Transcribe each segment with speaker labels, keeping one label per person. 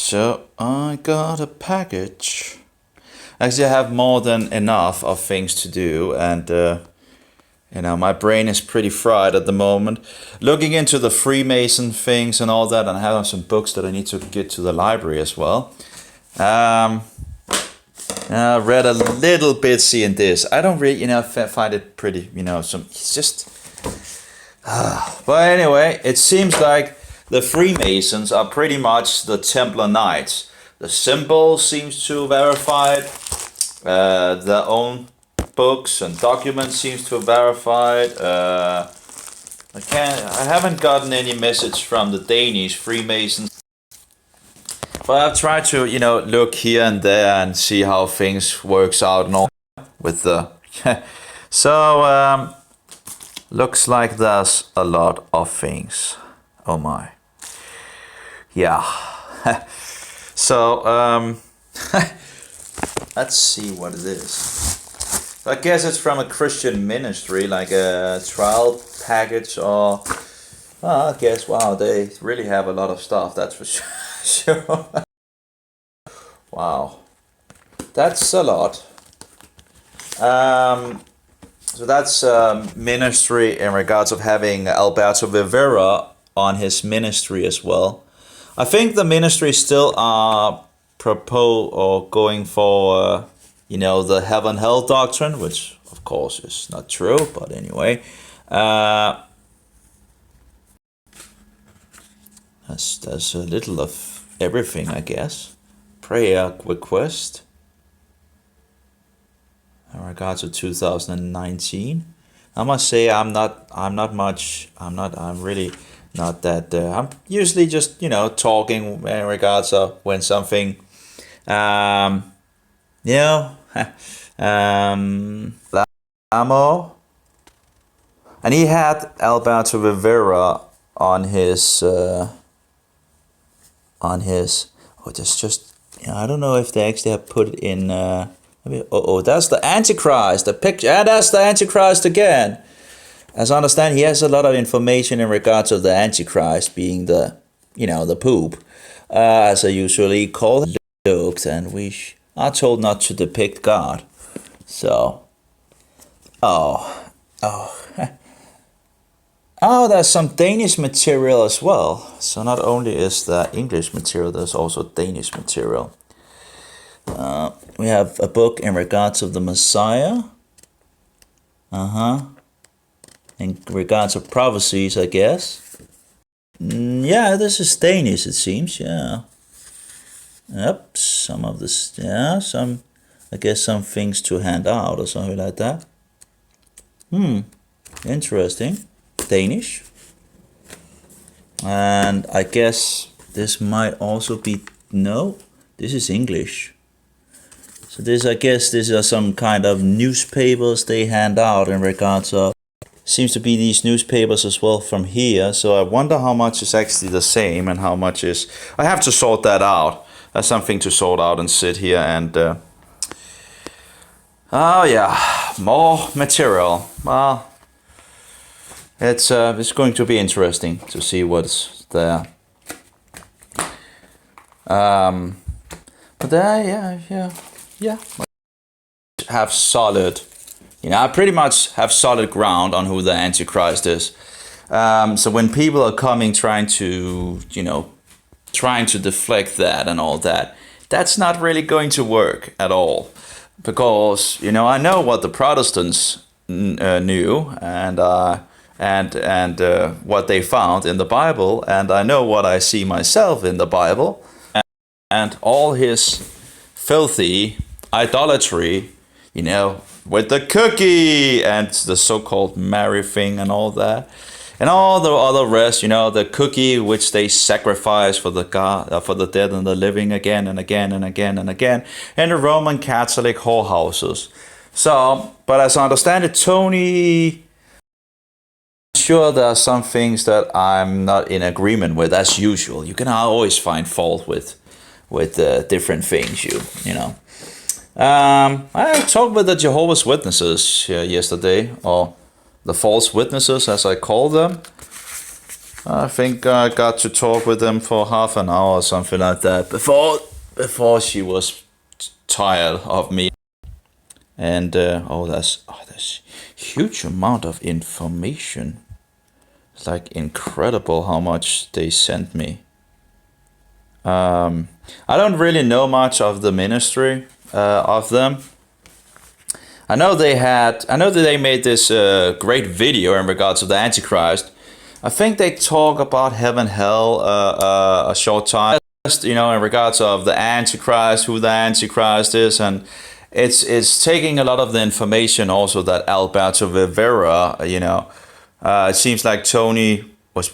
Speaker 1: So I got a package. Actually, I have more than enough of things to do, and my brain is pretty fried at the moment. Looking into the Freemason things and all that, and I have some books that I need to get to the library as well. I read a little bit seeing this. I don't really, find it pretty, it's just. But anyway, it seems like the Freemasons are pretty much the Templar Knights. The symbol seems to verify it. Their own books and documents seems to verify it. I haven't gotten any message from the Danish Freemasons. But I've tried to, look here and there and see how things works out and all with the. So looks like there's a lot of things. Oh my. Yeah. So let's see what it is. I guess it's from a Christian ministry, like a trial package, or I guess, wow, they really have a lot of stuff, that's for sure. Wow, that's a lot. So that's ministry in regards of having Alberto Rivera on his ministry as well. I think the ministry still are going for the heaven hell doctrine, which of course is not true, but anyway. There's a little of everything, I guess. Prayer request in regards to 2019. I must say I'm really not that. I'm usually just talking in regards of when something, Lamo, and he had Alberto Rivera on his. I don't know if they actually have put it in. That's the Antichrist. The picture. That's the Antichrist again. As I understand, he has a lot of information in regards of the Antichrist being the poop, as I usually call it. And we are told not to depict God. So, there's some Danish material as well. So not only is there English material, there's also Danish material. We have a book in regards of the Messiah. In regards of prophecies, I guess. Yeah, this is Danish, it seems, yeah. Yep, some of this, yeah, some things to hand out or something like that. Interesting. Danish. And I guess this might also be, no, this is English. So these are some kind of newspapers they hand out in regards of, seems to be these newspapers as well from here. So I wonder how much is actually the same and how much is, I have to sort that out. That's something to sort out and sit here and, more material. Well, it's going to be interesting to see what's there. But there, yeah. Have solid, I pretty much have solid ground on who the Antichrist is. So when people are coming trying to deflect that and all that, that's not really going to work at all. Because, I know what the Protestants knew and what they found in the Bible, and I know what I see myself in the Bible, and all his filthy idolatry, with the cookie and the so-called Mary thing and all that, and all the other rest, the cookie which they sacrifice for the dead and the living again and again and again and again, and the Roman Catholic whorehouses. So, but as I understand it, Tony, sure there are some things that I'm not in agreement with, as usual. You can always find fault with different things, I talked with the Jehovah's Witnesses yesterday, or the false witnesses as I call them. I think I got to talk with them for half an hour or something like that before she was tired of me. And that's huge amount of information. It's like incredible how much they sent me. I don't really know much of the ministry of them. I know that they made this great video in regards to the Antichrist. I think they talk about heaven, hell a short time. You know, in regards of the Antichrist, who the Antichrist is, and it's taking a lot of the information also that Alberto Rivera, you know, it seems like Tony was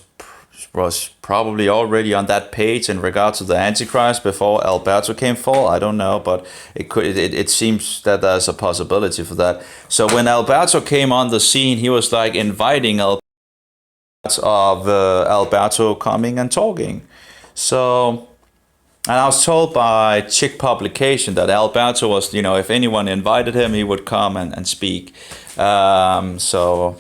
Speaker 1: probably already on that page in regards to the Antichrist before Alberto came forward. I don't know, but it seems that there's a possibility for that. So when Alberto came on the scene, he was like inviting Alberto coming and talking. So, and I was told by Chick Publication that Alberto was, you know, if anyone invited him, he would come and speak. So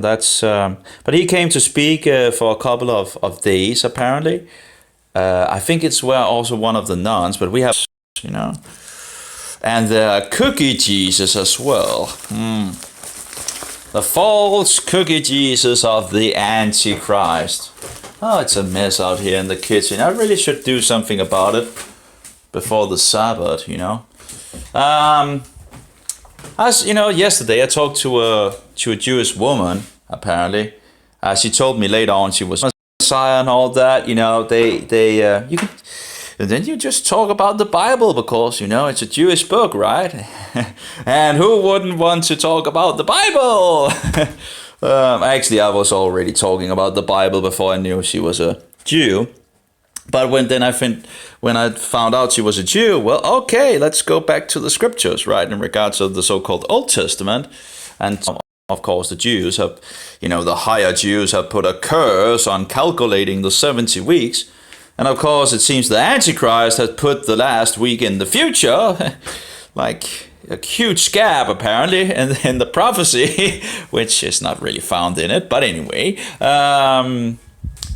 Speaker 1: that's, but he came to speak for a couple of days, apparently. I think it's where also one of the nuns, but we have, you know, and the cookie Jesus as well. The false cookie Jesus of the Antichrist. Oh, it's a mess out here in the kitchen. I really should do something about it before the Sabbath, you know. As you know, yesterday I talked to a Jewish woman. Apparently, she told me later on she was Messiah and all that. You know, you can, and then you just talk about the Bible because you know it's a Jewish book, right? And who wouldn't want to talk about the Bible? Actually, I was already talking about the Bible before I knew she was a Jew. But when I found out she was a Jew, well, okay, let's go back to the scriptures, right? In regards of the so-called Old Testament, and of course the Jews have, you know, the higher Jews have put a curse on calculating the 70 weeks, and of course it seems the Antichrist has put the last week in the future, like a huge gap apparently in the prophecy, which is not really found in it, but anyway.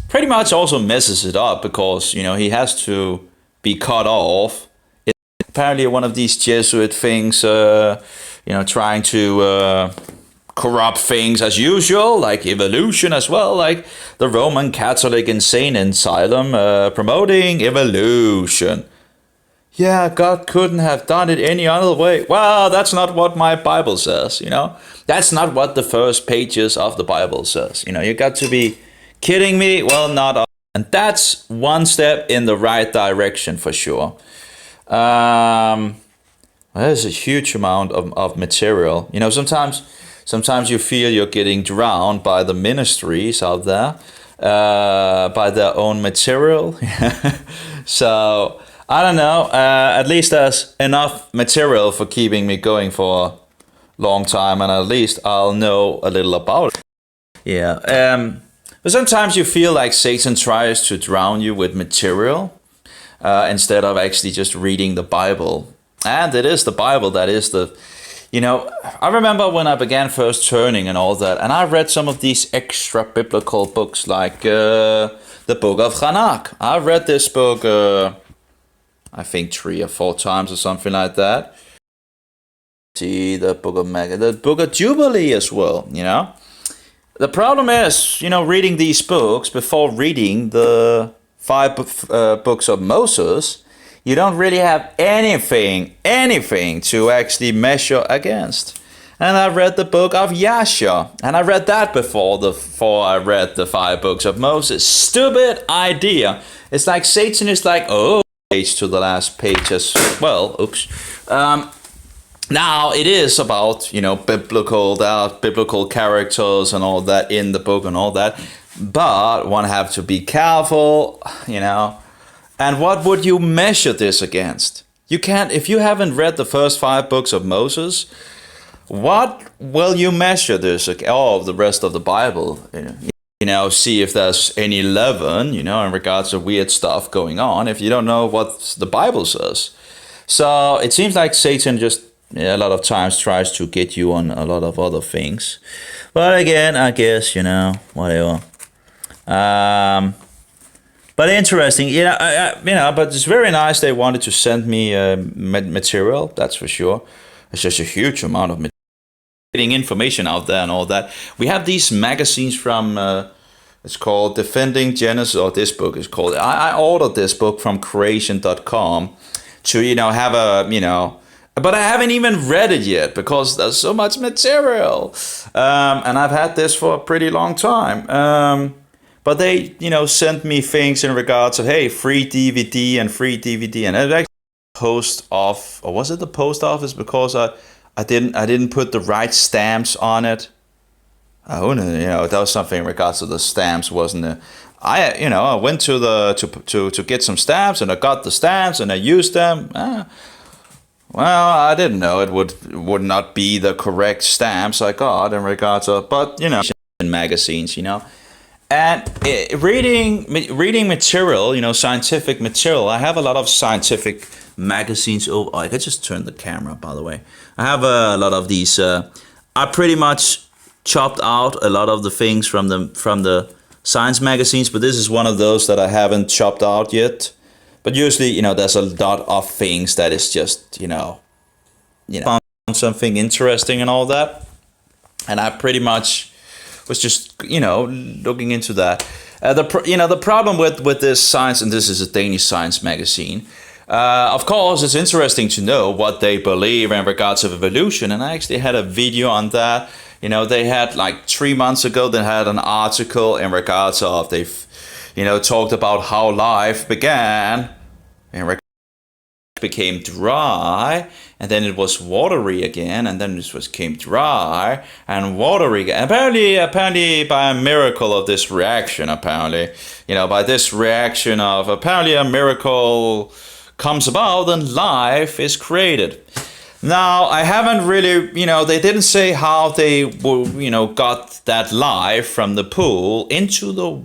Speaker 1: Pretty much also messes it up because, you know, he has to be cut off. It's apparently one of these Jesuit things, you know, trying to corrupt things as usual, like evolution as well, like the Roman Catholic insane asylum promoting evolution. Yeah, God couldn't have done it any other way. Well, that's not what my Bible says, you know. That's not what the first pages of the Bible says. You know, you got to be kidding me? Well, not. And that's one step in the right direction for sure. There's a huge amount of material. You know, sometimes you feel you're getting drowned by the ministries out there, by their own material. So, I don't know. At least there's enough material for keeping me going for a long time, and at least I'll know a little about it. Yeah. But sometimes you feel like Satan tries to drown you with material instead of actually just reading the Bible. And it is the Bible that is the, you know, I remember when I began first turning and all that, and I read some of these extra biblical books like the Book of Tanakh. I read this book, I think 3 or 4 times or something like that. See the Book of Jubilee as well, you know. The problem is, you know, reading these books before reading the 5 books of Moses, you don't really have anything to actually measure against. And I read the book of Yasha, and I read that before I read the 5 books of Moses. Stupid idea. It's like Satan is like, oh, page to the last page as well. Oops. Now it is about, you know, biblical characters and all that in the book and all that, but one have to be careful, you know. And what would you measure this against? You can't, if you haven't read the first 5 books of Moses, what will you measure this, or the rest of the Bible? You know, see if there's any leaven, you know, in regards to weird stuff going on, if you don't know what the Bible says. So it seems like Satan just a lot of times tries to get you on a lot of other things. But again, I guess, whatever. But interesting, but it's very nice they wanted to send me material, that's for sure. It's just a huge amount of getting information out there and all that. We have these magazines from, it's called Defending Genesis, or this book is called, I ordered this book from creation.com to, have but I haven't even read it yet because there's so much material. And I've had this for a pretty long time. But they, sent me things in regards of, hey, free DVD and free DVD. And it actually post off, or was it the post office? Because I didn't put the right stamps on it. Oh no, that was something in regards to the stamps, wasn't it? I went to to get some stamps, and I got the stamps and I used them. Well, I didn't know it would not be the correct stamps I got in regards to, but in magazines, and reading material, scientific material. I have a lot of scientific magazines. Oh, I could just turn the camera, by the way. I have a lot of these. I pretty much chopped out a lot of the things from the science magazines, but this is one of those that I haven't chopped out yet. But usually, there's a lot of things that is just, found something interesting and all that. And I pretty much was just, looking into that. The problem with this science, and this is a Danish science magazine, of course, it's interesting to know what they believe in regards of evolution. And I actually had a video on that. They had like 3 months ago, they had an article in regards of talked about how life began and became dry, and then it was watery again, and then it came dry and watery again. Apparently by a miracle of this reaction, by this reaction of apparently a miracle comes about and life is created. Now, I haven't really, they didn't say how they got that life from the pool into the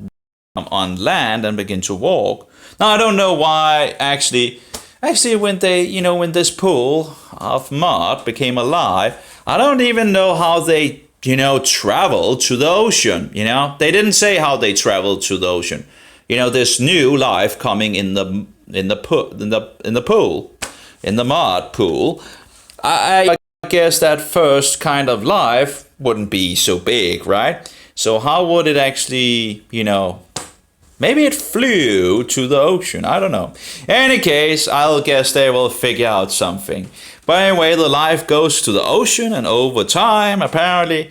Speaker 1: on land and begin to walk. Now, I don't know why actually when when this pool of mud became alive, I don't even know how they, traveled to the ocean, They didn't say how they traveled to the ocean. This new life coming in the pool, in the mud pool. I guess that first kind of life wouldn't be so big, right? So how would it actually, maybe it flew to the ocean. I don't know. In any case, I'll guess they will figure out something. But anyway, the life goes to the ocean, and over time, apparently,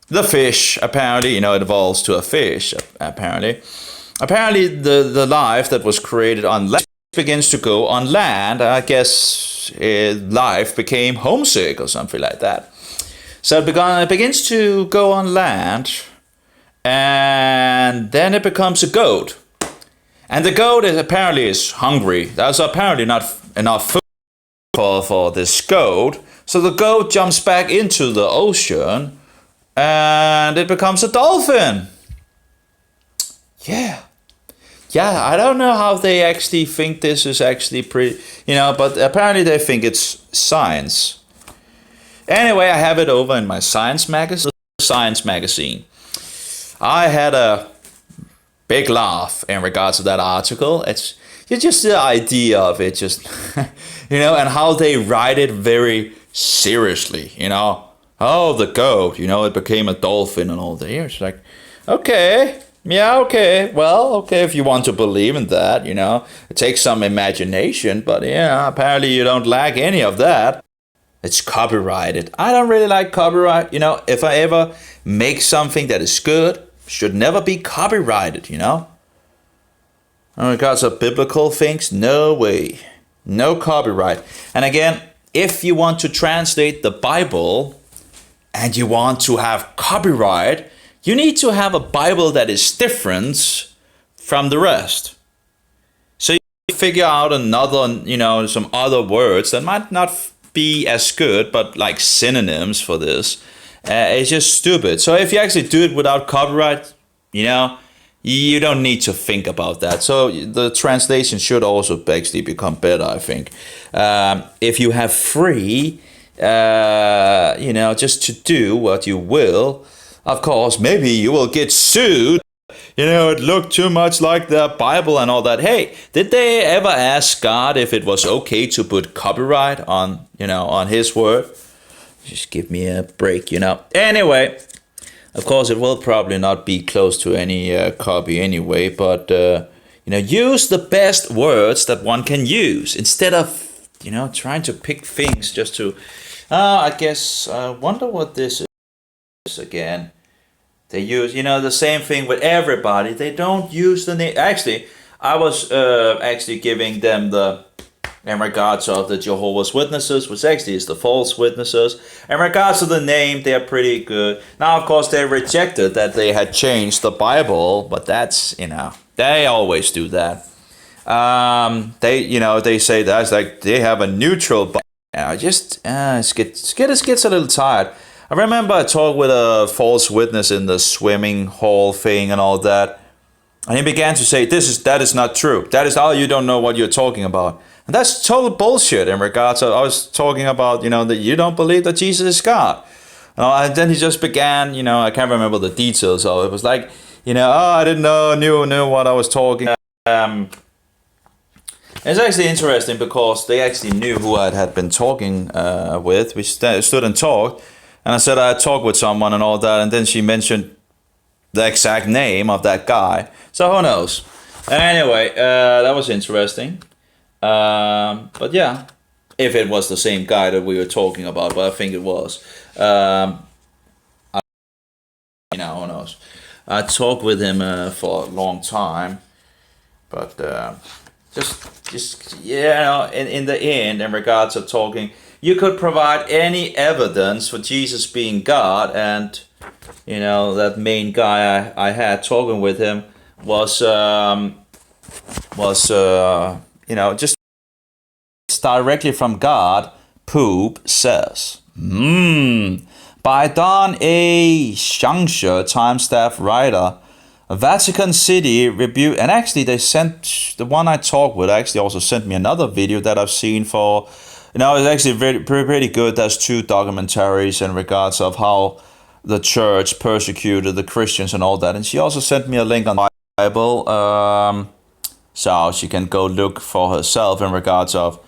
Speaker 1: the fish, it evolves to a fish, apparently. Apparently, the life that was created on land begins to go on land. I guess life became homesick or something like that. So it begins to go on land, and then it becomes a goat. And the goat is hungry. There's apparently not enough food for this goat. So the goat jumps back into the ocean, and it becomes a dolphin. Yeah, I don't know how they actually think this is actually pretty, but apparently they think it's science. Anyway, I have it over in my science magazine. I had a big laugh in regards to that article. It's just the idea of it, just, and how they write it very seriously, Oh, the goat, it became a dolphin and all that. It's like, okay. Yeah, okay. Well, okay, if you want to believe in that, it takes some imagination, but apparently you don't lack any of that. It's copyrighted. I don't really like copyright. If I ever make something that is good, should never be copyrighted, In regards of biblical things, no way. No copyright. And again, if you want to translate the Bible and you want to have copyright, you need to have a Bible that is different from the rest. So you figure out another, some other words that might not be as good, but like synonyms for this. It's just stupid. So if you actually do it without copyright, you don't need to think about that. So the translation should also actually become better, I think. If you have free, just to do what you will. Of course, maybe you will get sued. It looked too much like the Bible and all that. Hey, did they ever ask God if it was okay to put copyright on his word? Just give me a break. Anyway, of course, it will probably not be close to any copy anyway, but, use the best words that one can use instead of, trying to pick things just to, I wonder what this is again. They use, the same thing with everybody. They don't use the name. Actually, I was actually giving them in regards of the Jehovah's Witnesses, which actually is the false witnesses. In regards to the name, they are pretty good. Now, of course, they rejected that they had changed the Bible, but that's, they always do that. They say that's like they have a neutral Bible. It gets a little tired. I remember I talked with a false witness in the swimming hall thing and all that. And he began to say, that is not true. That is all, you don't know what you're talking about. And that's total bullshit in regards to, I was talking about, that you don't believe that Jesus is God. And then he just began, I can't remember the details of it. It was like, I didn't know, knew what I was talking. It's actually interesting because they actually knew who I had been talking with. We stood and talked. And I said I talked with someone and all that, and then she mentioned the exact name of that guy. So who knows? Anyway, that was interesting. But yeah, if it was the same guy that we were talking about, but I think it was. Who knows? I talked with him for a long time, but in the end, in regards to talking, you could provide any evidence for Jesus being God, and that main guy I had talking with him was just directly from God. Poop says, by Don A. Shangsha, Time Staff writer, Vatican City rebuke, and actually they sent the one I talked with. Actually also sent me another video that I've seen for. It's actually pretty good. There's 2 documentaries in regards of how the church persecuted the Christians and all that. And she also sent me a link on the Bible, so she can go look for herself in regards of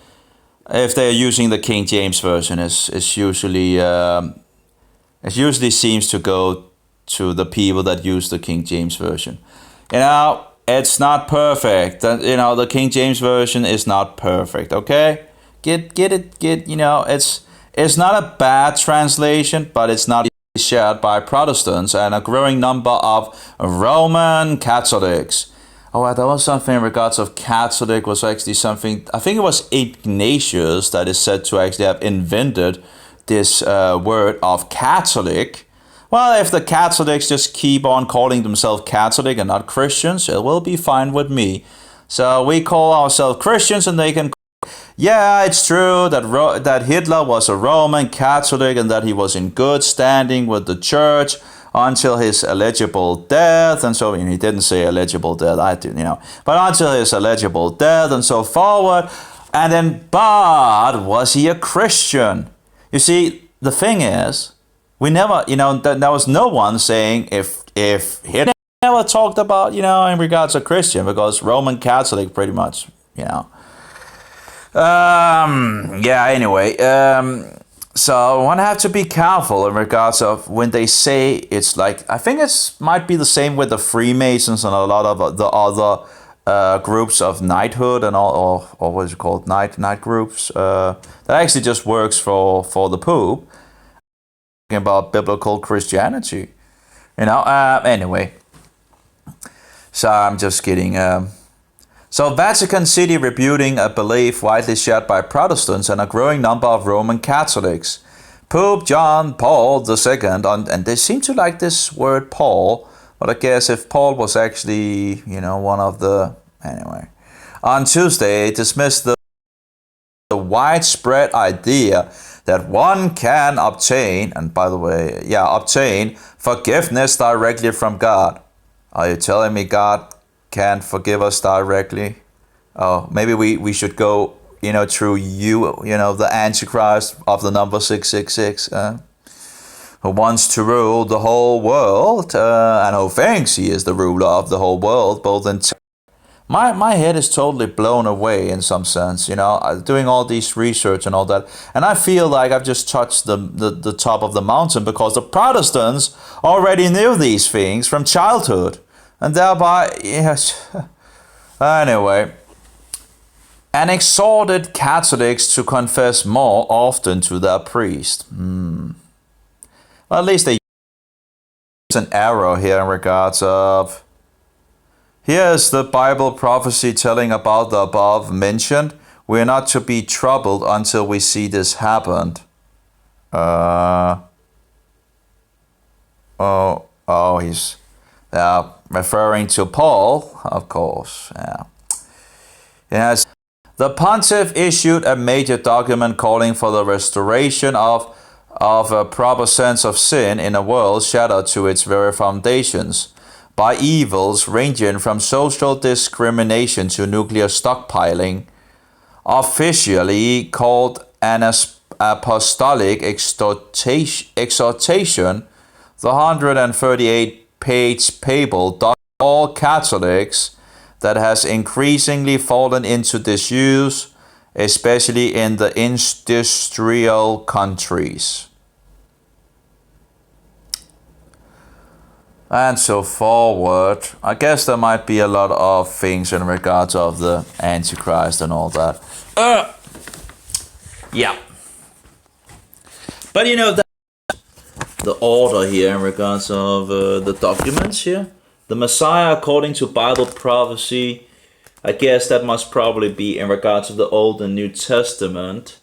Speaker 1: if they're using the King James version. It's usually it usually seems to go to the people that use the King James version. It's not perfect. The King James version is not perfect. Okay. Get it, it's not a bad translation, but it's not shared by Protestants and a growing number of Roman Catholics. Oh, there was something in regards of Catholic was actually something, I think it was Ignatius that is said to actually have invented this word of Catholic. Well, if the Catholics just keep on calling themselves Catholic and not Christians, it will be fine with me. So we call ourselves Christians and they can. Yeah, it's true that Hitler was a Roman Catholic and that he was in good standing with the church until his illegible death, and so he didn't say illegible death, I did, but until his illegible death and so forward. And then, but was he a Christian? You see, the thing is, we never, there was no one saying if Hitler never talked about, in regards to Christian, because Roman Catholic pretty much, anyway, so one have to be careful in regards of when they say it's like, I think might be the same with the Freemasons and a lot of the other groups of knighthood and all, or what is it called, night groups, that actually just works for the Pope, talking about biblical Christianity, anyway, so I'm just kidding. So Vatican City rebuting a belief widely shared by Protestants and a growing number of Roman Catholics. Pope John Paul II, and they seem to like this word Paul, but I guess if Paul was actually, one of the, anyway, on Tuesday dismissed the widespread idea that one can obtain, and by the way, obtain forgiveness directly from God. Are you telling me God can't forgive us directly? Oh, maybe we should go, through the Antichrist of the number 666, who wants to rule the whole world, and who thinks he is the ruler of the whole world, both in my head is totally blown away in some sense, doing all these research and all that. And I feel like I've just touched the top of the mountain, because the Protestants already knew these things from childhood. And thereby, yes. Anyway, and exhorted Catholics to confess more often to their priest. Well, at least they use an error here in regards of... Here's the Bible prophecy telling about the above mentioned. We're not to be troubled until we see this happened. He's referring to Paul, of course. Yeah. Yes. The pontiff issued a major document calling for the restoration of a proper sense of sin in a world shattered to its very foundations by evils ranging from social discrimination to nuclear stockpiling, officially called an apostolic exhortation. The 138-page papal all Catholics that has increasingly fallen into disuse, especially in the industrial countries. And so forward. I guess there might be a lot of things in regards of the Antichrist and all that. Yeah. But the order here in regards of the documents here. The Messiah according to Bible prophecy. I guess that must probably be in regards of the Old and New Testament.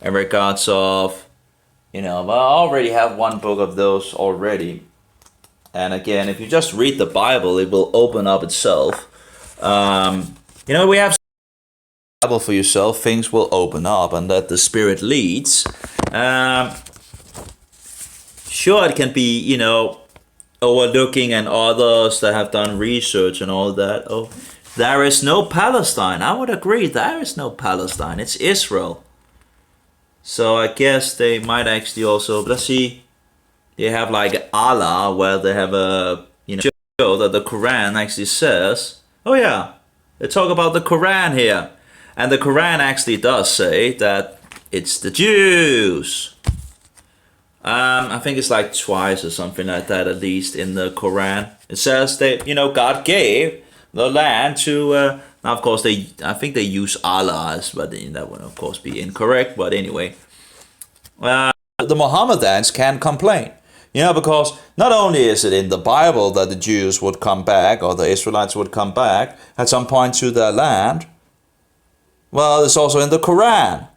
Speaker 1: In regards of, I already have one book of those already. And again, if you just read the Bible, it will open up itself. We have the Bible for yourself, things will open up, and that the Spirit leads. Sure, it can be, overlooking and others that have done research and all that. Oh, there is no Palestine. I would agree, there is no Palestine. It's Israel. So I guess they might actually also, let's see. They have like Allah, where they have a show that the Quran actually says, oh yeah, they talk about the Quran here. And the Quran actually does say that it's the Jews. I think it's like twice or something like that, at least in the Quran. It says that, God gave the land to, now of course I think they use Allah, but that would of course be incorrect, but anyway. The Mohammedans can complain. Because not only is it in the Bible that the Jews would come back, or the Israelites would come back at some point to their land, well, it's also in the Quran.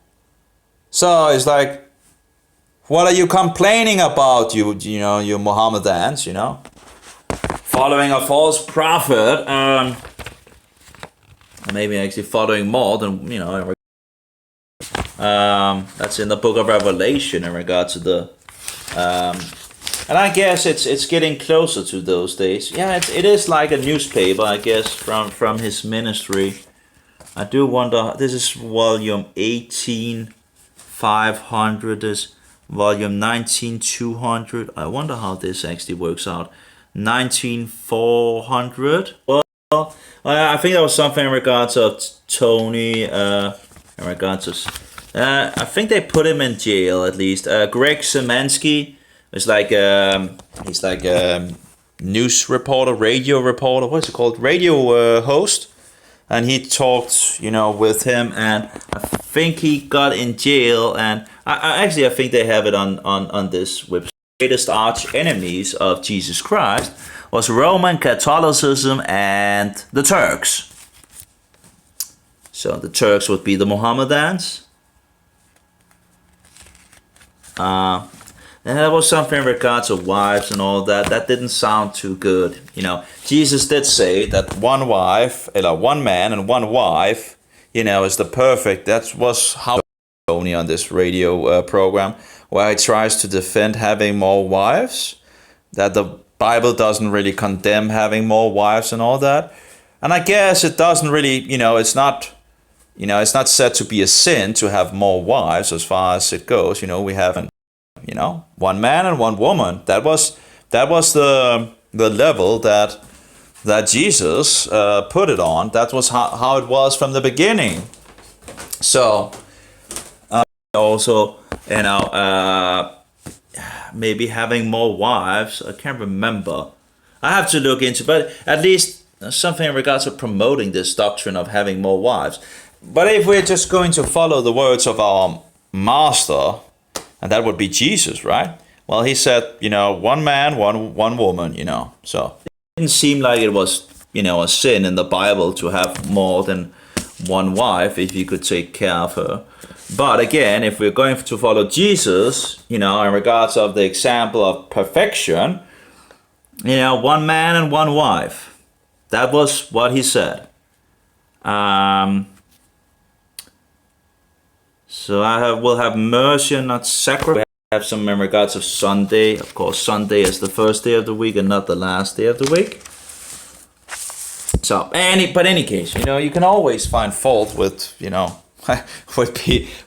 Speaker 1: So it's like, what are you complaining about, you Mohammedans, Following a false prophet, maybe actually following more than, that's in the book of Revelation in regards to the, and I guess it's getting closer to those days. Yeah, it is like a newspaper, I guess, from his ministry. I do wonder, this is volume 18,500, this volume 19,200. I wonder how this actually works out. 19,400. Well, I think that was something in regards of Tony, in regards to, I think they put him in jail at least. Greg Szymanski. It's like he's like a news reporter, radio reporter. What's it called? Radio host. And he talked, with him, and I think he got in jail. And I think they have it on this website. The greatest arch enemies of Jesus Christ was Roman Catholicism and the Turks. So the Turks would be the Mohammedans. And there was something in regards to wives and all that. That didn't sound too good. Jesus did say that one man and one wife, is the perfect. That was how Tony on this radio program, where he tries to defend having more wives. That the Bible doesn't really condemn having more wives and all that. And I guess it doesn't really, it's not it's not said to be a sin to have more wives as far as it goes. We have, one man and one woman. That was the level that Jesus put it on. That was how it was from the beginning. So also, maybe having more wives. I can't remember. I have to look into, but at least something in regards to promoting this doctrine of having more wives. But if we're just going to follow the words of our master, and that would be Jesus, right? Well, he said, one man, one woman, So it didn't seem like it was, a sin in the Bible to have more than one wife if you could take care of her. But again, if we're going to follow Jesus, in regards of the example of perfection, one man and one wife. That was what he said. So will have mercy and not sacrifice. We have some in regards of Sunday. Of course, Sunday is the first day of the week and not the last day of the week. So, any case, you can always find fault with,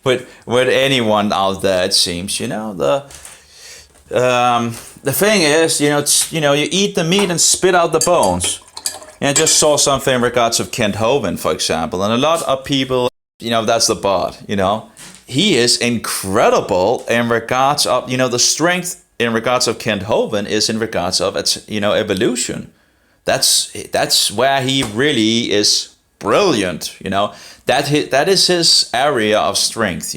Speaker 1: with anyone out there. It seems, the thing is, you eat the meat and spit out the bones. And I just saw something in regards of Kent Hovind, for example, and a lot of people, that's the part, He is incredible in regards of, the strength in regards of Kent Hovind is in regards of, evolution. That's where he really is brilliant, That is his area of strength,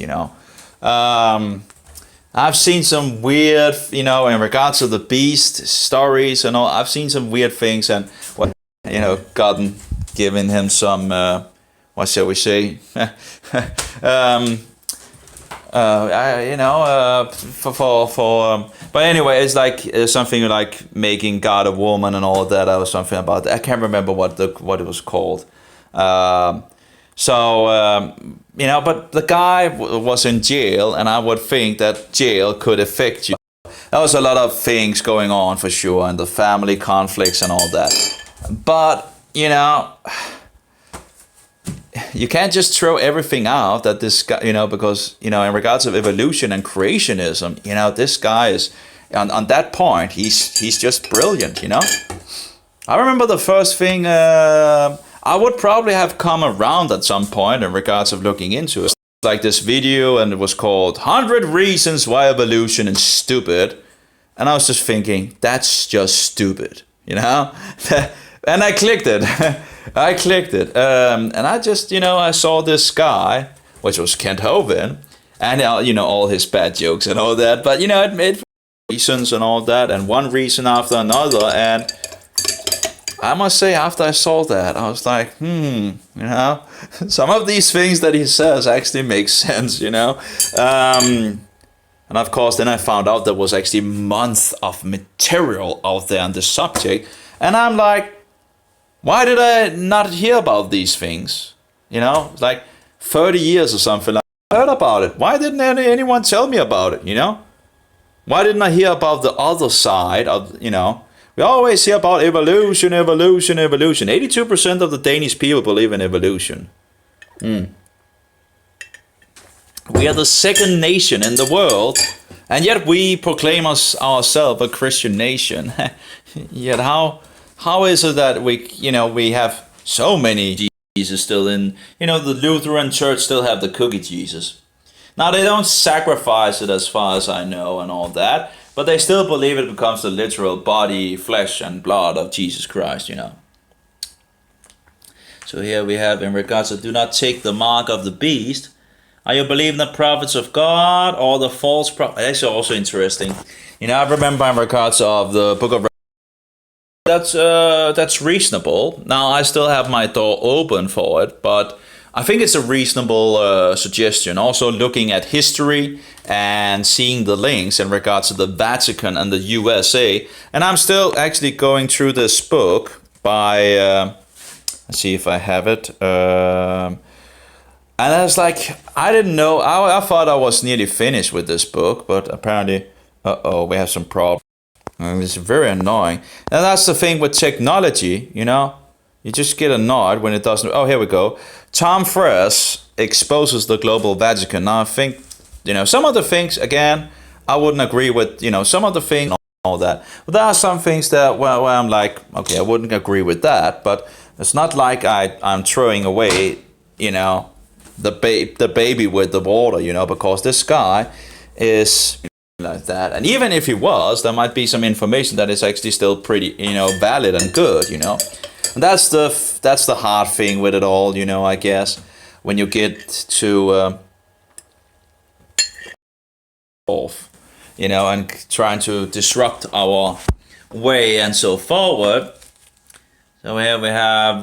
Speaker 1: I've seen some weird, in regards to the beast stories and all. I've seen some weird things, and gotten given him some, what shall we say? But anyway, it's like something like making God a woman and all that, or something about that. I can't remember what it was called. But the guy was in jail, and I would think that jail could affect you. There was a lot of things going on for sure, and the family conflicts and all that. But, you can't just throw everything out that this guy, because, in regards of evolution and creationism, this guy is, on that point, he's just brilliant, I remember the first thing, I would probably have come around at some point in regards of looking into it. Like this video, and it was called 100 Reasons Why Evolution is Stupid. And I was just thinking, that's just stupid, And I clicked it. And I just, I saw this guy, which was Kent Hovind, and, all his bad jokes and all that. But, it made reasons and all that, and one reason after another. And I must say, after I saw that, I was like, some of these things that he says actually make sense, And of course, then I found out there was actually months of material out there on the subject. And I'm like, why did I not hear about these things? Like 30 years or something. I heard about it. Why didn't anyone tell me about it, Why didn't I hear about the other side of, We always hear about evolution. 82% of the Danish people believe in evolution. We are the second nation in the world, and yet we proclaim ourselves a Christian nation. Yet how is it that we have so many Jesus still in, the Lutheran Church still have the cookie Jesus. Now they don't sacrifice it as far as I know and all that, but they still believe it becomes the literal body, flesh and blood of Jesus Christ, So here we have in regards to do not take the mark of the beast. Are you believing the prophets of God or the false prophets? That's also interesting. I remember in regards of the book of that's reasonable. Now I still have my door open for it, but I think it's a reasonable suggestion. Also looking at history and seeing the links in regards to the Vatican and the USA. And I'm still actually going through this book by, let's see if I have it. And I was like, I didn't know, I thought I was nearly finished with this book, but apparently, we have some problems. It's very annoying. And that's the thing with technology, You just get annoyed when it doesn't. Oh, here we go. Tom Friess exposes the global Vatican. Now, I think, some of the things, again, I wouldn't agree with, some of the things, all that. But there are some things that, where I'm like, okay, I wouldn't agree with that. But it's not like I'm throwing away, the baby with the water, because this guy is like that. And even if he was, there might be some information that is actually still pretty, valid and good, And that's the hard thing with it all, I guess, when you get to off, and trying to disrupt our way and so forward. So here we have,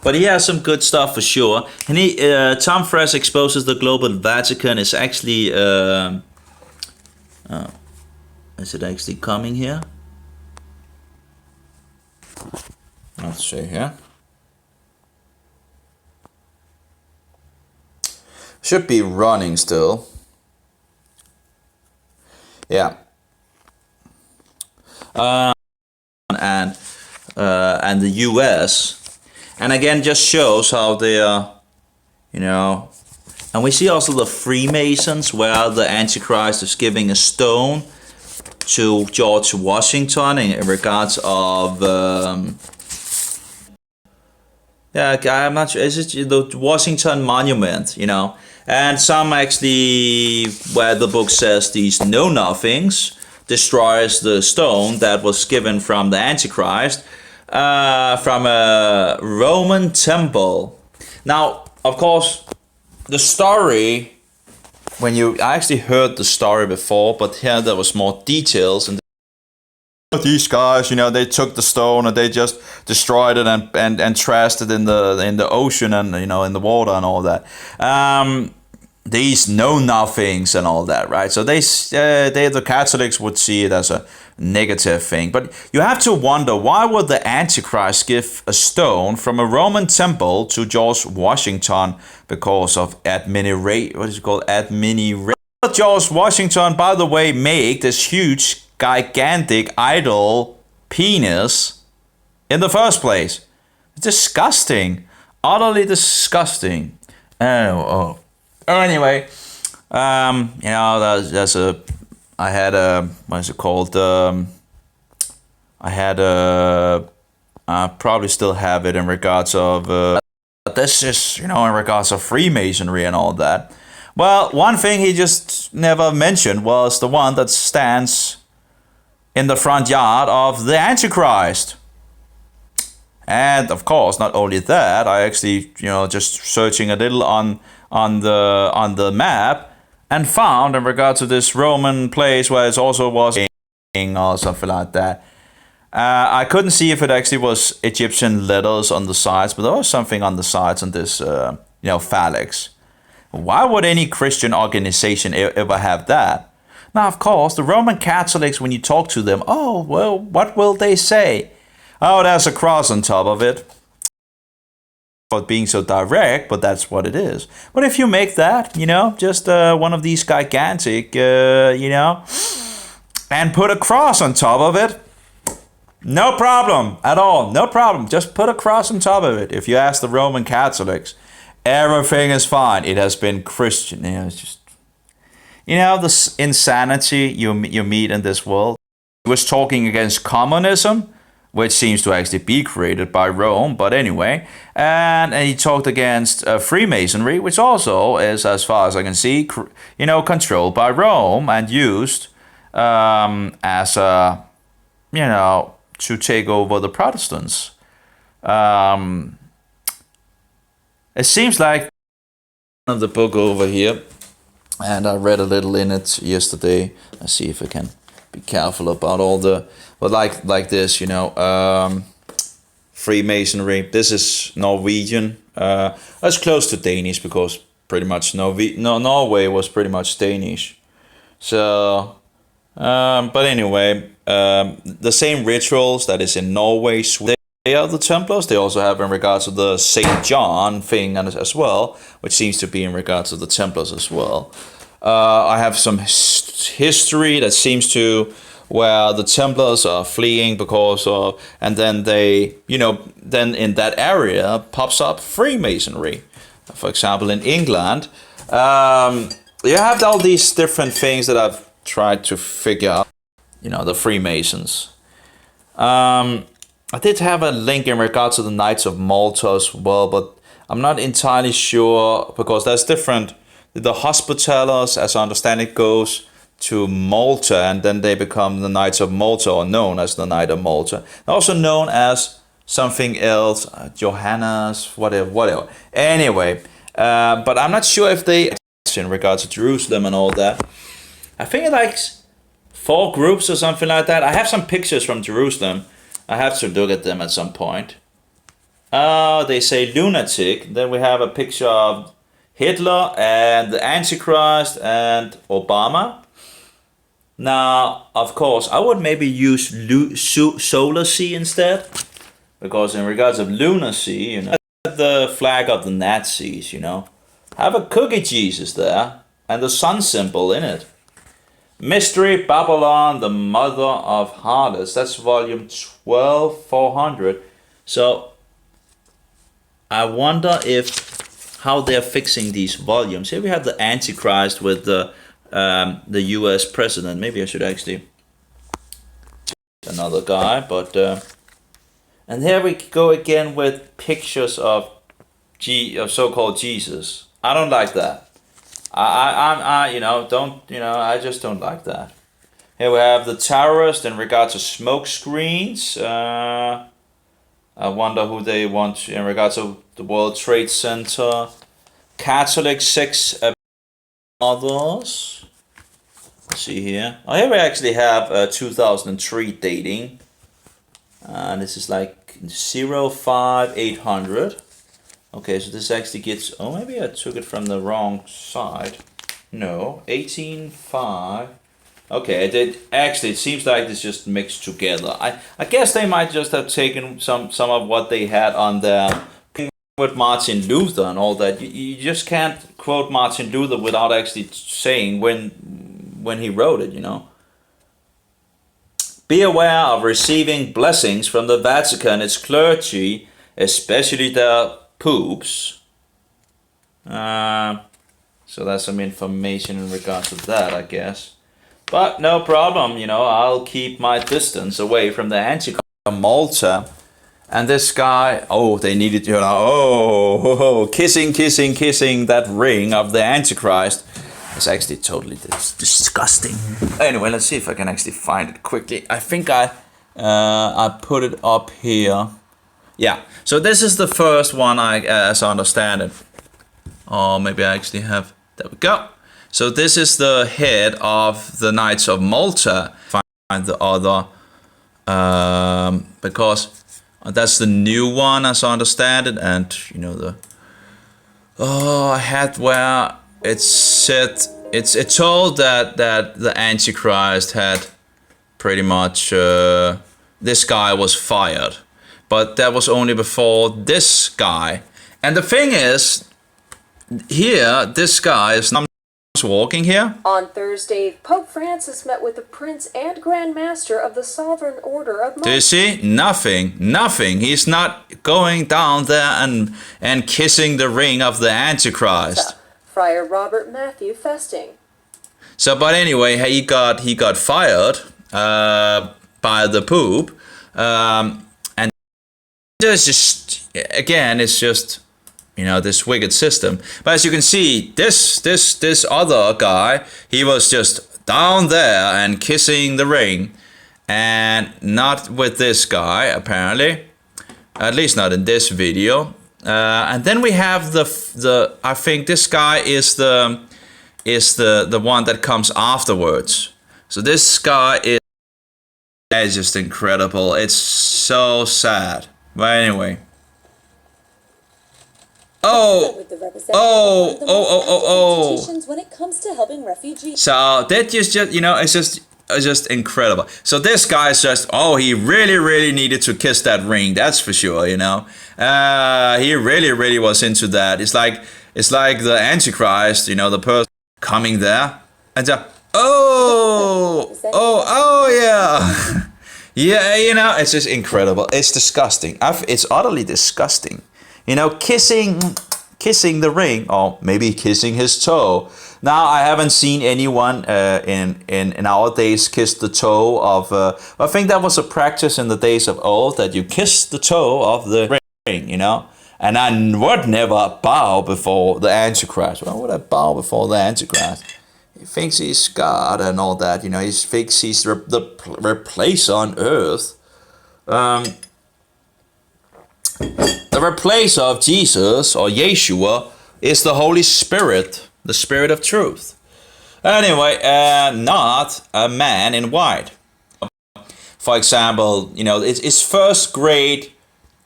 Speaker 1: But he has some good stuff for sure. And Tom Friess exposes the global Vatican is actually, is it actually coming here? Let's see here. Should be running still. Yeah. And the US. And again, just shows how they are, And we see also the Freemasons, where the Antichrist is giving a stone to George Washington in regards of, I'm not sure, is it the Washington Monument, And some actually, where the book says these know-nothings, destroys the stone that was given from the Antichrist, from a Roman temple. Now, of course, the story, I actually heard the story before, but here there was more details. And these guys, they took the stone and they just destroyed it and trashed it in the ocean and in the water and all that. These know-nothings and all that, right? So the Catholics would see it as a negative thing. But you have to wonder, why would the Antichrist give a stone from a Roman temple to George Washington because of admiration? George Washington, by the way, make this huge, gigantic idol penis in the first place? It's disgusting. Utterly disgusting. Anyway, there's I had a, what is it called? I probably still have it in regards of, this is, in regards of Freemasonry and all that. Well, one thing he just never mentioned was the one that stands in the front yard of the Antichrist. And of course, not only that, I actually, just searching a little on the map and found in regard to this Roman place where it also was a king or something like that. I couldn't see if it actually was Egyptian letters on the sides, but there was something on the sides on this, phalanx. Why would any Christian organization ever have that? Now, of course, the Roman Catholics, when you talk to them, oh, well, what will they say? Oh, there's a cross on top of it. For being so direct, but that's what it is. But if you make that, just one of these gigantic, and put a cross on top of it, no problem at all. No problem. Just put a cross on top of it. If you ask the Roman Catholics, everything is fine. It has been Christian. It's just, the insanity you meet in this world. He was talking against communism, which seems to actually be created by Rome, but anyway. And he talked against Freemasonry, which also is, as far as I can see, controlled by Rome and used as a, to take over the Protestants. It seems like of the book over here, and I read a little in it yesterday. Let's see if I can be careful about all the, but like this, Freemasonry. This is Norwegian. That's close to Danish because pretty much Norway was pretty much Danish. So, but anyway, the same rituals that is in Norway, Sweden. They are the Templars. They also have in regards to the Saint John thing as well, which seems to be in regards to the Templars as well. I have some history that seems to where the Templars are fleeing because of, and then they, then in that area pops up Freemasonry. For example, in England, you have all these different things that I've tried to figure out. The Freemasons. I did have a link in regards to the Knights of Malta as well, but I'm not entirely sure because there's different. The Hospitallers, as I understand it, goes to Malta, and then they become the Knights of Malta, or known as the Knight of Malta. Also known as something else, Johannes, whatever. Anyway, but I'm not sure if they, in regards to Jerusalem and all that. I think it like 4 groups or something like that. I have some pictures from Jerusalem. I have to look at them at some point. They say lunatic. Then we have a picture of Hitler and the Antichrist and Obama. Now, of course, I would maybe use solar sea instead. Because in regards of lunacy, the flag of the Nazis, Have a cookie Jesus there. And the sun symbol in it. Mystery Babylon, the Mother of Harlots. That's volume 12400. So I wonder how they're fixing these volumes. Here we have the Antichrist with the U.S. president. Maybe I should actually another guy, but and here we go again with pictures of so-called Jesus. I don't like that. I just don't like that. Here we have the terrorist in regard to smoke screens. I wonder who they want in regards to the World Trade Center. Catholic 6 others. Let's see here. Oh, here we actually have 2003 dating. This is like 05800. Okay, so this actually gets... Oh, maybe I took it from the wrong side. No, 185. Okay, it seems like this just mixed together. I guess they might just have taken some of what they had on their... with Martin Luther and all that. You just can't quote Martin Luther without actually saying when he wrote it, Be aware of receiving blessings from the Vatican, its clergy, especially their poops. So that's some information in regards to that, I guess. But no problem, I'll keep my distance away from the Antichrist. Malta. And this guy, they needed to, kissing that ring of the Antichrist. It's actually totally disgusting. Anyway, let's see if I can actually find it quickly. I think I put it up here. Yeah, so this is the first one, as I understand it. Or maybe I actually have... There we go. So this is the head of the Knights of Malta. Find the other... because that's the new one, as I understand it. And, I had where it said... It told that the Antichrist had pretty much... this guy was fired. But that was only before this guy. And the thing is, here, this guy is not walking here.
Speaker 2: On Thursday, Pope Francis met with the Prince and Grand Master of the Sovereign Order of Malta.
Speaker 1: Do you see? Nothing. He's not going down there and kissing the ring of the Antichrist.
Speaker 2: Friar Robert Matthew Festing.
Speaker 1: So, but anyway, he got fired by the Pope. It's just this wicked system. But as you can see, this other guy, he was just down there and kissing the ring, and not with this guy apparently, at least not in this video. And then we have the I think this guy is the one that comes afterwards. So this guy is just incredible. It's so sad. But anyway. Oh.
Speaker 3: When it comes to helping refugees.
Speaker 1: So that it's just incredible. So this guy is just, he really needed to kiss that ring. That's for sure, He really was into that. It's like the Antichrist, the person coming there and Yeah. Yeah, it's just incredible. It's disgusting. It's utterly disgusting. Kissing the ring, or maybe kissing his toe. Now, I haven't seen anyone in our days kiss the toe of. I think that was a practice in the days of old, that you kiss the toe of the ring. And I would never bow before the Antichrist. Why would I bow before the Antichrist? He thinks he's God and all that. He thinks he's the replacer on earth. The replacer of Jesus, or Yeshua, is the Holy Spirit, the Spirit of truth. Anyway, not a man in white. For example, it's first grade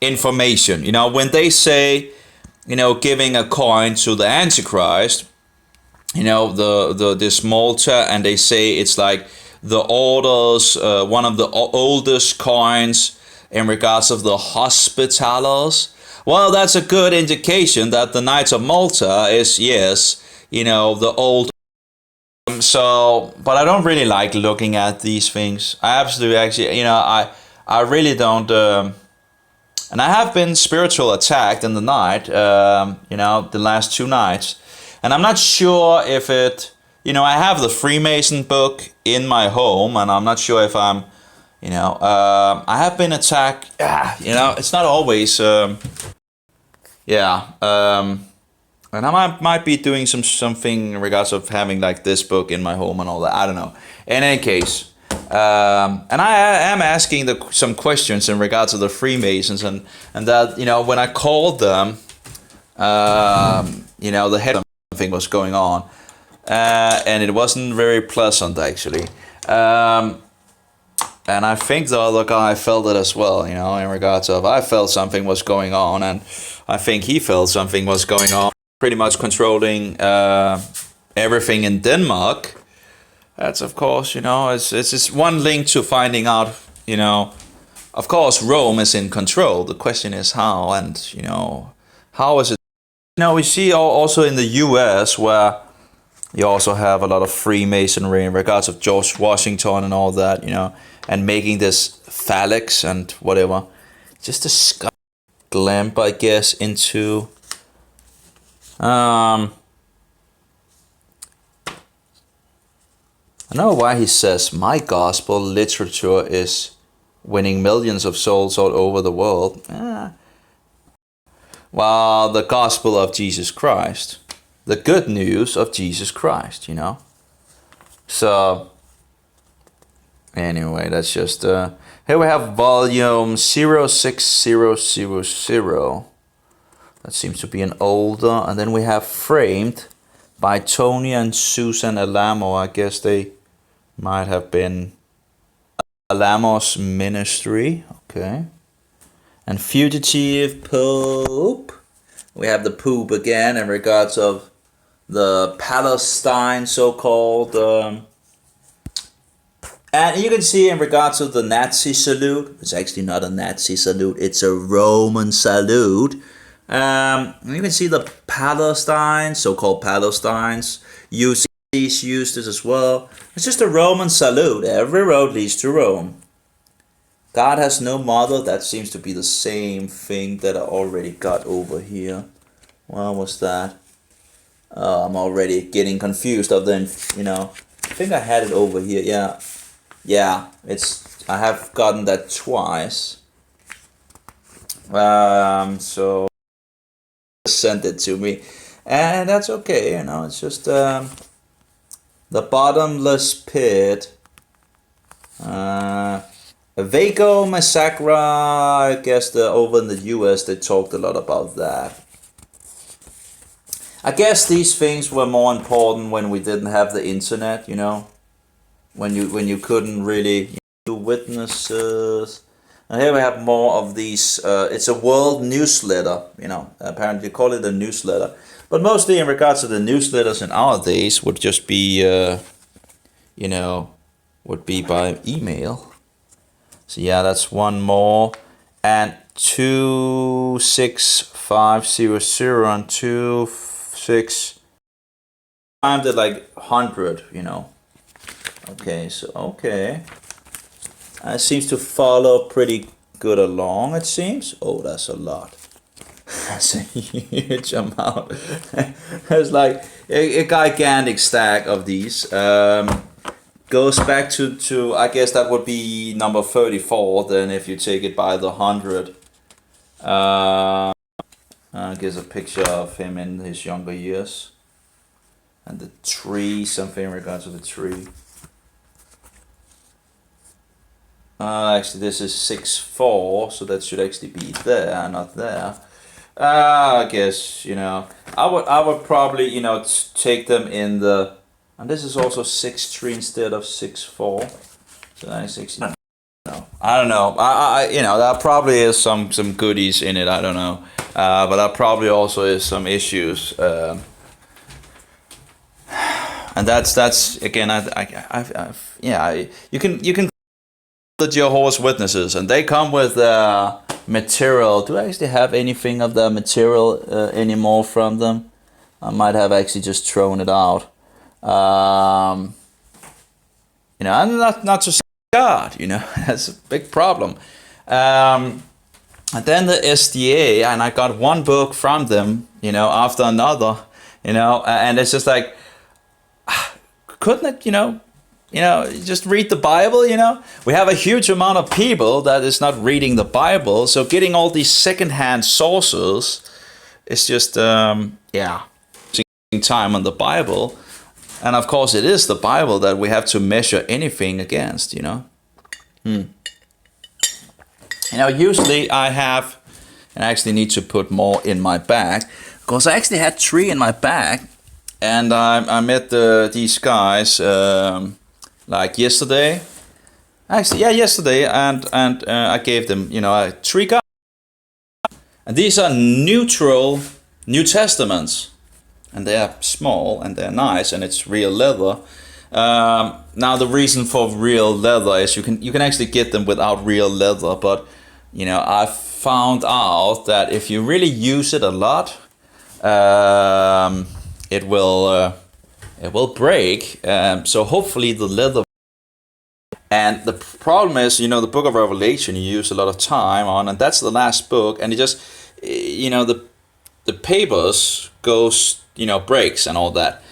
Speaker 1: information. When they say, giving a coin to the Antichrist, this Malta, and they say it's like the orders, one of the oldest coins in regards of the Hospitallers. Well, that's a good indication that the Knights of Malta is, yes, the old. But I don't really like looking at these things. I absolutely, actually, I really don't. And I have been spiritual attacked in the night, the last 2 nights. And I'm not sure if it, I have the Freemason book in my home, and I'm not sure if I'm, I have been attacked. It's not always, and I might be doing something in regards of having like this book in my home and all that. I don't know. In any case, and I am asking some questions in regards to the Freemasons, and that, when I called them, the head of something was going on, and it wasn't very pleasant, actually. And I think the other guy felt it as well, in regards of, I felt something was going on, and I think he felt something was going on, pretty much controlling everything in Denmark. That's, of course, it's just one link to finding out, of course, Rome is in control. The question is how, and, how is it? We see also in the US, where you also have a lot of Freemasonry in regards of George Washington and all that, and making this phalanx and whatever. Just a glimpse, I guess, into I don't know why he says my gospel literature is winning millions of souls all over the world. Well, the gospel of Jesus Christ, the good news of Jesus Christ, So, anyway, that's just, here we have volume 06000. That seems to be an older, and then we have Framed by Tony and Susan Alamo. I guess they might have been Alamo's ministry, okay. And Fugitive Pope. We have the Pope again in regards of the Palestine, so-called. And you can see in regards of the Nazi salute. It's actually not a Nazi salute. It's a Roman salute. You can see the Palestine, so-called Palestines. UCs used it as well. It's just a Roman salute. Every road leads to Rome. God has no mother. That seems to be the same thing that I already got over here. What was that? I'm already getting confused of the, I think I had it over here. Yeah, I have gotten that twice. So sent it to me, and that's okay. It's just the bottomless pit. Waco massacre. I guess over in the U.S. they talked a lot about that. I guess these things were more important when we didn't have the internet. When you couldn't really do witnesses. And here we have more of these. It's a world newsletter. Apparently you call it a newsletter, but mostly in regards to the newsletters in our days would just be, would be by email. So yeah, that's one more, and 26500 and 26. Times it like 100, Okay, so okay. It seems to follow pretty good along, it seems. Oh, that's a lot. That's a huge amount. There's like a gigantic stack of these. Goes back to I guess that would be number 34 then if you take it by the 100. Gives a picture of him in his younger years. And the tree, something in regards to the tree. Actually, this is 6-4, so that should actually be there, not there. I guess I would probably take them in the, and this is also 6-3 instead of 6-4. So that's actually no. I don't know. I there probably is some goodies in it. I don't know, but there probably also is some issues. And that's again, you can the Jehovah's Witnesses, and they come with material. Do I actually have anything of the material anymore from them? I might have actually just thrown it out. I'm not to say God, that's a big problem. And then the SDA, and I got one book from them, after another, and it's just like, couldn't it, just read the Bible, We have a huge amount of people that is not reading the Bible, so getting all these secondhand sources is just, time on the Bible. And of course it is the Bible that we have to measure anything against, Usually I have, and I actually need to put more in my bag, because I actually had 3 in my bag, and I met these guys, like yesterday, yesterday, and I gave them, 3 guys, and these are neutral New Testaments, and they are small and they're nice, and it's real leather. Now the reason for real leather is you can actually get them without real leather, but I found out that if you really use it a lot, it will break. So hopefully the leather. And the problem is, the book of Revelation you use a lot of time on, and that's the last book, and it just, the papers goes, breaks and all that.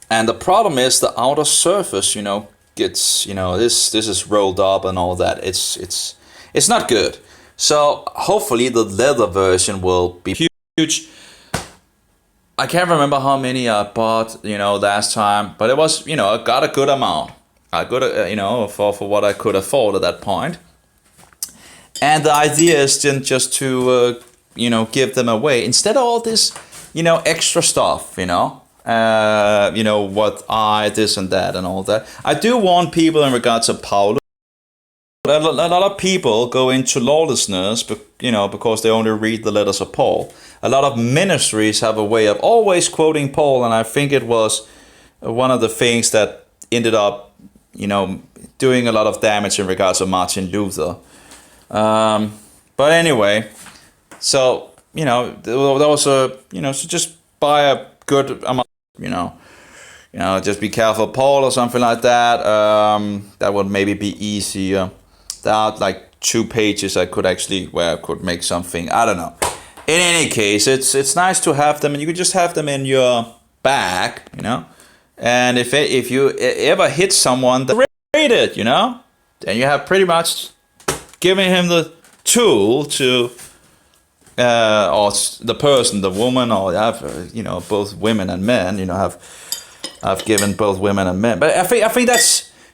Speaker 1: And the problem is the outer surface, gets, this is rolled up and all that. It's not good. So hopefully the leather version will be huge. I can't remember how many I bought, last time, but it was, I got a good amount. I got, for what I could afford at that point. And the idea is then just to, give them away instead of all this, extra stuff, this and that and all that. I do warn people in regards to Paulus. A lot of people go into lawlessness, because they only read the letters of Paul. A lot of ministries have a way of always quoting Paul, and I think it was one of the things that ended up, doing a lot of damage in regards to Martin Luther. But anyway, so, there was a, so just buy a good amount, just be careful, Paul or something like that. That would maybe be easier. There are like 2 pages I could actually, where I could make something, I don't know. In any case, it's nice to have them, and you can just have them in your bag, And if you ever hit someone that read it, then you have pretty much given him the tool to, or the person, the woman, or both women and men, I've given both women and men. But I think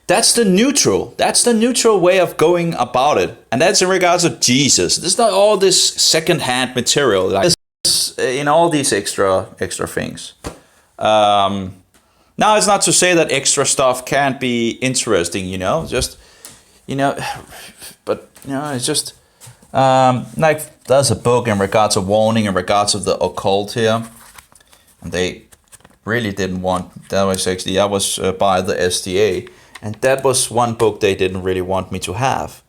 Speaker 1: that's the neutral way of going about it, and that's in regards to Jesus. There's not all this second-hand material, like this, all these extra things. Now it's not to say that extra stuff can't be interesting, but it's just like there's a book in regards to warning in regards of the occult here, and they really didn't want. That was by the SDA. And that was one book they didn't really want me to have.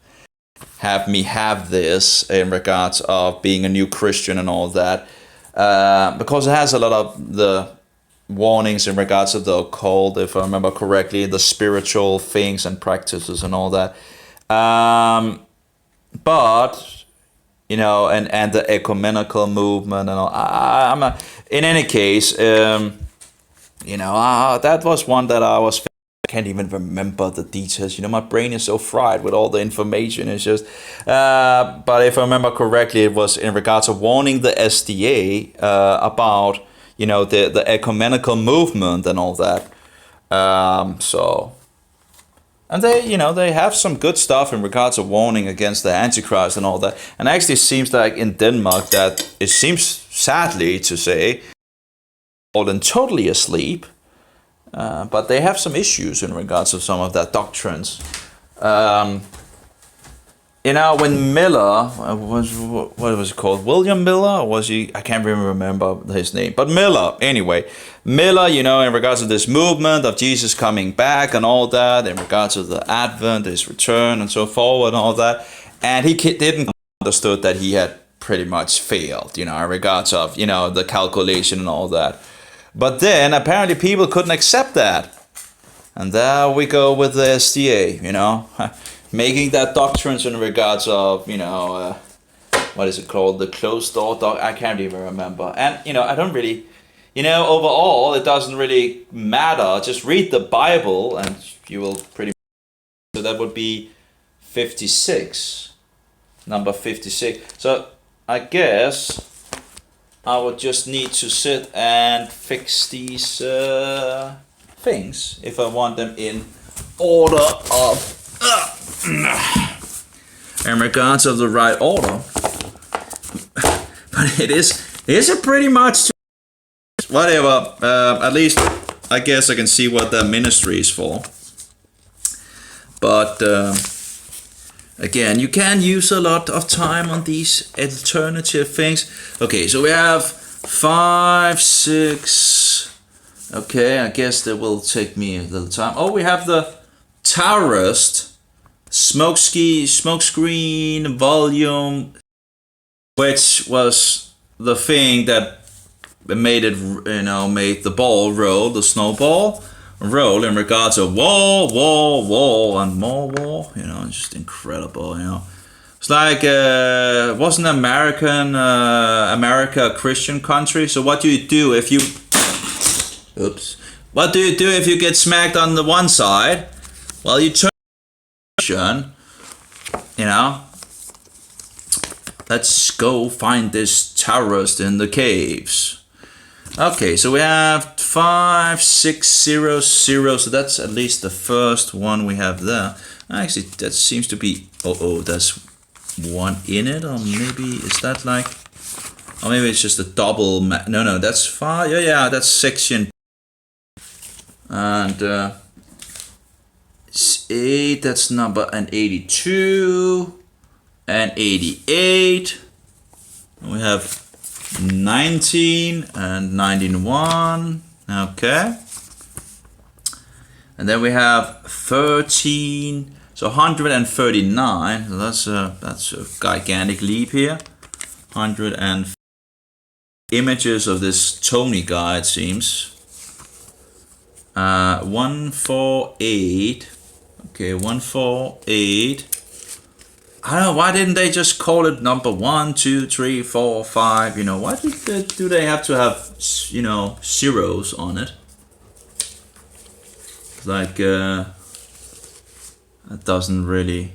Speaker 1: Have me have this in regards of being a new Christian and all that. Because it has a lot of the warnings in regards to the occult, if I remember correctly, the spiritual things and practices and all that. But and the ecumenical movement and all. In any case, that was one that I can't even remember the details. My brain is so fried with all the information. It's just, but if I remember correctly, it was in regards to warning the SDA about the ecumenical movement and all that. And they have some good stuff in regards to warning against the Antichrist and all that. And actually, it seems like in Denmark that it seems, sadly to say, fallen totally asleep. But they have some issues in regards to some of their doctrines. When Miller what was it called? William Miller, or was he? I can't even remember his name. But Miller, anyway. Miller, in regards to this movement of Jesus coming back and all that, in regards to the Advent, his return, and so forward, and all that, and he didn't understood that he had pretty much failed, in regards of the calculation and all that. But then apparently people couldn't accept that, and there we go with the SDA, making that doctrines in regards of, what is it called? The closed door I can't even remember. And, I don't really, overall, it doesn't really matter. Just read the Bible and you will pretty much. So that would be 56. Number 56. So I guess I would just need to sit and fix these things if I want them in order of in regards of the right order. But it is a pretty much whatever. At least I guess I can see what the ministry is for. But again, you can use a lot of time on these alternative things. Okay, so we have 5, 6. Okay, I guess that will take me a little time. Oh, we have the Taurus smokescreen volume, which was the thing that made it, made the ball roll, the snowball roll in regards to war, and more war. Just incredible. It's like wasn't America a Christian country? So what do you do if you? Oops. What do you do if you get smacked on the one side? Well, you turn. Let's go find this terrorist in the caves. Okay, so we have 5, 6, 0, 0. So that's at least the first one we have there. Actually, that seems to be. There's one in it, or maybe is that like? Or maybe it's just a double. No, that's 5. Yeah, that's section. And 8. That's number and 82 and 88. We have 19 and 91. Okay. And then we have 13. So 139. So that's a gigantic leap here. 100 and images of this Tony guy, it seems. 148. Okay, 148. I don't know, why didn't they just call it number 1, 2, 3, 4, 5? Why do they have to have zeros on it? Like that doesn't really.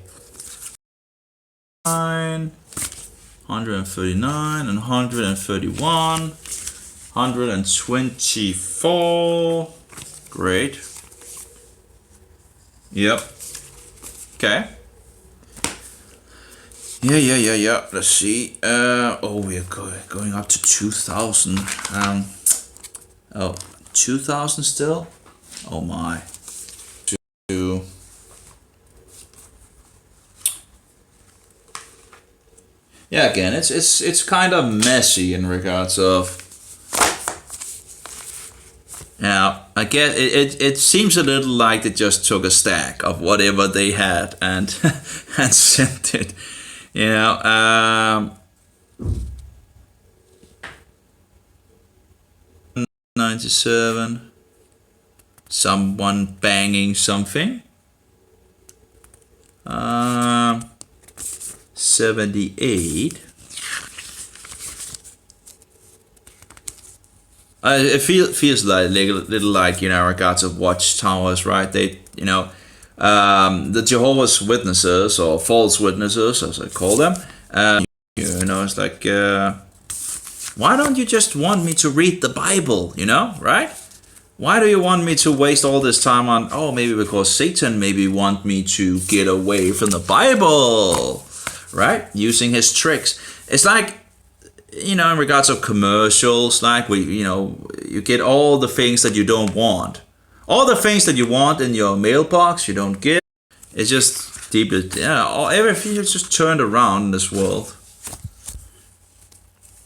Speaker 1: 139 and 131, 124. Great. Yep. Okay. Yeah. Let's see. We're going up to 2000. 2000 still? Oh my. Yeah, again, it's kind of messy in regards of. Now, I guess it seems a little like they just took a stack of whatever they had and and sent it. 19 27. Someone banging something. 78. It feels like little like, you know, regards of watchtowers, right? They, you know, the Jehovah's Witnesses, or false witnesses as I call them, you know, it's like, why don't you just want me to read the Bible, you know, right? Why do you want me to waste all this time on, oh, maybe because Satan maybe want me to get away from the Bible, right? Using his tricks. It's like, you know, in regards of commercials, like you know, you get all the things that you don't want. All the things that you want in your mailbox, you don't get. It's just deeply, yeah, everything is just turned around in this world.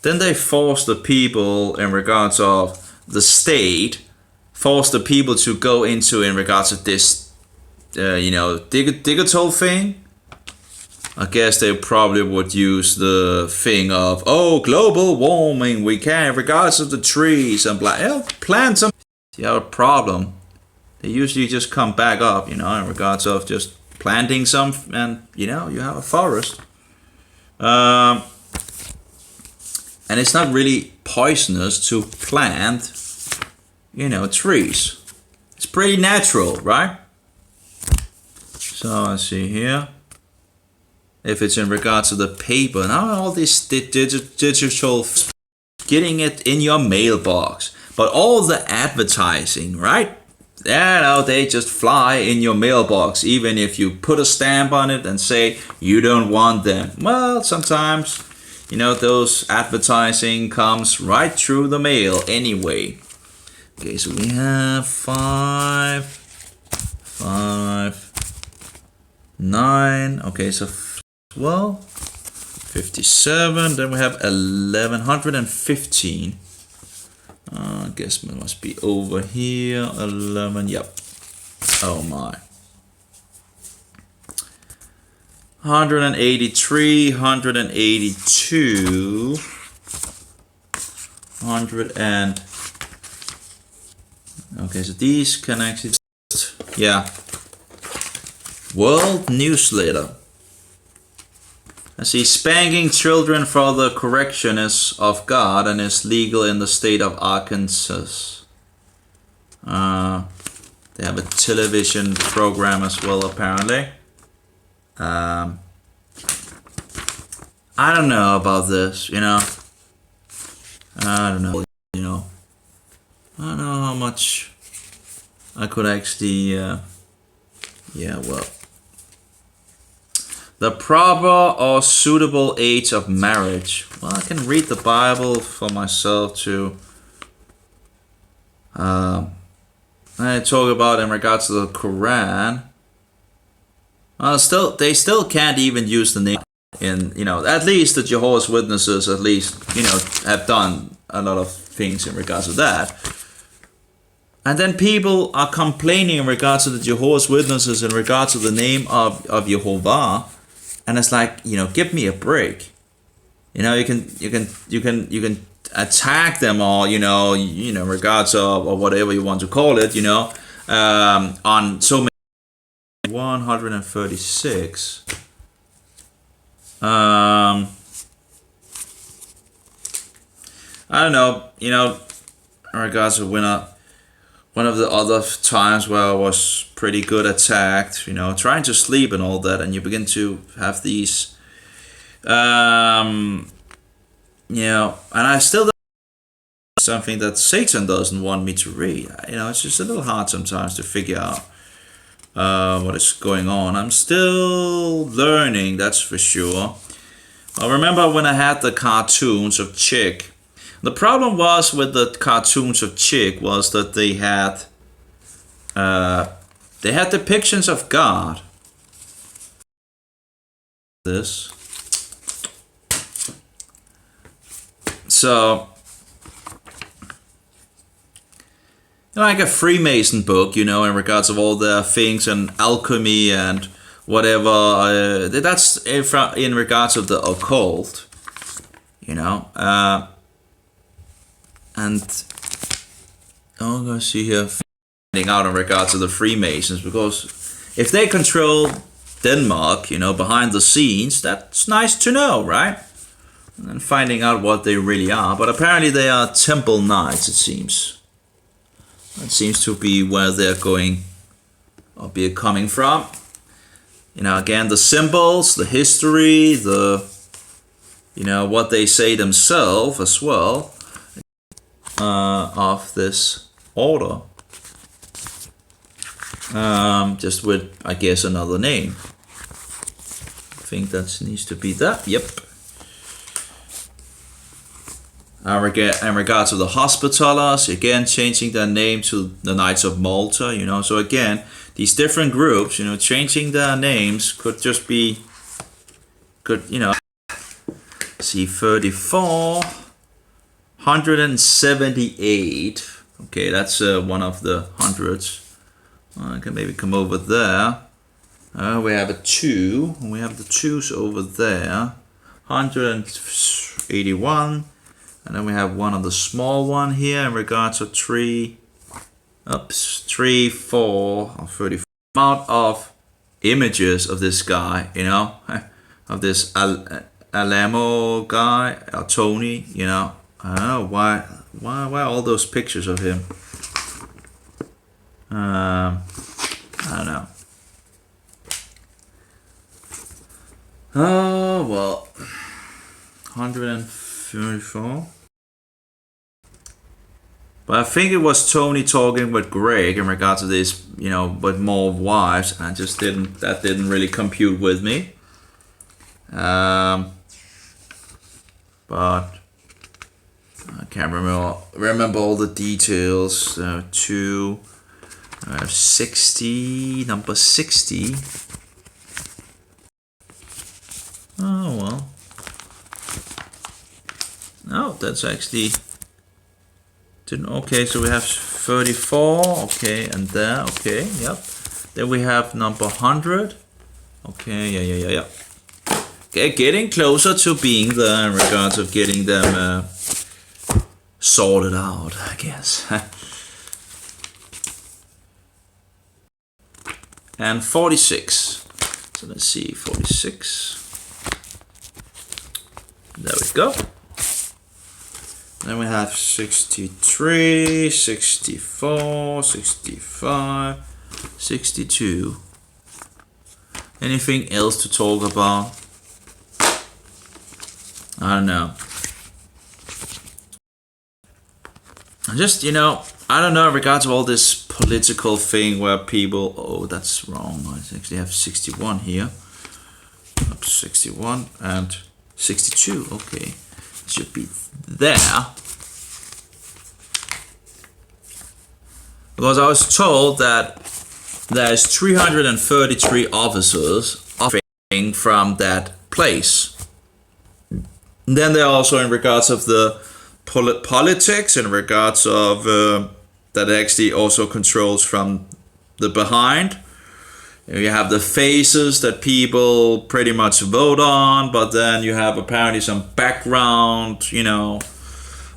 Speaker 1: Then they force the people in regards of the state, force the people to go into in regards of this, you know, digital thing. I guess they probably would use the thing of, oh, global warming, we can, in regards of the trees and plant some. You have a problem. They usually just come back up, you know, in regards of just planting some, and, you know, you have a forest. And it's not really poisonous to plant, you know, trees. It's pretty natural, right? So let's see here. If it's in regards to the paper, now all this digital, getting it in your mailbox, but all the advertising, right? Yeah, they just fly in your mailbox, even if you put a stamp on it and say you don't want them. Well, sometimes, you know, those advertising comes right through the mail anyway. Okay, so we have 5, 9. Okay, so 12, 57. Then we have 1115. I guess it must be over here. 11. Yep. Oh my. 183, 182, 100 and. Okay, so these connected. Yeah. World Newsletter. I see, spanking children for the correctness of God and is legal in the state of Arkansas. They have a television program as well, apparently. I don't know about this, you know. I don't know, you know. I don't know how much I could actually, yeah, well. The proper or suitable age of marriage. Well, I can read the Bible for myself too. I talk about in regards to the Quran. They still can't even use the name in, you know, at least the Jehovah's Witnesses, at least, you know, have done a lot of things in regards to that. And then people are complaining in regards to the Jehovah's Witnesses in regards to the name of Jehovah. And it's like, you know, give me a break. You know, you can attack them, or you know, regards of, or whatever you want to call it, you know, on so many. 136. I don't know, you know, in regards to one of the other times where I was pretty good attacked, you know, trying to sleep and all that, and you begin to have these, you know, and I still don't something that Satan doesn't want me to read. You know, it's just a little hard sometimes to figure out what is going on. I'm still learning, that's for sure. I remember when I had the cartoons of Chick. The problem was with the cartoons of Chick was that they had depictions of God. This. So, like a Freemason book, you know, in regards of all the things and alchemy and whatever. That's in regards of the occult, you know. And I'm gonna see here finding out in regards to the Freemasons, because if they control Denmark, you know, behind the scenes, that's nice to know, right? And then finding out what they really are. But apparently they are Temple Knights, it seems. That seems to be where they're going, or be coming from. You know, again, the symbols, the history, the, you know, what they say themselves as well, of this order. Just with, I guess, another name. I think that needs to be that. Yep. In regards to the Hospitallers, again, changing their name to the Knights of Malta, you know. So again, these different groups, you know, changing their names could just be, could, you know, see 34, 178. Okay, that's one of the hundreds. I can maybe come over there. We have a 2. We have the 2s over there. 181. And then we have one of the small one here in regards to 3. Oops, 3, 4, or 34. Amount of images of this guy, you know, of this Alamo guy, or Tony, you know. I don't know why all those pictures of him. I don't know. Oh well, 134. But I think it was Tony talking with Greg in regards to this, you know, but more wives. I just that didn't really compute with me. But I can't remember all the details. 60, number 60. Oh well. No, that's actually didn't. Okay, so we have 34. Okay, and there. Okay, yep. Then we have number 100. Okay, yeah. Okay, getting closer to being there in regards of getting them sorted out, I guess. And 46. So let's see, 46. There we go. Then we have 63, 64, 65, 62. Anything else to talk about? I don't know. Just, you know, I don't know in regards to all this political thing where people, oh, that's wrong. I actually have 61 here. Up 61 and 62. Okay, it should be there. Because I was told that there's 333 officers operating from that place. And then there are also in regards of the politics, in regards of that actually also controls from the behind. You have the faces that people pretty much vote on, but then you have apparently some background, you know,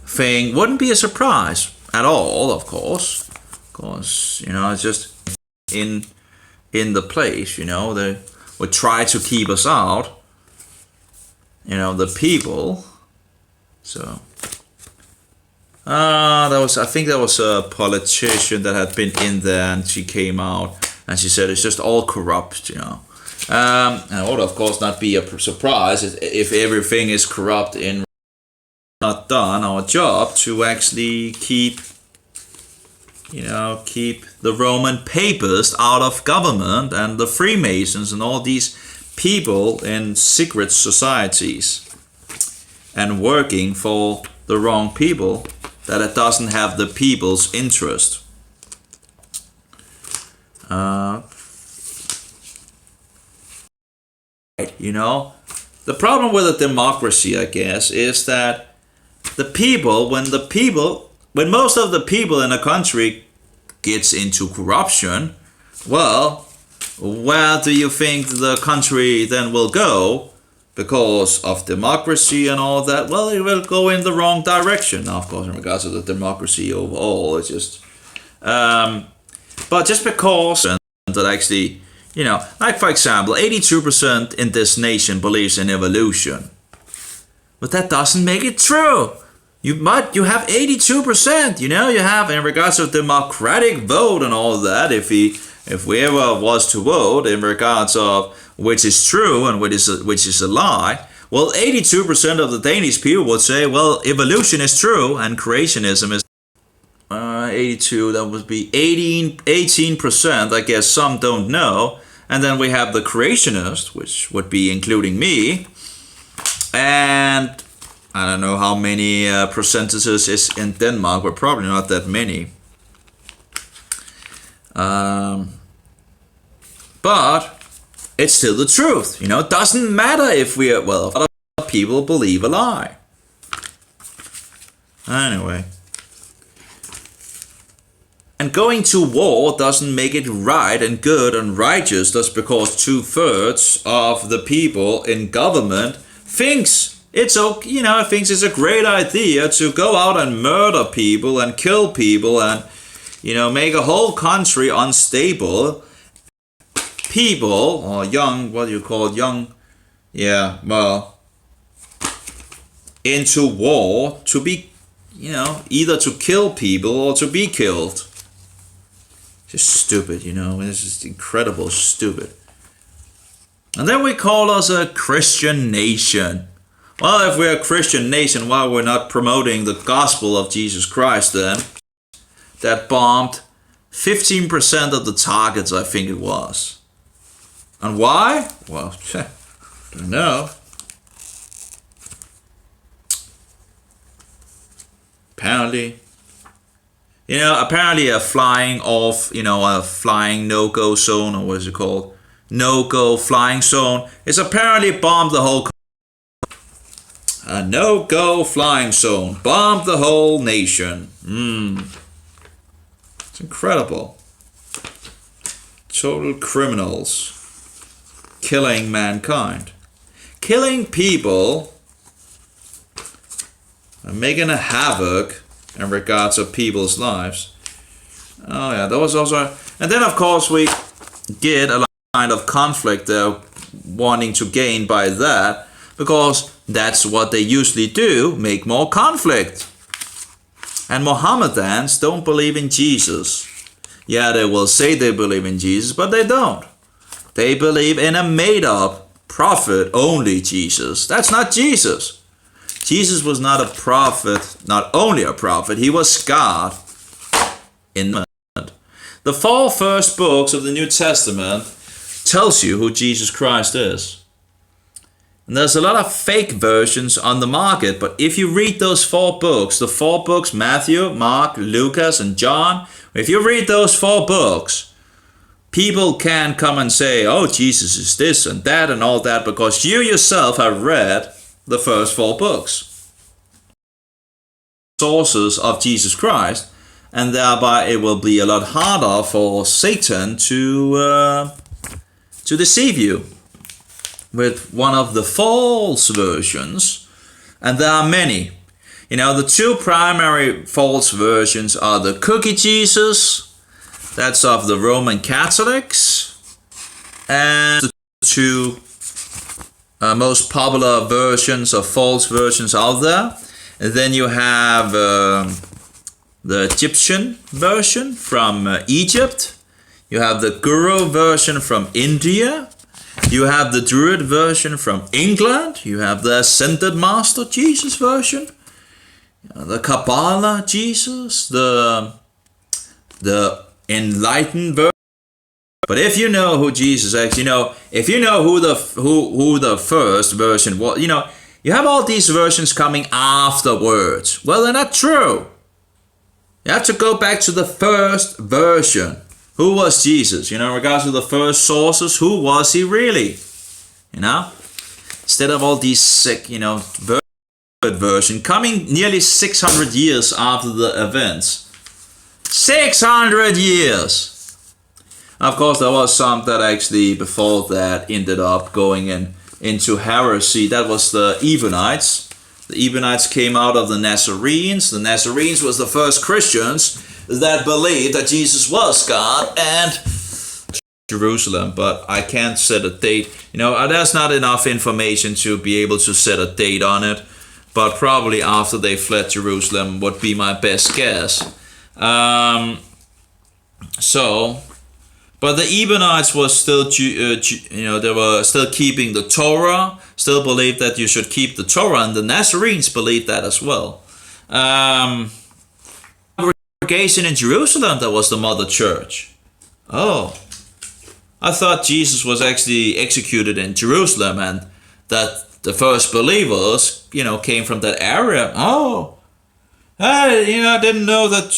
Speaker 1: thing. Wouldn't be a surprise at all, of course. Because, you know, it's just in the place, you know, they would try to keep us out, you know, the people. So I think that was a politician that had been in there, and she came out and she said it's just all corrupt, you know. And it would of course not be a surprise if everything is corrupt in not done our job to actually keep the Roman Papists out of government and the Freemasons and all these people in secret societies and working for the wrong people, that it doesn't have the people's interest. You know, the problem with a democracy, I guess, is that the people, when most of the people in a country gets into corruption, well, where do you think the country then will go? Because of democracy and all that, well, it will go in the wrong direction. Now, of course, in regards to the democracy overall, it's just But just because that actually, like for example, 82% in this nation believes in evolution. But that doesn't make it true. You have 82%, you have in regards to democratic vote and all that, if we ever was to vote in regards of which is true and which is a lie, well, 82% of the Danish people would say, well, evolution is true and creationism is 82, that would be 18%, I guess some don't know. And then we have the creationists, which would be including me. And I don't know how many percentages is in Denmark, but probably not that many. But it's still the truth. It doesn't matter if other people believe a lie. Anyway. And going to war doesn't make it right and good and righteous just because 2/3 of the people in government thinks it's okay, thinks it's a great idea to go out and murder people and kill people and, make a whole country unstable. People, or young, into war to be, either to kill people or to be killed. Just stupid, it's just incredible stupid. And then we call us a Christian nation. Well, if we're a Christian nation, why we're not promoting the gospel of Jesus Christ then? That bombed 15% of the targets, I think it was. And why? Well, don't know. Apparently a flying off, a flying no-go zone, or what is it called? No-go flying zone. It's apparently bombed the whole country. A no-go flying zone. Bombed the whole nation. It's incredible. Total criminals. Killing mankind. Killing people. And making a havoc in regards of people's lives. Oh yeah, that was also... And then of course we get a kind of conflict wanting to gain by that, because that's what they usually do, make more conflict. And Mohammedans don't believe in Jesus. Yeah, they will say they believe in Jesus, but they don't. They believe in a made-up prophet only Jesus. That's not Jesus. Jesus was not a prophet, not only a prophet, he was God in the moment. The 4 first books of the New Testament tells you who Jesus Christ is. And there's a lot of fake versions on the market, but if you read those 4 books, the 4 books, Matthew, Mark, Lucas, and John, if you read those 4 books, people can come and say, oh, Jesus is this and that and all that, because you yourself have read the first 4 books. Sources of Jesus Christ, and thereby it will be a lot harder for Satan to deceive you with one of the false versions. And there are many. The 2 primary false versions are the cookie Jesus, that's of the Roman Catholics, and the 2 most popular versions of false versions out there. And then you have the Egyptian version from Egypt. You have the Guru version from India. You have the Druid version from England. You have the Ascended Master Jesus version. The Kabbalah Jesus. The Enlightened version. But if you know who Jesus is, if you know who the first version was, you have all these versions coming afterwards. Well, they're not true. You have to go back to the first version. Who was Jesus? In regards to the first sources, who was he really? Instead of all these sick, version coming nearly 600 years after the events. 600 years! Of course, there was some that actually before that ended up going into heresy. That was the Ebionites. The Ebionites came out of the Nazarenes. The Nazarenes was the first Christians that believed that Jesus was God, and Jerusalem, but I can't set a date. There's not enough information to be able to set a date on it, but probably after they fled Jerusalem would be my best guess. But the Ebionites was still, they were still keeping the Torah, still believed that you should keep the Torah, and the Nazarenes believed that as well. Congregation in Jerusalem, that was the mother church. Oh, I thought Jesus was actually executed in Jerusalem, and that the first believers, came from that area. Oh, I didn't know that,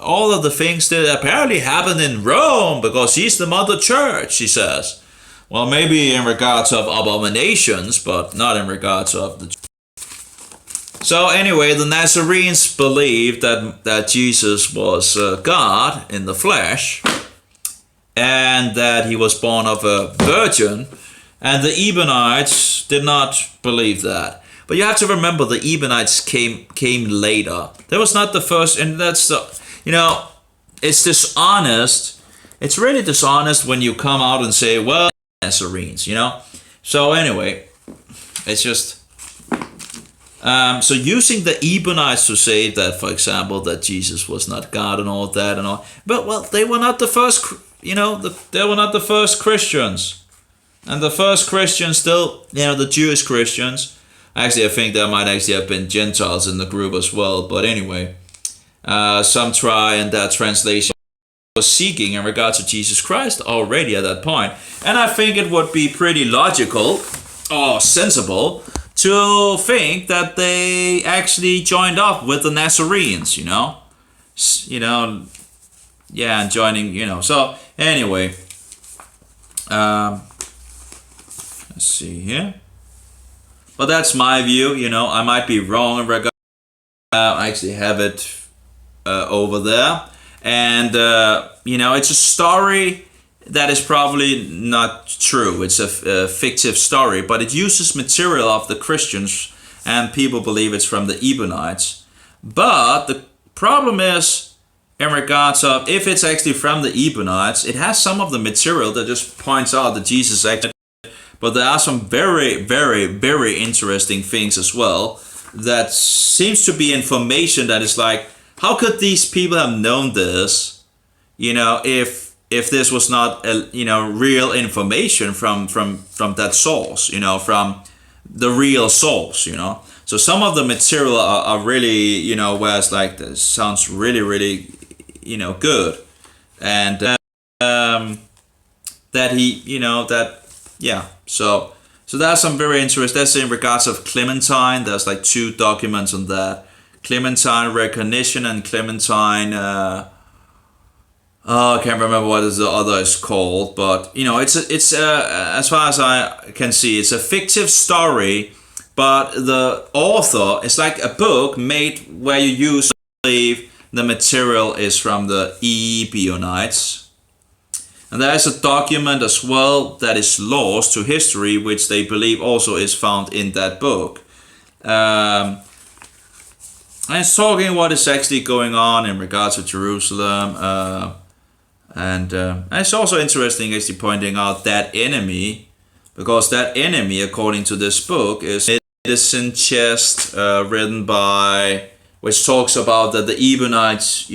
Speaker 1: all of the things that apparently happened in Rome, because she's the mother church, she says. Well, maybe in regards of abominations, but not in regards of the church. So anyway, the Nazarenes believed that Jesus was God in the flesh, and that he was born of a virgin, and the Ebionites did not believe that. But you have to remember, the Ebionites came later. That was not the first, and that's the, it's dishonest. It's really dishonest when you come out and say, well, Nazarenes, So anyway, it's just, so using the Ebionites to say that, for example, that Jesus was not God and all that and all, but well, they were not the first, they were not the first Christians. And the first Christians still, the Jewish Christians, actually I think there might actually have been Gentiles in the group as well, but anyway, some try in that translation was seeking in regards to Jesus Christ already at that point. And I think it would be pretty logical or sensible to think that they actually joined up with the Nazarenes, and joining, so anyway, let's see here. But that's my view, I might be wrong in regard. I actually have it over there. And, it's a story that is probably not true. It's a fictive story, but it uses material of the Christians, and people believe it's from the Ebionites. But the problem is, in regards of, if it's actually from the Ebionites, it has some of the material that just points out that Jesus actually, but there are some very, very, very interesting things as well that seems to be information that is like, how could these people have known this, if this was not, real information from that source, from the real source, So some of the material are really, where it's like, this sounds really, really, good. And that he, So that's some very interesting. That's in regards of Clementine. There's like 2 documents on that. Clementine Recognition and Clementine, I can't remember what the other is called, but it's as far as I can see, it's a fictive story, but the author, it's like a book made where you use, believe the material is from the Ebionites. And there is a document as well that is lost to history, which they believe also is found in that book. And it's talking what is actually going on in regards to Jerusalem. And it's also interesting actually pointing out that enemy, because that enemy, according to this book, is Medicine Chest, written by, which talks about that the Ebionites,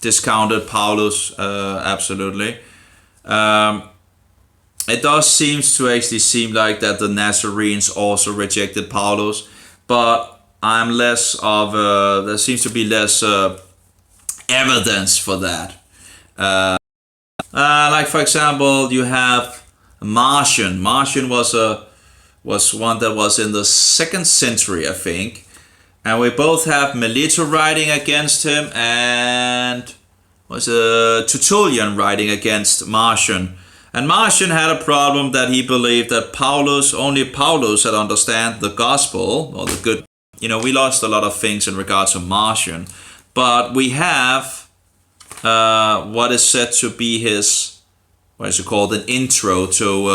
Speaker 1: discounted Paulus, absolutely. It does seem like that the Nazarenes also rejected Paulus, but I'm less of there seems to be less evidence for that. Like for example, you have Marcion. Marcion was one that was in the 2nd century, I think, and we both have Melito writing against him and was Tertullian writing against Marcion. And Marcion had a problem that he believed that only Paulus had understand the gospel or the good. We lost a lot of things in regards to Marcion, but we have what is said to be his, what is it called, an intro to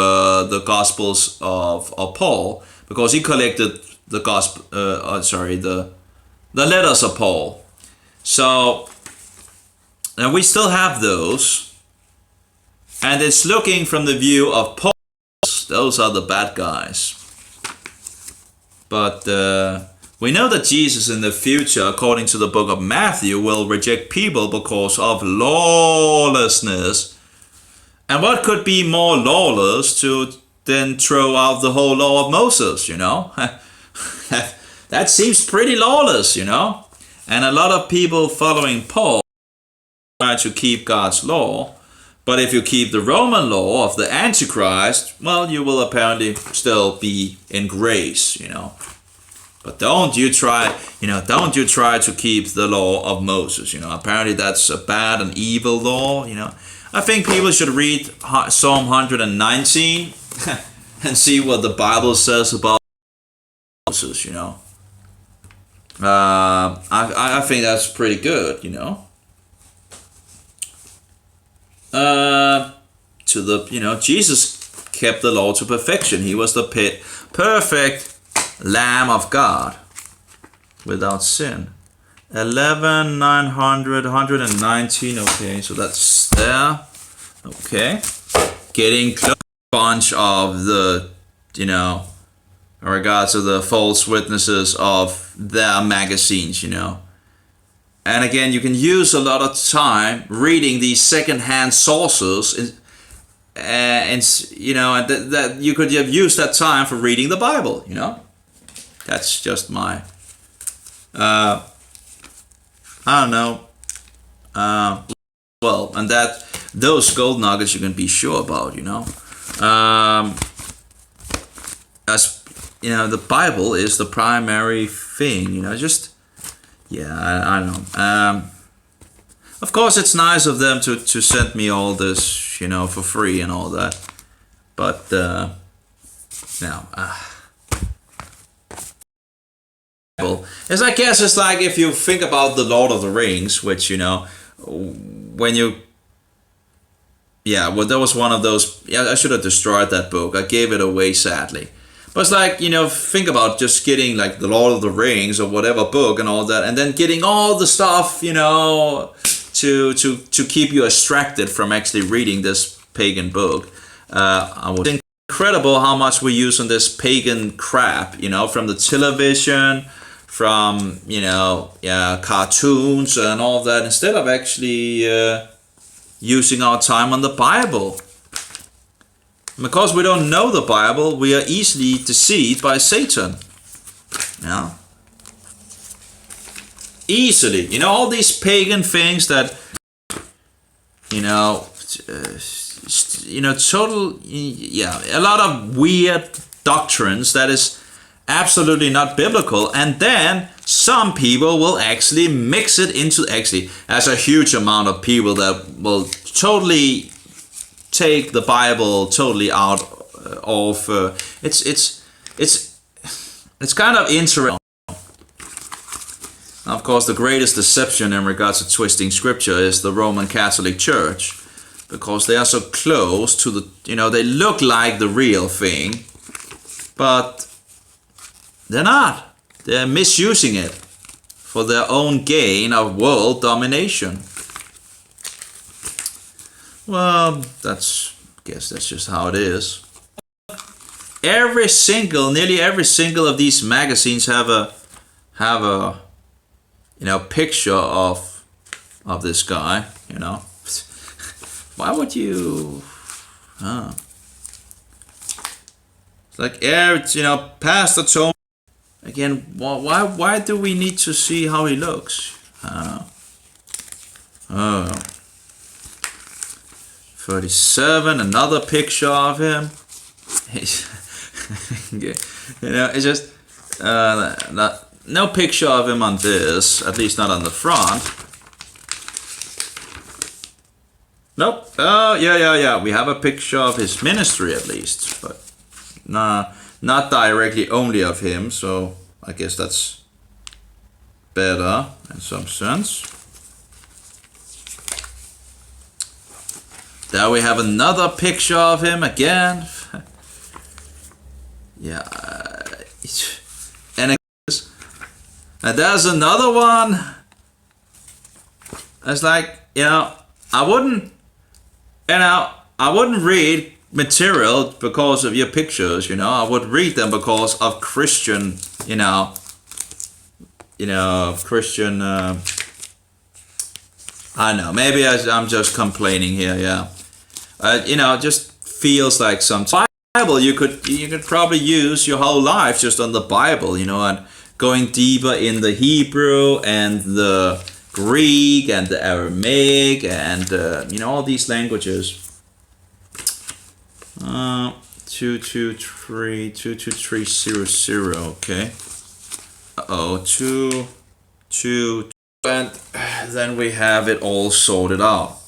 Speaker 1: the Gospels of Paul, because he collected the gospel. The letters of Paul. So, and we still have those, and it's looking from the view of Paul. Those are the bad guys. But we know that Jesus in the future, according to the book of Matthew, will reject people because of lawlessness. And what could be more lawless to then throw out the whole law of Moses, you know? That seems pretty lawless, you know? And a lot of people following Paul try to keep God's law. But if you keep the Roman law of the Antichrist, well, you will apparently still be in grace, you know? But don't you try to keep the law of Moses, you know? Apparently that's a bad and evil law, you know? I think people should read Psalm 119 and see what the Bible says about Moses, you know. I think that's pretty good, you know. Jesus kept the law to perfection. He was the perfect Lamb of God without sin. 11, 900, 119. Okay, so that's there. Okay, getting close. Bunch of the, you know, in regards to the false witnesses of their magazines, you know. And again, you can use a lot of time reading these second-hand sources, and you know, and that you could have used that time for reading the Bible, you know. That's just my, I don't know. Well, and that those gold nuggets you can be sure about, you know. As you know, the Bible is the primary thing, you know. Just I don't know. Of course, it's nice of them to send me all this, you know, for free and all that. But no. As I guess it's like if you think about the Lord of the Rings, which, you know, when you well, that was one of those. Yeah, I should have destroyed that book. I gave it away sadly. But it's like, you know, think about just getting like the Lord of the Rings or whatever book and all that, and then getting all the stuff, you know, to keep you distracted from actually reading this pagan book. It's incredible how much we use on this pagan crap, you know, from the television, from, you know, cartoons and all that, instead of actually using our time on the Bible. Because we don't know the Bible, we are easily deceived by Satan. Yeah. Easily. You know, all these pagan things that, you know, a lot of weird doctrines that is absolutely not biblical, and then some people will actually mix it into, actually, there's a huge amount of people that will totally take the Bible totally out of it's kind of interesting. Of course, the greatest deception in regards to twisting scripture is the Roman Catholic Church, because they are so close to the, you know, they look like the real thing, but they're not. They're misusing it for their own gain of world domination. Well, I guess that's just how it is. Nearly every single of these magazines have a, you know, picture of this guy, you know. Why would you? It's like, you know, Pastor Tony. Again, why do we need to see how he looks? 37, another picture of him. You know, it's just no picture of him on this, at least not on the front. Nope. Oh, yeah. We have a picture of his ministry at least, but not directly only of him, so I guess that's better in some sense. There we have another picture of him again. Yeah. And And there's another one. It's like, I wouldn't read material because of your pictures, I would read them because of Christian, Christian, I know, maybe I'm just complaining here, yeah. Just feels like some Bible you could probably use your whole life just on the Bible, and going deeper in the Hebrew and the Greek and the Aramaic and all these languages. 22300. Okay. Uh-oh, 2 and then we have it all sorted out.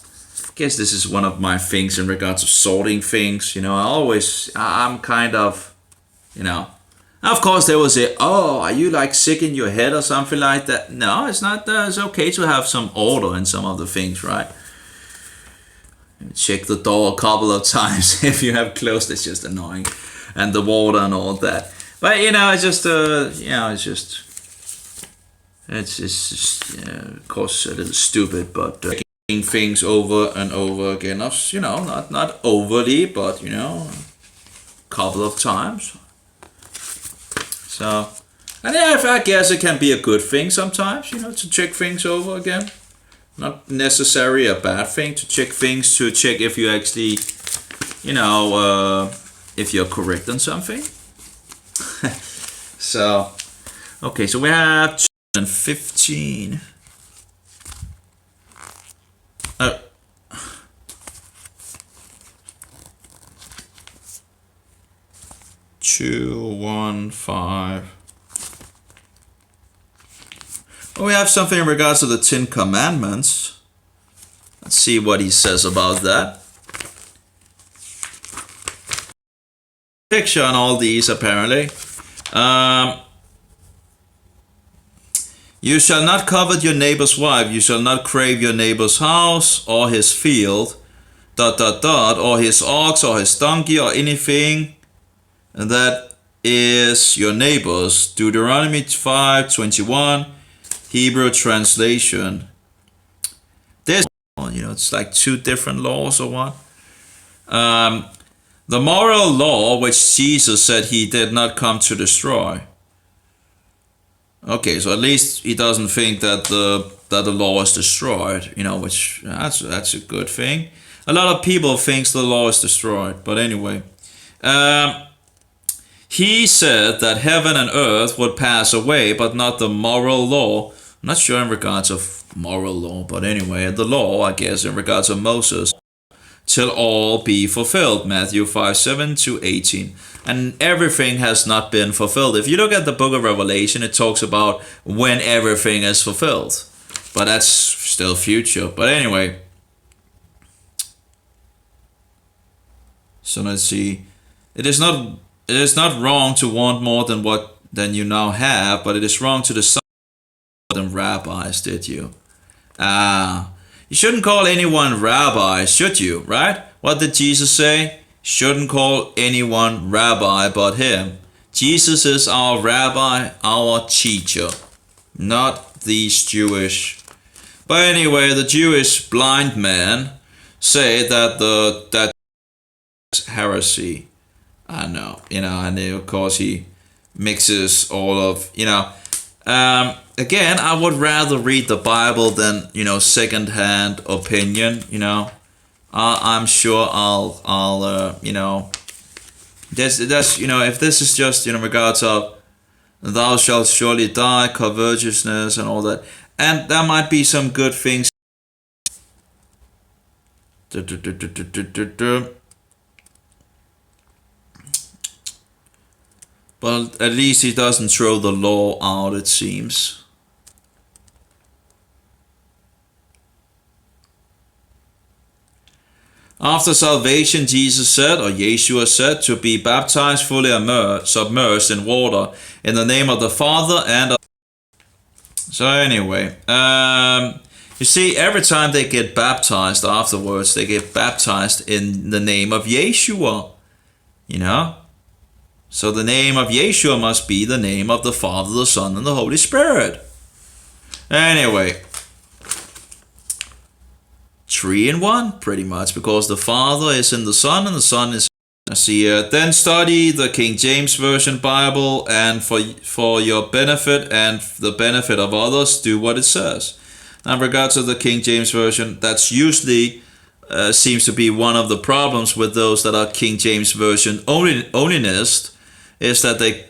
Speaker 1: I guess this is one of my things in regards of sorting things. I'm kind of, Of course, they will say, "Oh, are you like sick in your head or something like that?" No, it's not. It's okay to have some order in some of the things, right? Check the door a couple of times if you have closed. It's just annoying, and the water and all that. But it's just, it's just, of course, a little stupid, but checking things over and over again. Not overly, but a couple of times. So, and I guess it can be a good thing sometimes, to check things over again. Not necessarily a bad thing to check things, to check if you actually, if you're correct on something. So, okay, so we have 15. 215. We have something in regards to the 10 Commandments. Let's see what he says about that. Picture on all these, apparently. You shall not covet your neighbor's wife. You shall not crave your neighbor's house or his field, ... or his ox or his donkey or anything that is your neighbor's. Deuteronomy 5:21, Hebrew translation. There's, it's like two different laws or what? The moral law which Jesus said he did not come to destroy. Okay, so at least he doesn't think that the law is destroyed, which that's a good thing. A lot of people think the law is destroyed, but anyway. He said that heaven and earth would pass away, but not the moral law. I'm not sure in regards of moral law, but anyway, the law, I guess, in regards of Moses, till all be fulfilled. Matthew 5:7-18. And everything has not been fulfilled. If you look at the book of Revelation, it talks about when everything is fulfilled. But that's still future. But anyway. So let's see. It is not wrong to want more than you now have, but it is wrong to decide more than rabbis, did you? You shouldn't call anyone rabbi, should you, right? What did Jesus say? Shouldn't call anyone rabbi but him. Jesus is our rabbi, our teacher, not these Jewish. But anyway, the Jewish blind men say that that heresy. I know, and of course he mixes all of, again, I would rather read the Bible than, second-hand opinion, I'm sure I'll there's if this is just, regards of thou shalt surely die, covetousness and all that, and there might be some good things. But at least he doesn't throw the law out, it seems. After salvation, Jesus said, or Yeshua said, to be baptized fully submerged in water in the name of the Father and of... So anyway, you see, every time they get baptized afterwards, they get baptized in the name of Yeshua, So the name of Yeshua must be the name of the Father, the Son, and the Holy Spirit. Anyway, 3 in 1, pretty much, because the Father is in the Son and the Son is then study the King James Version Bible, and for your benefit and the benefit of others, do what it says. Now, in regards to the King James Version, that's usually seems to be one of the problems with those that are King James Version onlynist, is that they,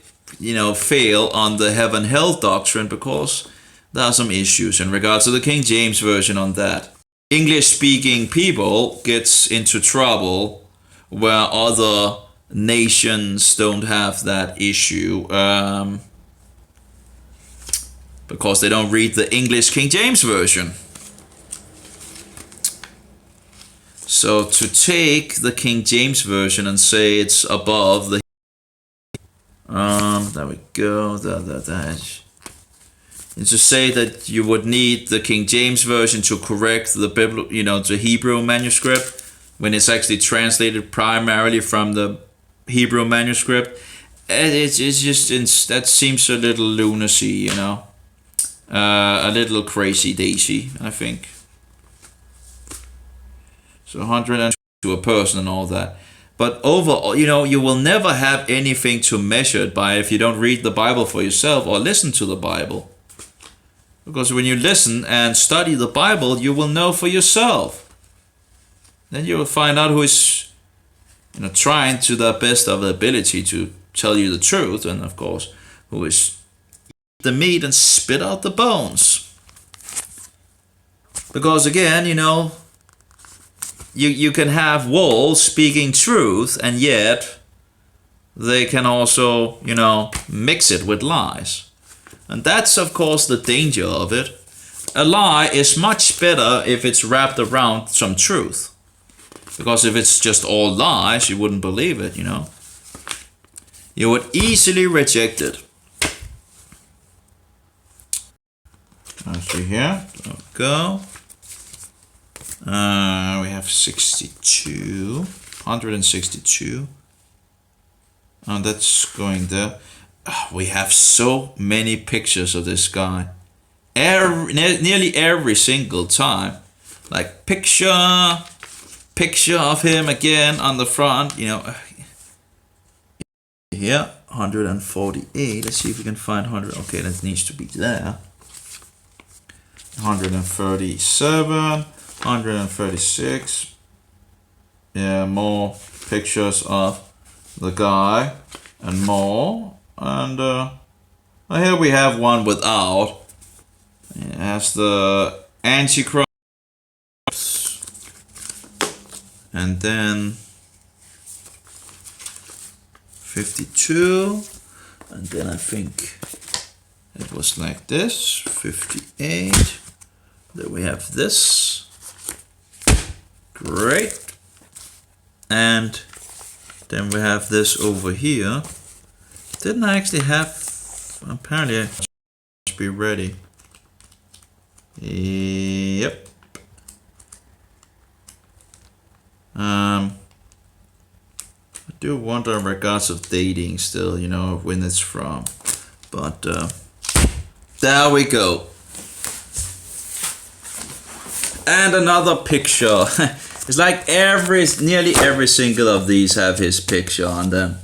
Speaker 1: fail on the heaven-hell doctrine because there are some issues in regards to the King James Version on that. English-speaking people gets into trouble where other nations don't have that issue because they don't read the English King James Version. So to take the King James Version and say it's above the there we go, and to say that you would need the King James Version to correct the the Hebrew manuscript, when it's actually translated primarily from the Hebrew manuscript, it's just that seems a little lunacy, a little crazy daisy, I think. So 100 to a person and all that. But overall, you will never have anything to measure it by if you don't read the Bible for yourself or listen to the Bible. Because when you listen and study the Bible, you will know for yourself. Then you will find out who is, trying to the best of their ability to tell you the truth, and of course, who is the meat and spit out the bones. Because again, you can have wolves speaking truth, and yet they can also, mix it with lies. And that's, of course, the danger of it. A lie is much better if it's wrapped around some truth. Because if it's just all lies, you wouldn't believe it, You would easily reject it. Let's see here. There we go. We have 162. And that's going there. We have so many pictures of this guy. Nearly every single time. Like picture of him again on the front, Here, 148. Let's see if we can find 100. Okay, that needs to be there. 137, 136. Yeah, more pictures of the guy and more. And here we have one without. It has the Antichrist. And then 52, and then I think it was like this, 58. Then we have this. Great. And then we have this over here. Didn't I actually have, apparently I must be ready. Yep. I do wonder in regards of dating still, when it's from. But there we go. And another picture. It's like nearly every single of these have his picture on them.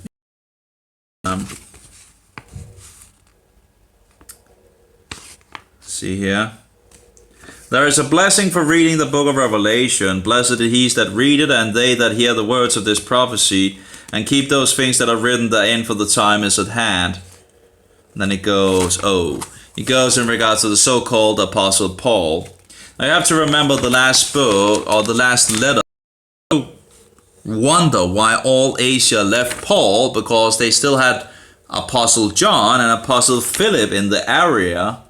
Speaker 1: See here. There is a blessing for reading the book of Revelation. Blessed is he that readeth, and they that hear the words of this prophecy, and keep those things that are written therein, for the time is at hand. And then it goes in regards to the so-called Apostle Paul. Now you have to remember the last book, or the last letter. Wonder why all Asia left Paul, because they still had Apostle John and Apostle Philip in the area.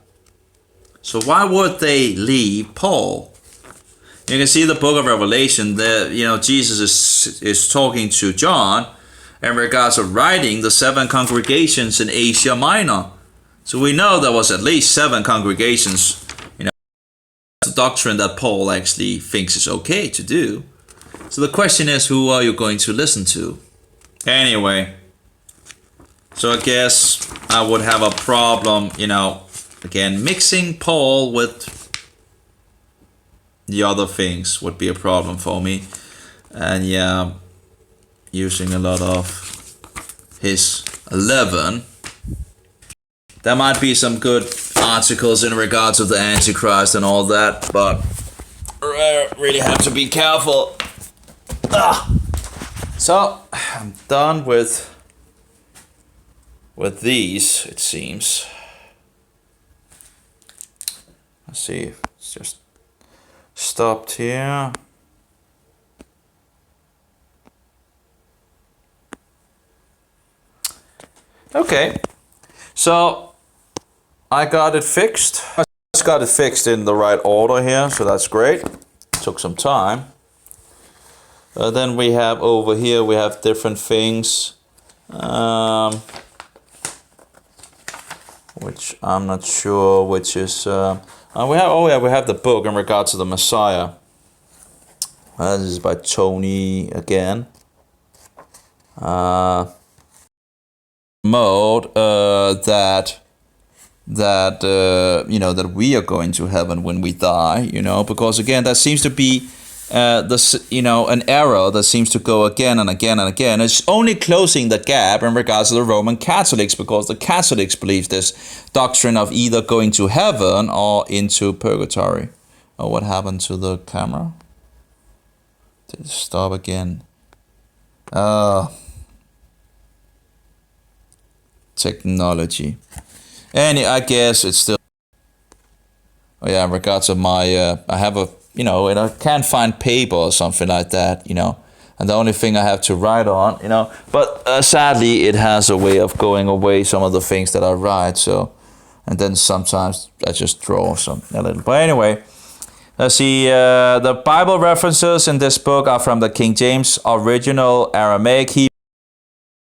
Speaker 1: So why would they leave Paul? You can see the book of Revelation there, Jesus is talking to John in regards of writing the 7 congregations in Asia Minor. So we know there was at least 7 congregations. That's a doctrine that Paul actually thinks is okay to do. So the question is, who are you going to listen to? Anyway, So I guess I would have a problem, again, mixing Paul with the other things would be a problem for me. And yeah, using a lot of his 11. There might be some good articles in regards of the Antichrist and all that, but really have to be careful. So I'm done with these, it seems. Let's see, it's just stopped here. Okay, so I got it fixed. I just got it fixed in the right order here, so that's great. Took some time. Then we have over here, we have different things, which I'm not sure which is. We have the book in regards to the Messiah. This is by Tony again. Mode that we are going to heaven when we die, because again that seems to be an error that seems to go again and again and again. It's only closing the gap in regards to the Roman Catholics, because the Catholics believe this doctrine of either going to heaven or into purgatory. Oh, what happened to the camera? Did it stop again? Technology. And I guess it's still. Oh yeah, in regards to my, I have a, and I can't find paper or something like that, and the only thing I have to write on, but sadly it has a way of going away some of the things that I write, so, and then sometimes I just draw a little. But anyway, let's see, the Bible references in this book are from the King James original Aramaic.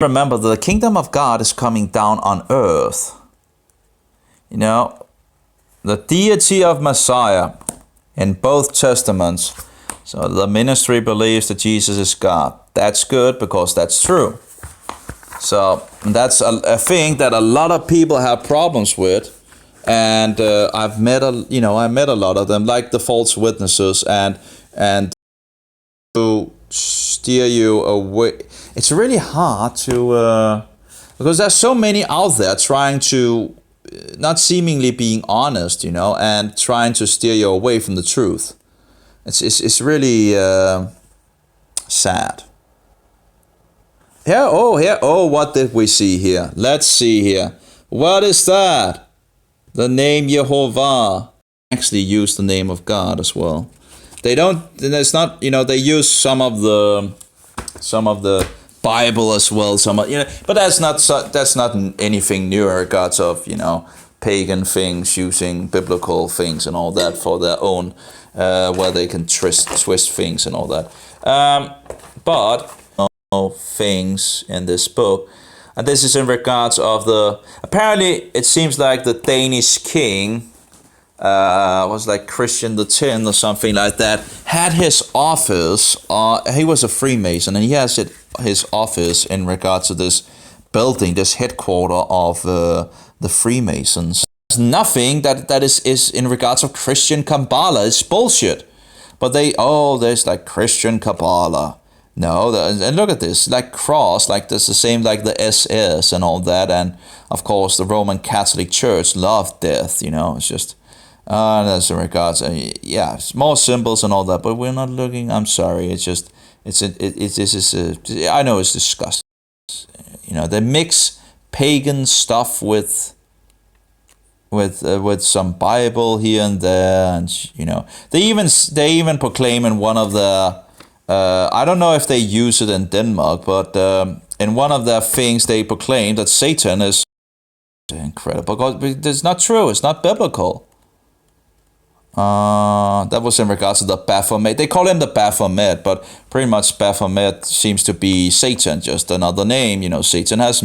Speaker 1: Remember, the kingdom of God is coming down on earth. The deity of Messiah in both testaments. So the ministry believes that Jesus is God. That's good because that's true. So that's a thing that a lot of people have problems with. And I've met I met a lot of them, like the false witnesses, and to steer you away. It's really hard to, because there's so many out there trying to, not seemingly being honest, and trying to steer you away from the truth. It's really sad. What did we see here? Let's see here. What is that? The name Yehovah. Actually use the name of God as well. They don't, it's not, they use some of the Bible as well, but that's not anything new in regards of, pagan things using biblical things and all that for their own, where they can twist things and all that. But things in this book, and this is in regards of apparently it seems like the Danish king, was like Christian the 10th or something like that, had his office, he was a Freemason, and he has his office in regards to this building, this headquarter of the Freemasons. There's nothing that is in regards of Christian Kabbalah. It's bullshit. But there's like Christian Kabbalah. No, and look at this, like cross, like this the same like the SS and all that, and of course the Roman Catholic Church loved death, it's just, that's in regards, more symbols and all that, but we're not looking, I'm sorry, it's just, I know it's disgusting, they mix pagan stuff with some Bible here and there, and they even proclaim in one of the, I don't know if they use it in Denmark, but in one of their things they proclaim that Satan is incredible, because it's not true, it's not biblical. That was in regards to the Baphomet. They call him the Baphomet, but pretty much Baphomet seems to be Satan, just another name. Satan has,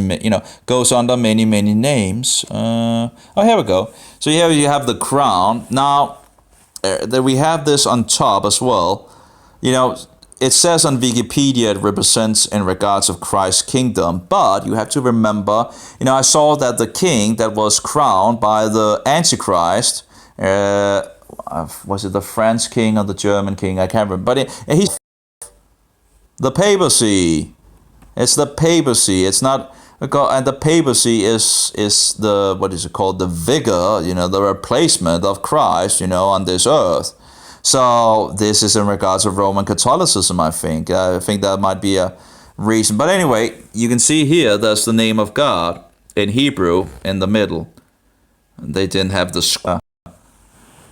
Speaker 1: goes under many, many names. Here we go. So here you have the crown. Now, we have this on top as well. it says on Wikipedia it represents in regards of Christ's kingdom, but you have to remember, I saw that the king that was crowned by the Antichrist, was it the French king or the German king? I can't remember. But he's the papacy. It's the papacy. It's not, and the papacy is the, what is it called? The vigor, the replacement of Christ, on this earth. So this is in regards of Roman Catholicism, I think. I think that might be a reason. But anyway, you can see here, there's the name of God in Hebrew in the middle. They didn't have the square.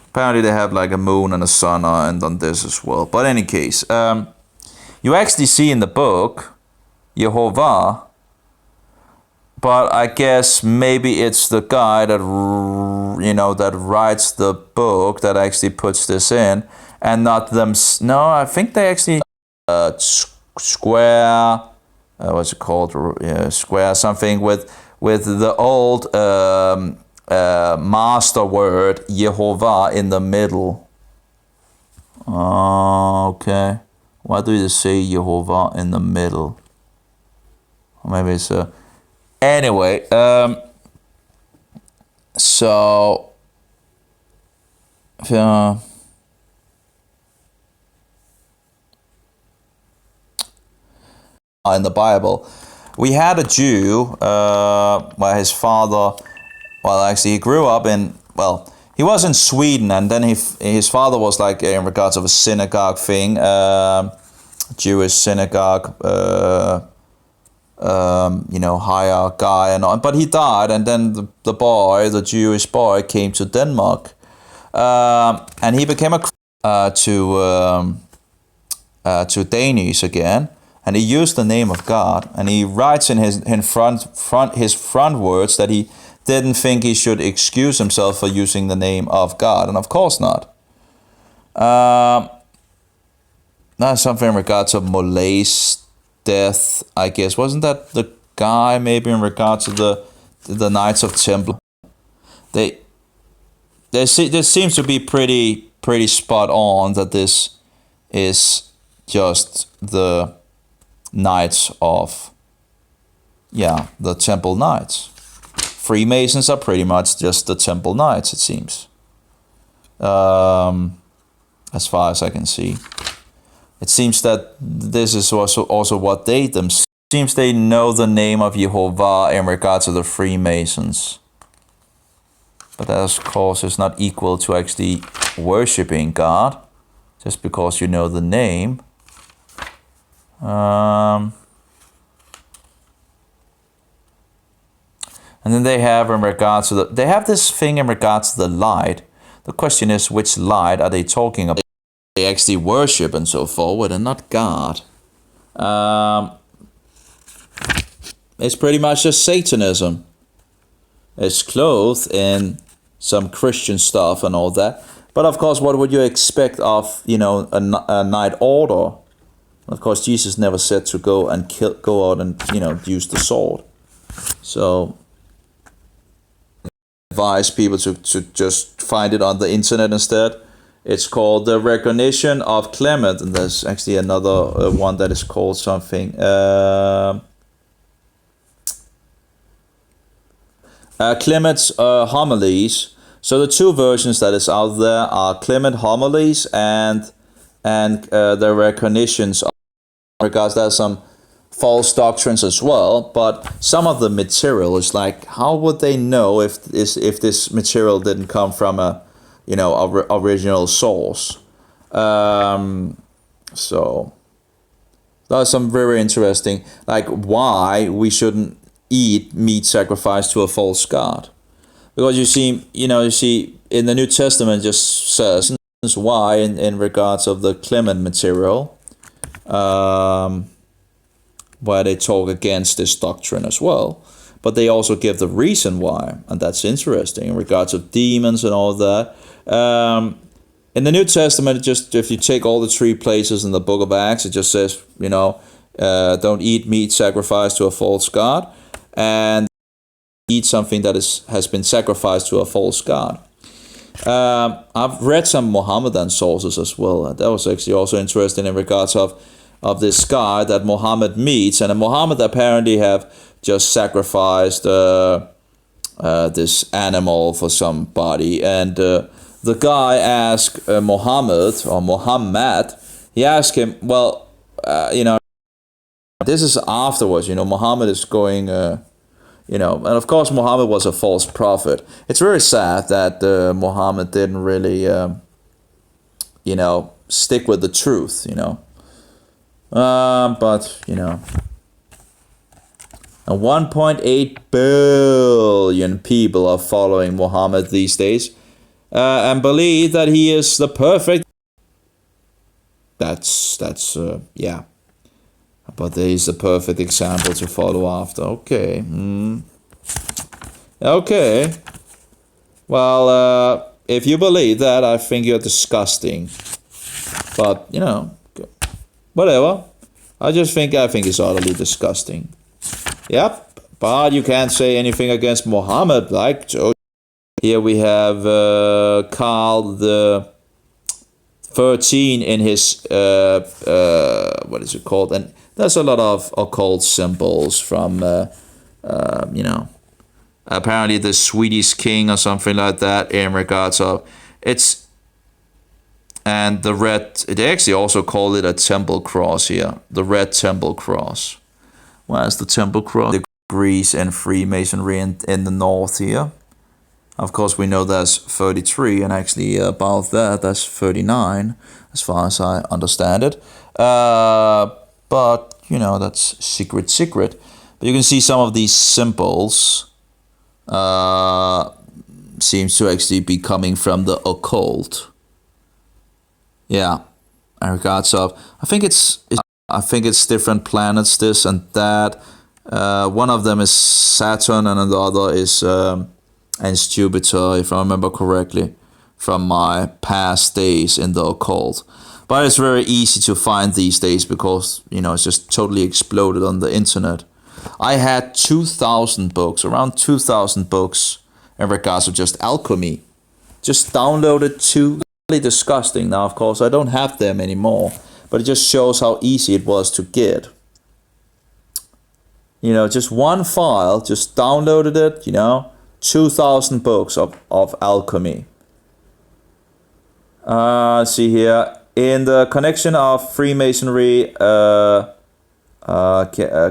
Speaker 1: Apparently they have like a moon and a sun and on this as well. But in any case, you actually see in the book, Jehovah, but I guess maybe it's the guy that, that writes the book that actually puts this in, and not them. No, I think they actually square. What's it called? Yeah, square something with the old master word Jehovah in the middle. Okay. Why do you say Jehovah in the middle? Or maybe it's a. Anyway, so in the Bible, we had a Jew where his father, actually he grew up in, he was in Sweden, and then his father was like in regards of a synagogue thing, Jewish synagogue, higher guy and all, but he died, and then the Jewish boy came to Denmark, and he became to Danish again, and he used the name of God, and he writes in his front words that he didn't think he should excuse himself for using the name of God, and of course not. That's something in regards of Molay's death, I guess. Wasn't that the guy maybe in regards to the Knights of Templar? This seems to be pretty spot on that this is just the Knights of, the Temple Knights. Freemasons are pretty much just the Temple Knights, it seems. As far as I can see. It seems that this is also what they themselves. Seems they know the name of Jehovah in regards to the Freemasons. But that, of course, is not equal to actually worshipping God, just because you know the name. And then they have in regards to they have this thing in regards to the light. The question is, which light are they talking about? They actually worship and so forward, and not God. It's pretty much just Satanism. It's clothed in some Christian stuff and all that. But of course, what would you expect of, a night order? Of course, Jesus never said to go out and, use the sword. So, advise people to just find it on the internet instead. It's called The Recognition of Clement, and there's actually another one that is called something. Clement's Homilies. So the two versions that is out there are Clement Homilies and the Recognitions. Because there's some false doctrines as well, but some of the material is like, how would they know if this material didn't come from a original source? So that's some very interesting, like why we shouldn't eat meat sacrificed to a false god, because you see in the New Testament it just says why in regards of the Clement material, where they talk against this doctrine as well. But they also give the reason why, and that's interesting in regards of demons and all that. In the New Testament, just if you take all the 3 places in the book of Acts, it just says, don't eat meat sacrificed to a false god, and eat something that has been sacrificed to a false god. I've read some Mohammedan sources as well. That was actually also interesting in regards of this guy that Muhammad meets, and Muhammad apparently have just sacrificed this animal for somebody, and the guy asked Muhammad, he asked him, well, this is afterwards, Muhammad is going, and of course Muhammad was a false prophet. It's very sad that Muhammad didn't really, stick with the truth, but, and 1.8 billion people are following Muhammad these days and believe that he is the perfect. That's but he's the perfect example to follow after. Okay. Okay. Well, if you believe that, I think you're disgusting. But, whatever. I think it's utterly disgusting. Yep, but you can't say anything against Muhammad, like Joe. Here we have Carl the 13 in his what is it called? And there's a lot of occult symbols from apparently the Swedish king or something like that in regards of it's. And the red, they actually also call it a temple cross here, the red temple cross. Where's the temple cross? Degrees in Freemasonry in the north here. Of course, we know there's 33, and actually above that, that's 39, as far as I understand it. But, that's secret. But you can see some of these symbols seems to actually be coming from the occult. Yeah, in regards of, I think it's different planets, this and that. One of them is Saturn, and the other is Jupiter, if I remember correctly, from my past days in the occult. But it's very easy to find these days because, it's just totally exploded on the internet. I had 2,000 books, around 2,000 books in regards of just alchemy. Just downloaded disgusting. Now, of course, I don't have them anymore, but it just shows how easy it was to get. Just one file, just downloaded it, 2,000 books of alchemy. See here, in the connection of Freemasonry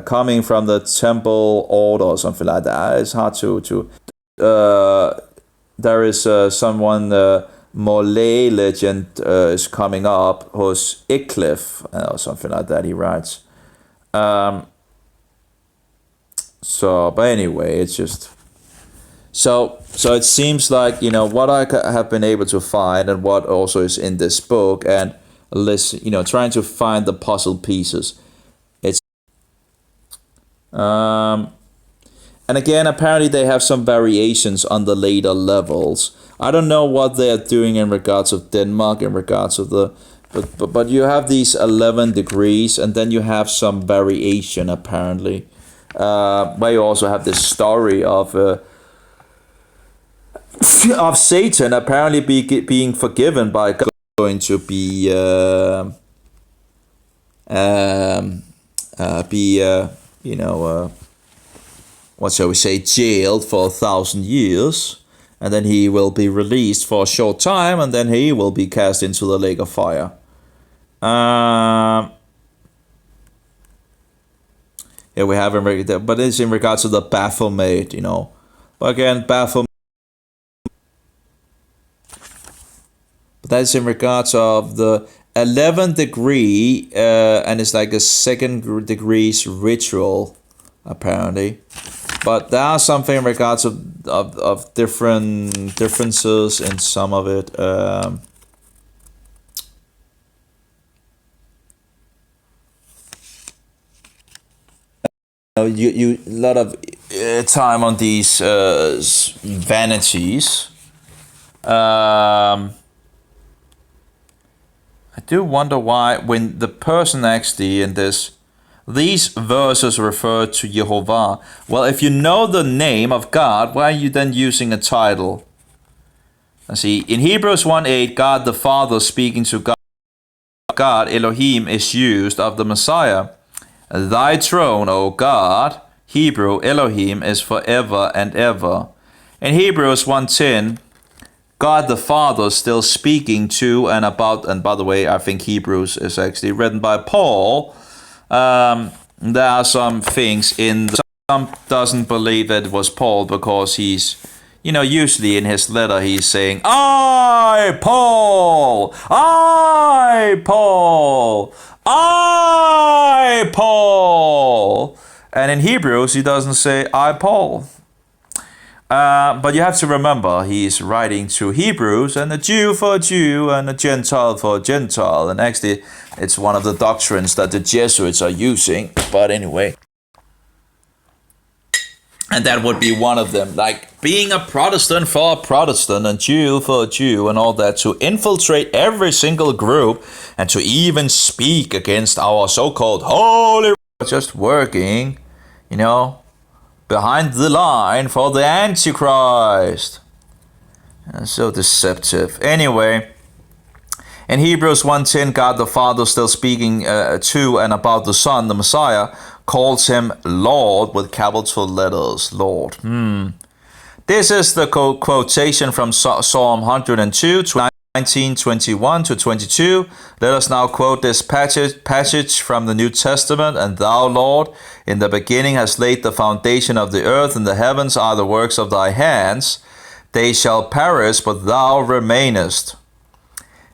Speaker 1: coming from the temple order or something like that. It's hard to there is someone Molay legend is coming up, who's Wycliffe or something like that, he writes. But anyway, it's just so it seems like what I have been able to find and what also is in this book, and listen, trying to find the puzzle pieces. It's and again, apparently they have some variations on the later levels. I don't know what they are doing in regards of Denmark, in regards of the, but you have these 11 degrees, and then you have some variation apparently, where you also have this story of Satan apparently being forgiven by God, going to be what shall we say, jailed for 1,000 years. And then he will be released for a short time, and then he will be cast into the lake of fire. Here we have him, but it's in regards to the Baphomet, But again, Baphomet. But that's in regards of the 11th degree, and it's like a 2nd degrees ritual, apparently. But there are something in regards of different differences in some of it. You a lot of time on these vanities. I do wonder why, when the person actually in these verses refer to Jehovah. Well, if you know the name of God, why are you then using a title? See, in Hebrews 1:8, God the Father speaking to God, Elohim, is used of the Messiah. Thy throne, O God, Hebrew, Elohim, is forever and ever. In Hebrews 1:10, God the Father still speaking to and about, and by the way, I think Hebrews is actually written by Paul. There are some things some doesn't believe that it was Paul because he's, usually in his letter he's saying, I, Paul, and in Hebrews he doesn't say I, Paul. But you have to remember, he's writing to Hebrews, and a Jew for a Jew and a Gentile for a Gentile. And actually, it's one of the doctrines that the Jesuits are using. But anyway. And that would be one of them. Like being a Protestant for a Protestant and Jew for a Jew and all that. To infiltrate every single group and to even speak against our so-called holy... Just working, behind the line for the Antichrist. And so deceptive. Anyway, in Hebrews 1:10, God the Father still speaking to and about the Son, the Messiah, calls him Lord with capital letters. Lord. This is the quotation from Psalm 102, 19, 21 to 22. Let us now quote this passage from the New Testament. And thou, Lord, in the beginning hast laid the foundation of the earth, and the heavens are the works of thy hands. They shall perish, but thou remainest.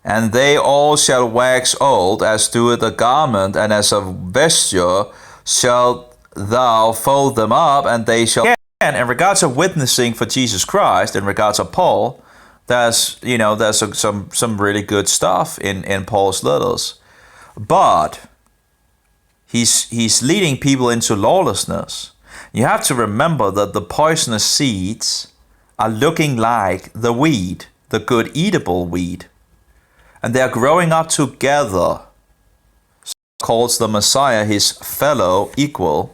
Speaker 1: And they all shall wax old, as doeth a garment, and as a vesture shalt thou fold them up, and they shall... Again, in regards of witnessing for Jesus Christ, in regards of Paul, there's some really good stuff in Paul's letters. But he's leading people into lawlessness. You have to remember that the poisonous seeds are looking like the weed, the good eatable weed. And they are growing up together. Calls the Messiah his fellow equal.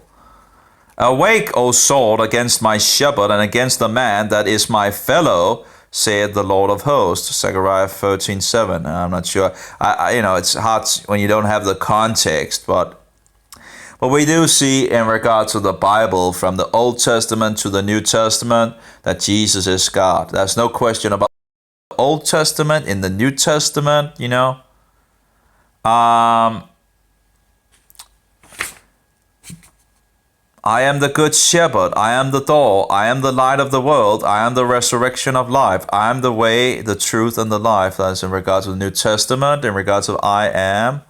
Speaker 1: Awake, O sword, against my shepherd and against the man that is my fellow, said the Lord of hosts. Zechariah 13:7. I'm not sure. It's hard when you don't have the context, but we do see in regard to the Bible from the Old Testament to the New Testament that Jesus is God. There's no question about the Old Testament. In the New Testament, I am the good shepherd. I am the door. I am the light of the world. I am the resurrection of life. I am the way, the truth, and the life. That's in regards to the New Testament. In regards to I am,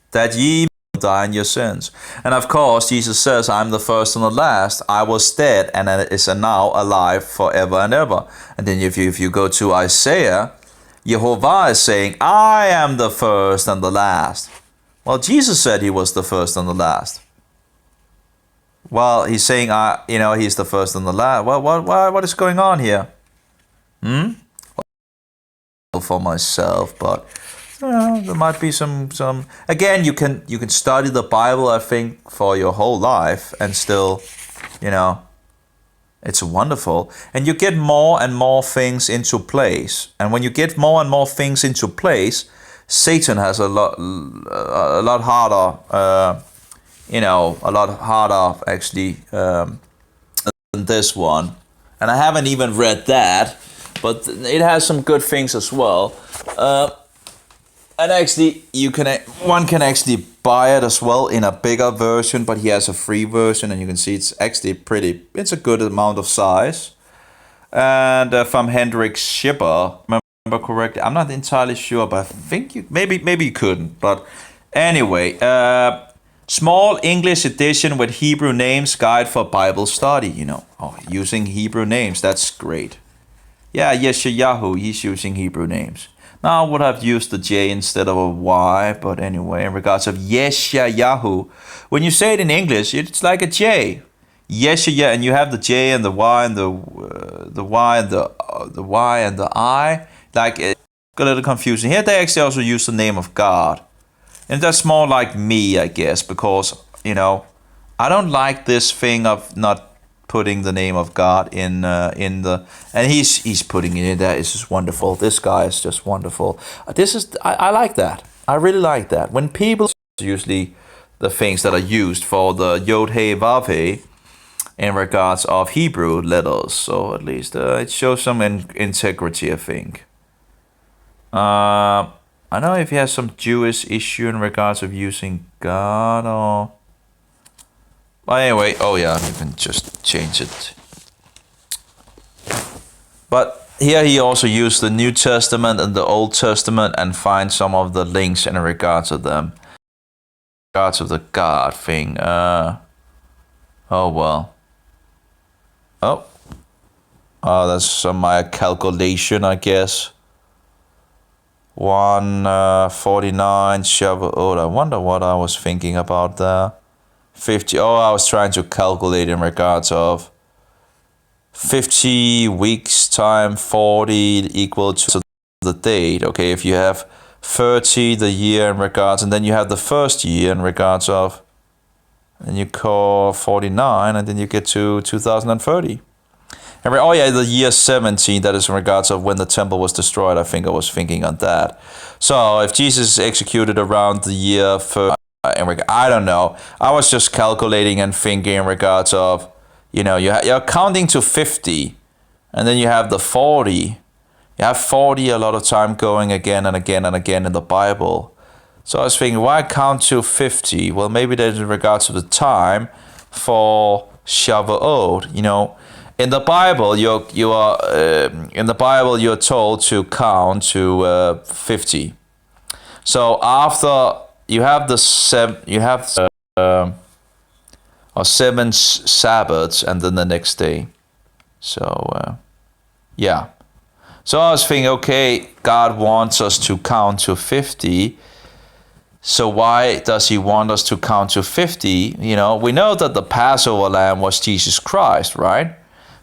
Speaker 1: that ye may die in your sins. And of course, Jesus says, I am the first and the last. I was dead and is now alive forever and ever. And then if you go to Isaiah, Jehovah is saying, I am the first and the last. Well, Jesus said he was the first and the last. Well, he's saying, he's the first and the last. Well, what is going on here? For myself, but there might be some. Again, you can study the Bible, I think, for your whole life, and still, it's wonderful. And you get more and more things into place. And when you get more and more things into place, Satan has a lot harder. A lot harder actually than this one. And I haven't even read that, but it has some good things as well. And actually, one can actually buy it as well in a bigger version, but he has a free version, and you can see it's actually it's a good amount of size. And from Hendrik Schipper, remember correctly, I'm not entirely sure, but I think maybe you couldn't. But anyway, small English edition with Hebrew names, guide for Bible study, using Hebrew names. That's great. Yeah, Yeshayahu, he's using Hebrew names. Now I would have used the J instead of a Y, but anyway, in regards of Yeshayahu, when you say it in English, it's like a J. Yeshaya, and you have the J and the Y and the Y and the Y and the I. Like, it's a little confusing. Here they actually also use the name of God. And that's more like me, I guess, because, I don't like this thing of not putting the name of God in the, and he's putting it in there. It's just wonderful. This guy is just wonderful. I like that. I really like that. When people usually the things that are used for the Yod He Vav He in regards of Hebrew letters. So at least it shows some integrity, I think. I know if he has some Jewish issue in regards of using God or... But anyway, oh yeah, you can just change it. But here he also used the New Testament and the Old Testament and find some of the links in regards of them. In regards of the God thing. Oh well. Oh, that's some my calculation, I guess. 149 Shavuot. I wonder what I was thinking about there. 50. Oh, I was trying to calculate in regards of 50 weeks time 40 equal to the date. Okay, if you have 30 the year in regards, and then you have the first year in regards of, and you call 49, and then you get to 2030. Oh yeah, the year 17, that is in regards of when the temple was destroyed. I think I was thinking on that. So if Jesus is executed around the year for, I don't know. I was just calculating and thinking in regards of, you're counting to 50, and then you have the 40. You have 40 a lot of time going again and again and again in the Bible. So I was thinking, why count to 50? Well, maybe that's in regards to the time for Shavuot. In the Bible, you're told to count to 50. So after you have the seven Sabbaths, and then the next day. So yeah. So I was thinking, okay, God wants us to count to 50. So why does he want us to count to 50? We know that the Passover lamb was Jesus Christ, right?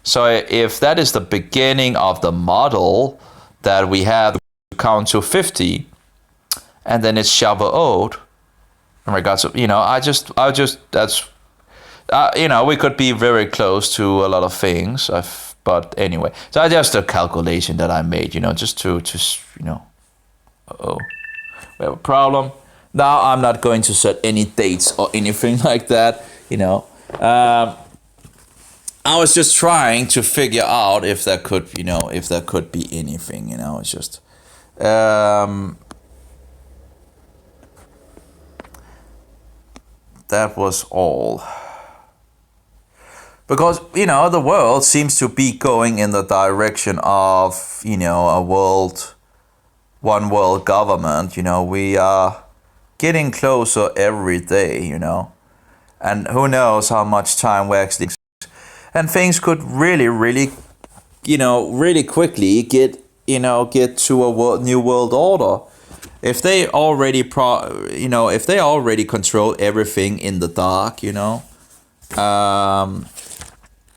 Speaker 1: So if that is the beginning of the model that we have to count to 50, and then it's Shavuot, in regards to, we could be very close to a lot of things. But anyway, so just a calculation that I made, just to uh-oh, we have a problem. Now I'm not going to set any dates or anything like that, I was just trying to figure out if there could be anything, it's just, that was all. Because, the world seems to be going in the direction of, one world government, we are getting closer every day, and who knows how much time we're actually... And things could really, really, really quickly get to a new world order. If they already control everything in the dark,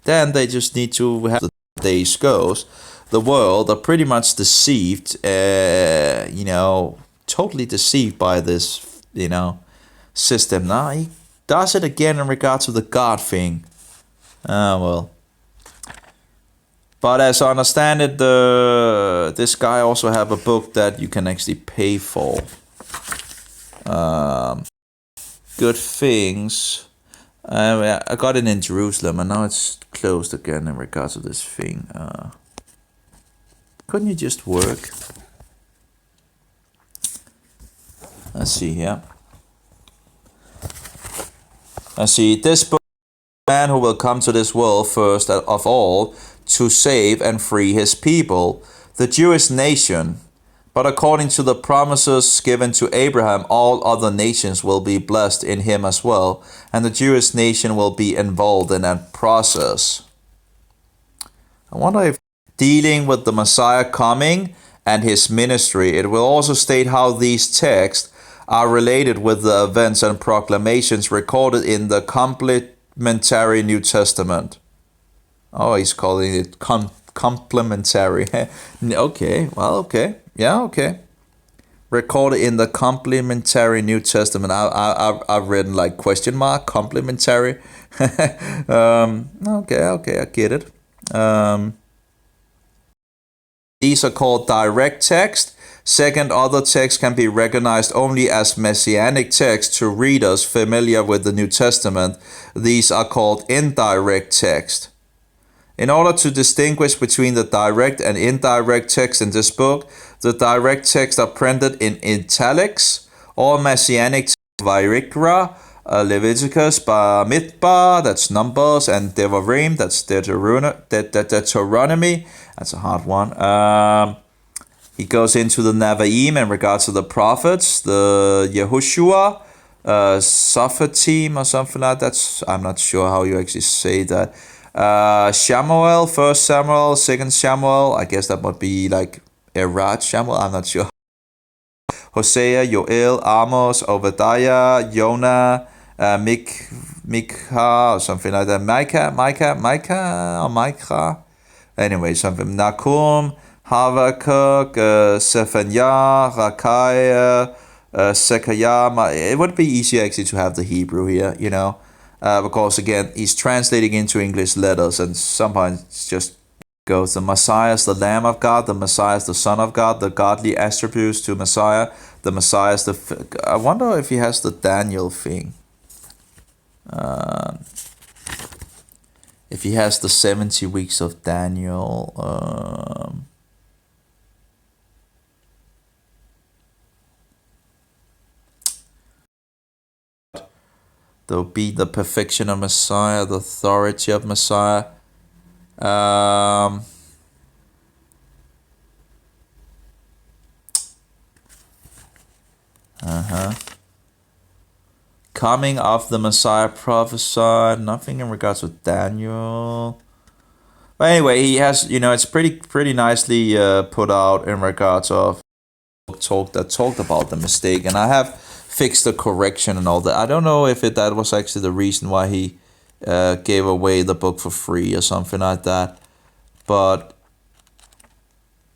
Speaker 1: then they just need to have the days goes. The world are pretty much deceived, totally deceived by this, system. Now he does it again in regards to the God thing. Well. But as I understand it, this guy also have a book that you can actually pay for. Good things. I got it in Jerusalem, and now it's closed again in regards to this thing. Couldn't you just work? Let's see here. Let's see. This book, man who will come to this world first of all to save and free his people, the Jewish nation. But according to the promises given to Abraham, all other nations will be blessed in him as well, and the Jewish nation will be involved in that process. I wonder if dealing with the Messiah coming and his ministry, it will also state how these texts are related with the events and proclamations recorded in the complementary New Testament. Oh, he's calling it complementary. Okay, well, okay. Yeah, okay. recorded in the complementary New Testament. I've written like question mark complementary. Okay, I get it. These are called direct text. Second, other texts can be recognized only as messianic texts to readers familiar with the New Testament. These are called indirect text. In order to distinguish between the direct and indirect text in this book, the direct texts are printed in italics. All messianic texts, Vayikra, Leviticus, Bar Midbar, that's Numbers, and Devarim, that's Deuteronomy. That's a hard one. He goes into the Nevi'im in regards to the prophets, the Yehoshua, Sophatim or something like that. I'm not sure how you actually say that. Samuel, 1 Samuel, 2 Samuel. I guess that would be like Erat Samuel. I'm not sure. Hosea, Joel, Amos, Obadiah, Jonah, Micah or something like that. Micah, or Micah. Anyway, something. Nahum, Habakkuk, Zephaniah, Rakai, Zechariah. It would be easier actually to have the Hebrew here, you know, because again, he's translating into English letters, and sometimes it's just goes the Messiah is the Lamb of God, the Messiah is the Son of God, the godly attributes to Messiah, the Messiah is the. I wonder if he has the Daniel thing. If he has the 70 weeks of Daniel. There'll be the perfection of Messiah, the authority of Messiah. Coming of the Messiah prophesied. Nothing in regards to Daniel. But anyway, he has, you know, it's pretty nicely put out in regards of talked about the mistake, and I have fixed the correction and all that. I don't know if that was actually the reason why he gave away the book for free or something like that. But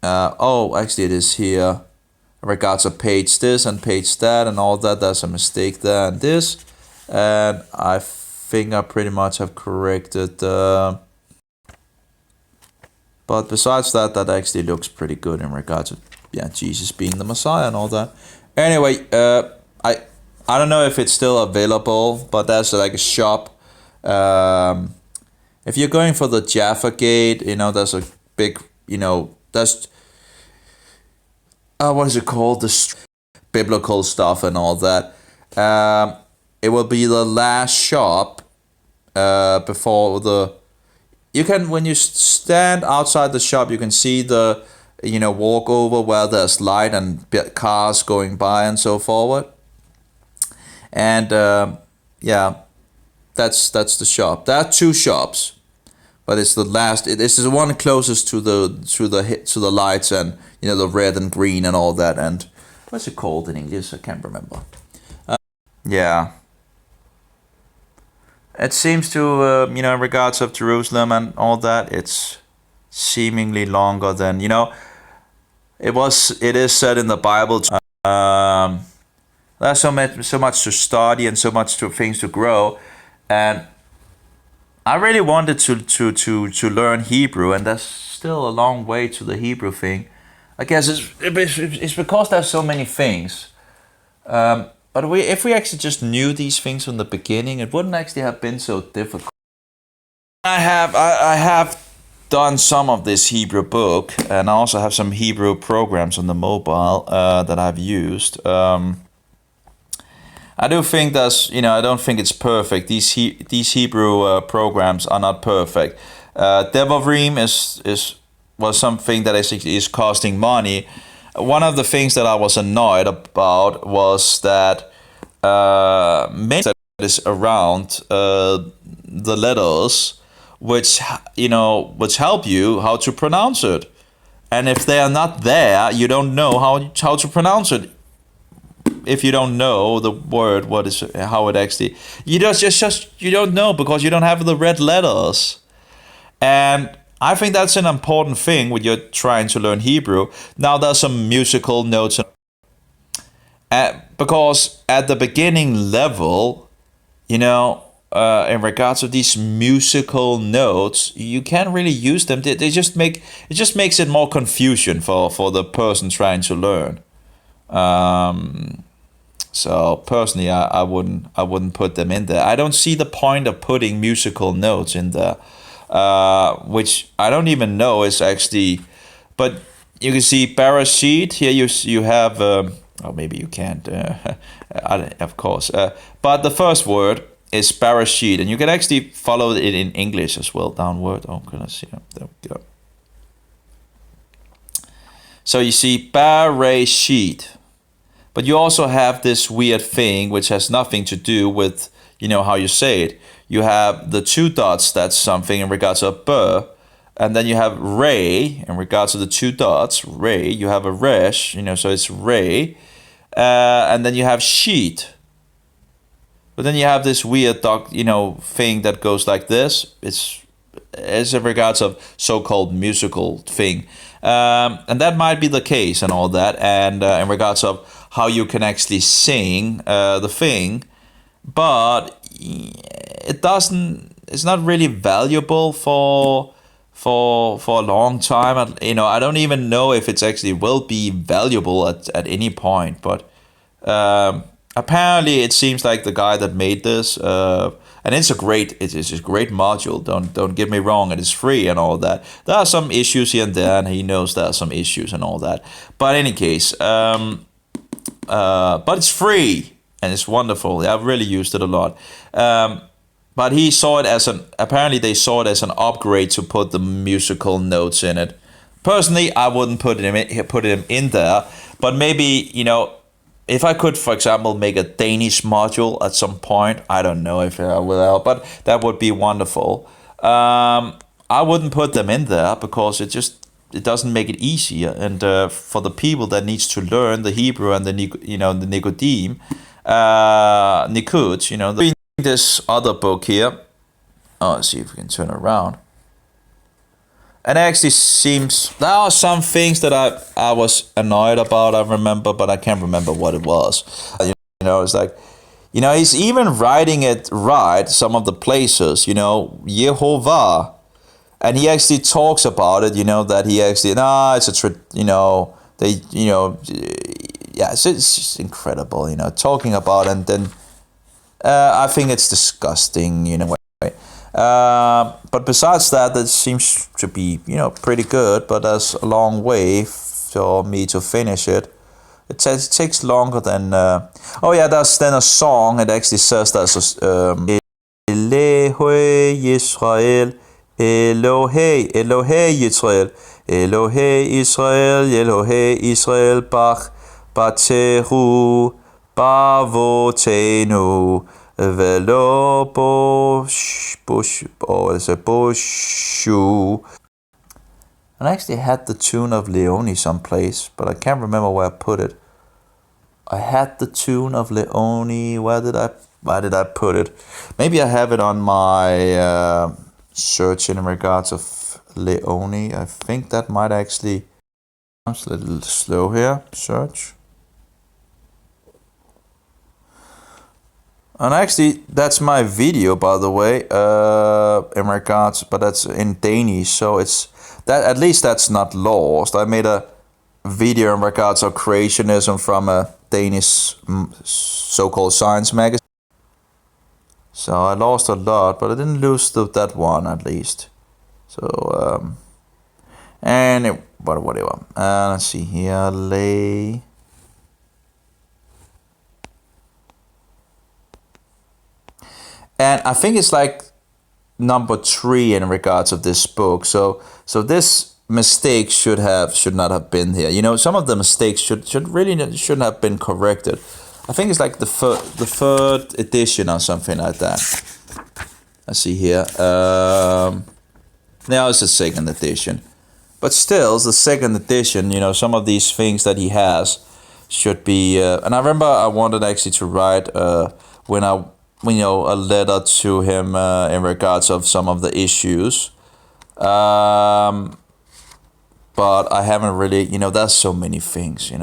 Speaker 1: actually it is here. In regards to page this and page that and all that, there's a mistake there and this, and I think I pretty much have corrected. But besides that, that actually looks pretty good in regards to Jesus being the Messiah and all that. Anyway, I don't know if it's still available, but there's like a shop. If you're going for the Jaffa Gate, you know, there's a big, you know, that's what is it called? The biblical stuff and all that. It will be the last shop before the. You can, when you stand outside the shop, you can see the, you know, walk over where there's light and cars going by and so forward. And that's the shop. There are two shops, but it's the last. This is the one closest to the lights and, you know, the red and green and all that. And what's it called in English? I can't remember. It seems to, you know, in regards of Jerusalem and all that, it's seemingly longer than, you know, it is said in the Bible. There's so much to study and so much things to grow, and I really wanted to learn Hebrew, and there's still a long way to the Hebrew thing. I guess it's because there's so many things. But if we actually just knew these things from the beginning, it wouldn't actually have been so difficult. I have done some of this Hebrew book, and I also have some Hebrew programs on the mobile that I've used. I do think I don't think it's perfect. These Hebrew programs are not perfect. Devarim was something that is costing money. One of the things that I was annoyed about was that that is around the letters, which help you how to pronounce it, and if they are not there, you don't know how to pronounce it. If you don't know the word, how it actually, you don't know because you don't have the red letters, and I think that's an important thing when you're trying to learn Hebrew. Now there's some musical notes. because at the beginning level, in regards to these musical notes, you can't really use them. They just it just makes it more confusion for the person trying to learn. So personally, I wouldn't put them in there. I don't see the point of putting musical notes in there, which I don't even know is actually. But you can see Bereshit here. You have. Oh, maybe you can't. Of course. But the first word is Bereshit, and you can actually follow it in English as well. Downward. Oh, goodness. Yeah, there we go. So you see Bereshit. But you also have this weird thing which has nothing to do with, how you say it. You have the 2 dots, that's something in regards to a and then you have Ray in regards to the 2 dots, Ray. You have a resh, so it's Ray. And then you have sheet. But then you have this weird thing that goes like this. It's in regards of so-called musical thing. And that might be the case and all that. And in regards of how you can actually sing the thing, but it's not really valuable for a long time. I don't even know if it's actually will be valuable at any point, but apparently it seems like the guy that made this, and it's a great module, don't get me wrong, it is free and all that. There are some issues here and there, and he knows there are some issues and all that, but in any case, but it's free and it's wonderful. I've really used it a lot. But he saw it apparently they saw it as an upgrade to put the musical notes in it. Personally, I wouldn't put him in there, but maybe, if I could, for example, make a Danish module at some point, I don't know if I will, but that would be wonderful. I wouldn't put them in there because it doesn't make it easier, and for the people that needs to learn the Hebrew and the Nicodim, Nikud, this other book here. Oh, let's see if we can turn around. And it actually seems there are some things that I was annoyed about. I remember, but I can't remember what it was. It's like, he's even writing it right. Some of the places, Yehovah. And he actually talks about it, that he actually, it's just incredible, talking about it, and then I think it's disgusting, but besides that, it seems to be, pretty good, but there's a long way for me to finish it. It takes longer than, there's then a song, it actually says there's Elohei Yisrael, Elohei, Elohei Yisrael, Elohei Israel, Elohei Israel, Bach, Bateru, Bavotenu, Velo Boshu. And I actually had the tune of Leone someplace, but I can't remember where I put it. I had the tune of Leone. Where did I put it? Maybe I have it on my search in regards of Leone. I think that might actually. It's a little slow here. Search. And actually, that's my video, by the way, in regards, but that's in Danish, so it's that at least that's not lost. I made a video in regards of creationism from a Danish so-called science magazine. So I lost a lot, but I didn't lose that one at least. So whatever. Let's see here, lay. And I think it's like number 3 in regards of this book. So this mistake should not have been here. Some of the mistakes shouldn't have been corrected. I think it's like the third edition or something like that. Let's see here. Now it's the second edition. But still, it's the second edition. Some of these things that he has should be. And I remember I wanted actually to write a letter to him in regards of some of the issues. But I haven't really, there's so many things, and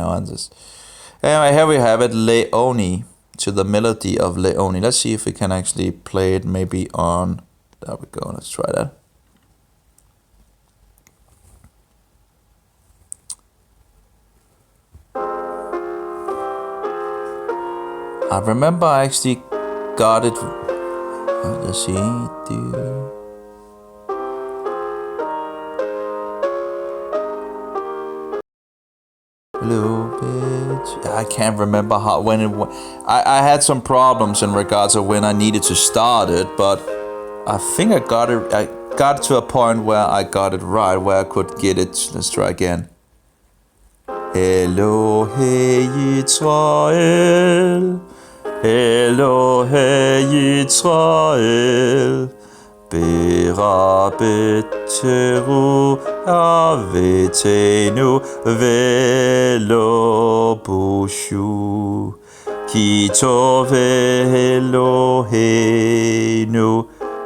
Speaker 1: Anyway, here we have it, Leone, to the melody of Leone. Let's see if we can actually play it maybe on... There we go, let's try that. I remember I actually got it... Let's see... A little bit. I can't remember how when it. I had some problems in regards of when I needed to start it, but I think I got it. I got to a point where I got it right, where I could get it. Let's try again. Elohe Yisrael, Elohe Yisrael. Berabeteru avetenu velo bushu ki tov Eloheinu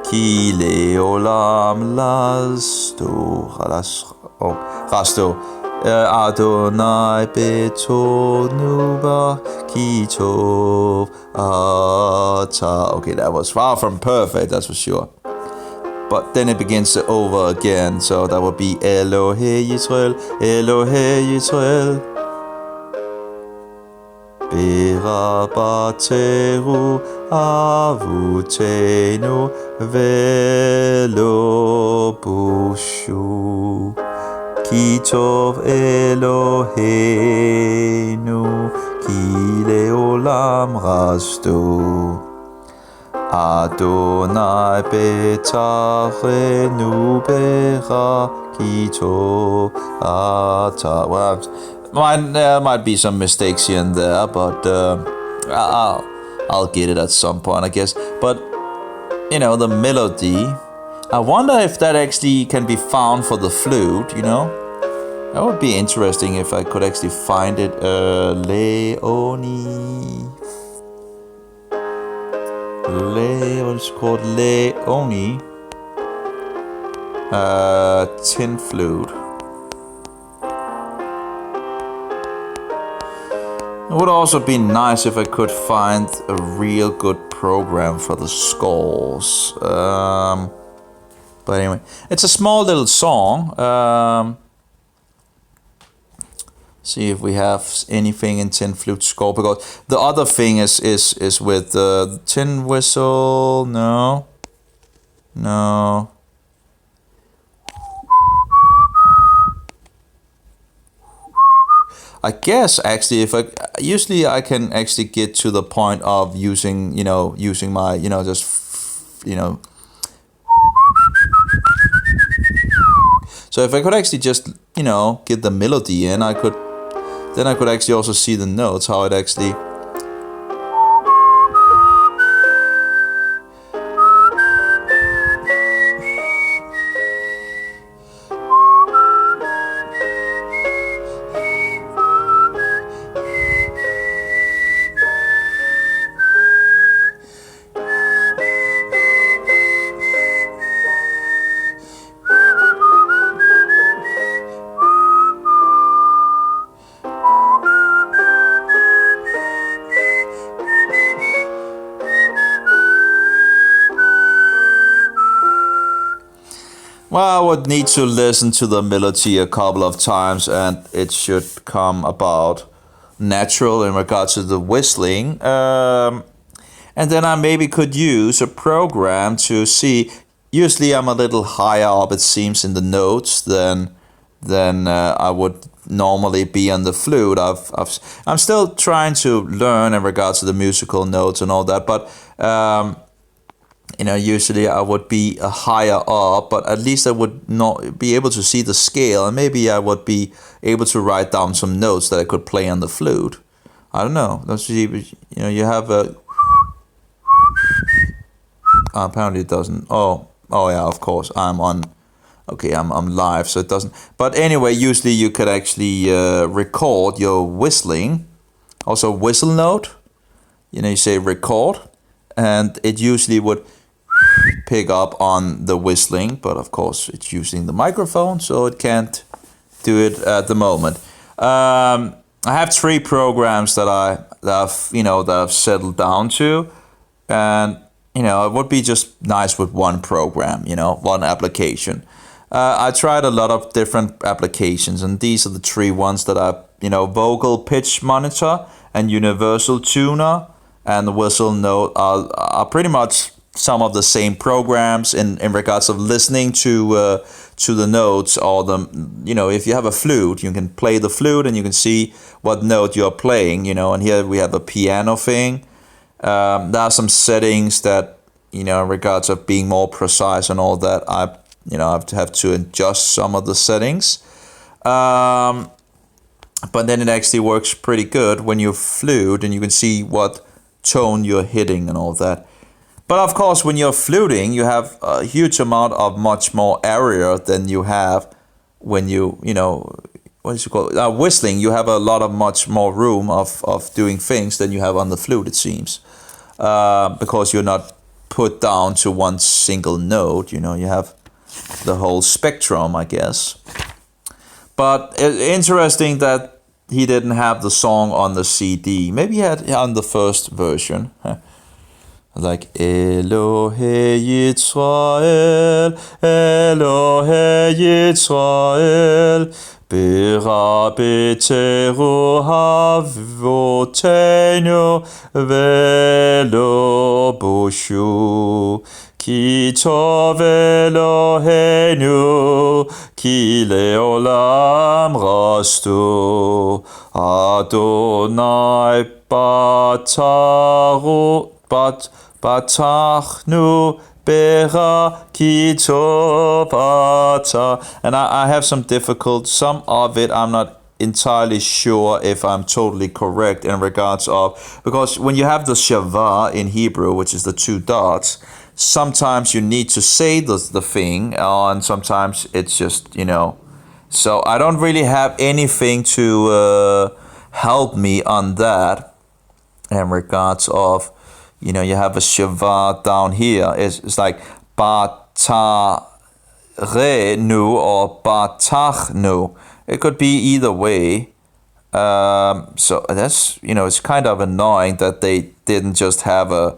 Speaker 1: ki leolam rasto Adonai betonu ba ki tov ata. Okay, that was far from perfect, that's for sure. But then it begins over again, so that would be Elohe Yisrael, Elohe Yisrael. Berabateru avutenu velo bushu ki tov Eloheinu ki leolam rasto. Adonai betachenu bera kito ata. Well, there might be some mistakes here and there, but I'll get it at some point, I guess. But you know, the melody. I wonder if that actually can be found for the flute. You know, that would be interesting if I could actually find it. Leone. What's called Leone. Tin flute. It would also be nice if I could find a real good program for the scores. But anyway, it's a small little song. See if we have anything in tin flute score, because the other thing is with the tin whistle. No. I guess actually, if I usually I can actually get to the point of using my just So if I could actually just get the melody in, then I could actually also see the notes, how it actually... Well, I would need to listen to the melody a couple of times, and it should come about natural in regards to the whistling. And then I maybe could use a program to see. Usually I'm a little higher up, it seems, in the notes than I would normally be on the flute. I'm still trying to learn in regards to the musical notes and all that, but usually I would be higher up, but at least I would not be able to see the scale, and maybe I would be able to write down some notes that I could play on the flute. I don't know. Let's see. You have a. Apparently it doesn't. Oh yeah, of course. I'm on. Okay, I'm live, so it doesn't. But anyway, usually you could actually record your whistling. Also, whistle note. You say record, and it usually would pick up on the whistling, but of course it's using the microphone, so it can't do it at the moment. I have 3 programs that I've settled down to, and it would be just nice with one program, one application. I tried a lot of different applications, and these are the 3 ones that Vocal Pitch Monitor and Universal Tuner and Whistle Note are pretty much some of the same programs in regards of listening to the notes, or if you have a flute, you can play the flute and you can see what note you're playing, and here we have a piano thing. There are some settings that, in regards of being more precise and all that, I have to adjust some of the settings. But then it actually works pretty good when you flute and you can see what tone you're hitting and all that. But of course, when you're fluting, you have a huge amount of much more area than you have when whistling. You have a lot of much more room of doing things than you have on the flute, it seems. Because you're not put down to one single note, you have the whole spectrum, I guess. But interesting that he didn't have the song on the CD. Maybe he had it on the first version. Like Elohe Yisrael, Elohe Yisrael, Bera B'teru Havoteinu Velo Boshu. Ki tov Eloheinu, ki leolam rastu, Adonai batachnu bera ki tov ata. And I have some some of it I'm not entirely sure if I'm totally correct in regards of, because when you have the shavah in Hebrew, which is the 2 dots, sometimes you need to say the thing, and sometimes it's just, So I don't really have anything to help me on that in regards of, you have a shavah down here. It's like batarenu or batachnu. It could be either way. So that's, it's kind of annoying that they didn't just have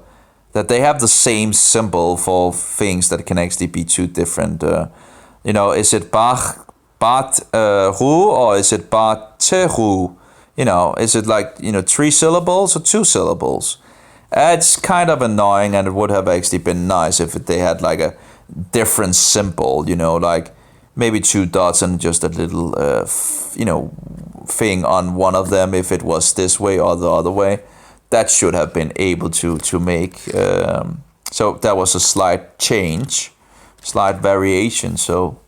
Speaker 1: that they have the same symbol for things that can actually be 2 different. Is it bat-ru or is it bat-teru? Is it like, 3 syllables or 2 syllables? It's kind of annoying, and it would have actually been nice if they had like a different symbol, like maybe 2 dots and just a little, thing on one of them if it was this way or the other way. That should have been able to make. So that was a slight change, slight variation. So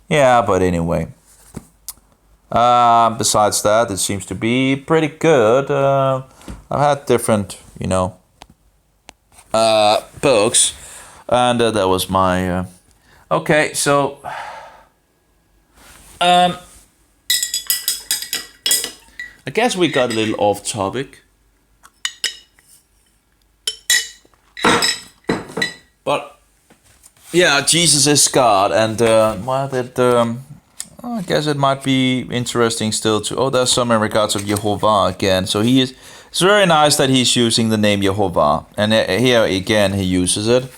Speaker 1: yeah, but anyway. Besides that, it seems to be pretty good. I've had different, books, and that was my. Okay, so. I guess we got a little off topic. But yeah, Jesus is God, and I guess it might be interesting still to. Oh, there's some in regards of Yehovah again. So it's very nice that he's using the name Yehovah, and here again he uses it.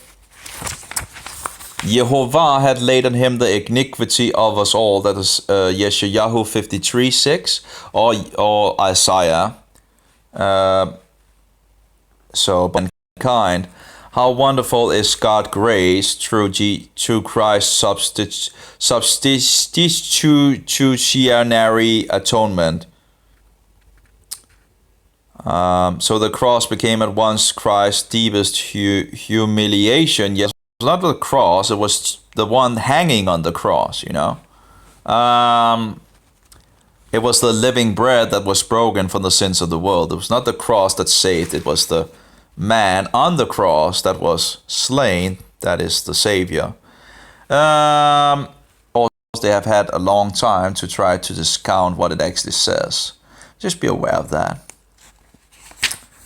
Speaker 1: Yehovah had laid on him the iniquity of us all. That is Yeshayahu 53:6 or Isaiah. So mankind. How wonderful is God's grace through Christ's substitutionary atonement. So the cross became at once Christ's deepest humiliation. Yes, it was not the cross, it was the one hanging on the cross, It was the living bread that was broken for the sins of the world. It was not the cross that saved, it was the man on the cross that was slain, that is the Savior. Also, they have had a long time to try to discount what it actually says. Just be aware of that.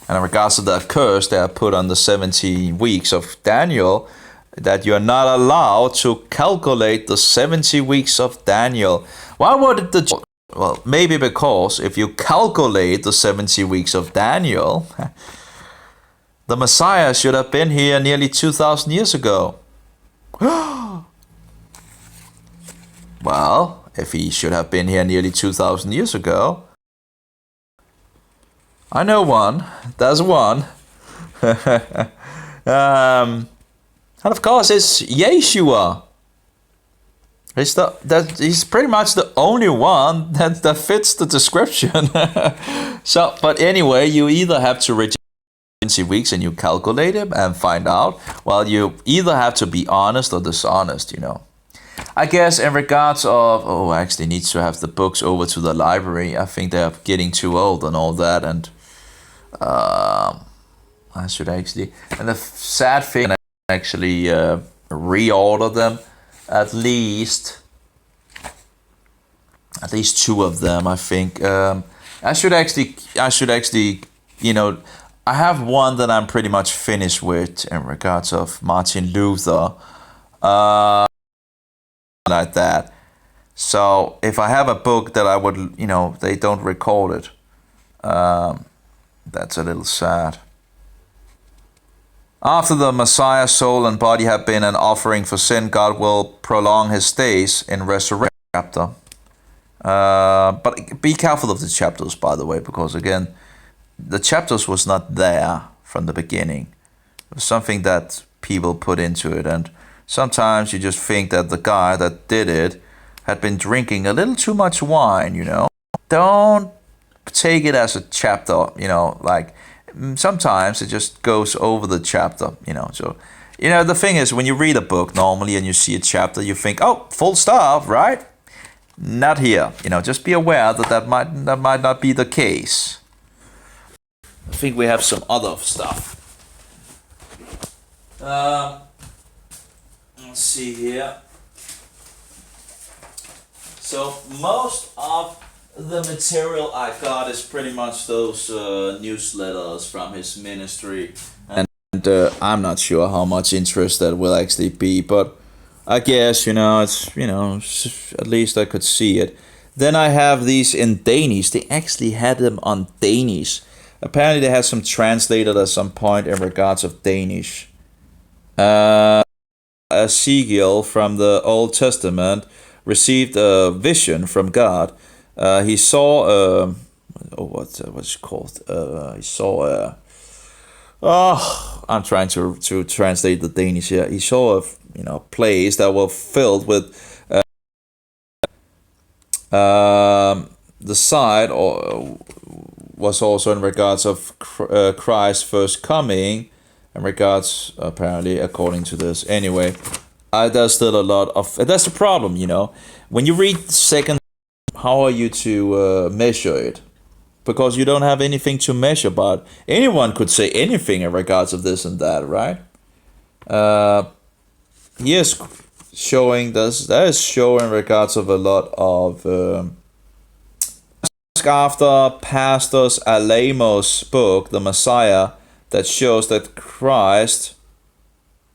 Speaker 1: And in regards to the curse they have put on the 70 weeks of Daniel, that you're not allowed to calculate the 70 weeks of Daniel. Why would the Well, maybe because if you calculate the 70 weeks of Daniel, the Messiah should have been here nearly 2,000 years ago. Well, if he should have been here nearly 2,000 years ago, I know one. There's one. And of course, it's Yeshua. He's pretty much the only one that fits the description. So, but anyway, you either have to reject 70 weeks and you calculate it and find out. Well, you either have to be honest or dishonest, you know. I guess in regards of, I actually need to have the books over to the library. I think they're getting too old and all that, and I should actually. And the sad thing, I actually reorder them. At least two of them, I think. I should actually, you know, I have one that I'm pretty much finished with in regards of Martin Luther, like that. So if I have a book that I would, you know, they don't record it, that's a little sad. After the Messiah's soul and body have been an offering for sin, God will prolong his days in resurrection chapter. But be careful of the chapters, by the way, because again, the chapters was not there from the beginning. It was something that people put into it, and sometimes you just think that the guy that did it had been drinking a little too much wine, you know. Don't take it as a chapter, you know, like sometimes it just goes over the chapter, you know. So, you know, the thing is, when you read a book normally and you see a chapter, you think, oh, full stop, right? Not here. You know, just be aware that might not be the case. I think we have some other stuff. Let's see here. So most of the material I got is pretty much those newsletters from his ministry, and I'm not sure how much interest that will actually be, but I guess, you know, it's, you know, at least I could see it. Then I have these in Danish. They actually had them on Danish. Apparently they had some translated at some point in regards of Danish. Ezekiel from the Old Testament received a vision from God. He saw what's it called? He saw I'm trying to translate the Danish here. He saw a place that were filled with the side was also in regards of Christ's first coming, in regards, apparently, according to this. Anyway, there's still a lot of, that's the problem, you know, when you read second, how are you to measure it? Because you don't have anything to measure, but anyone could say anything in regards of this and that, right? Yes, showing this, that is showing in regards of a lot of after Pastor Alamo's book, The Messiah, that shows that Christ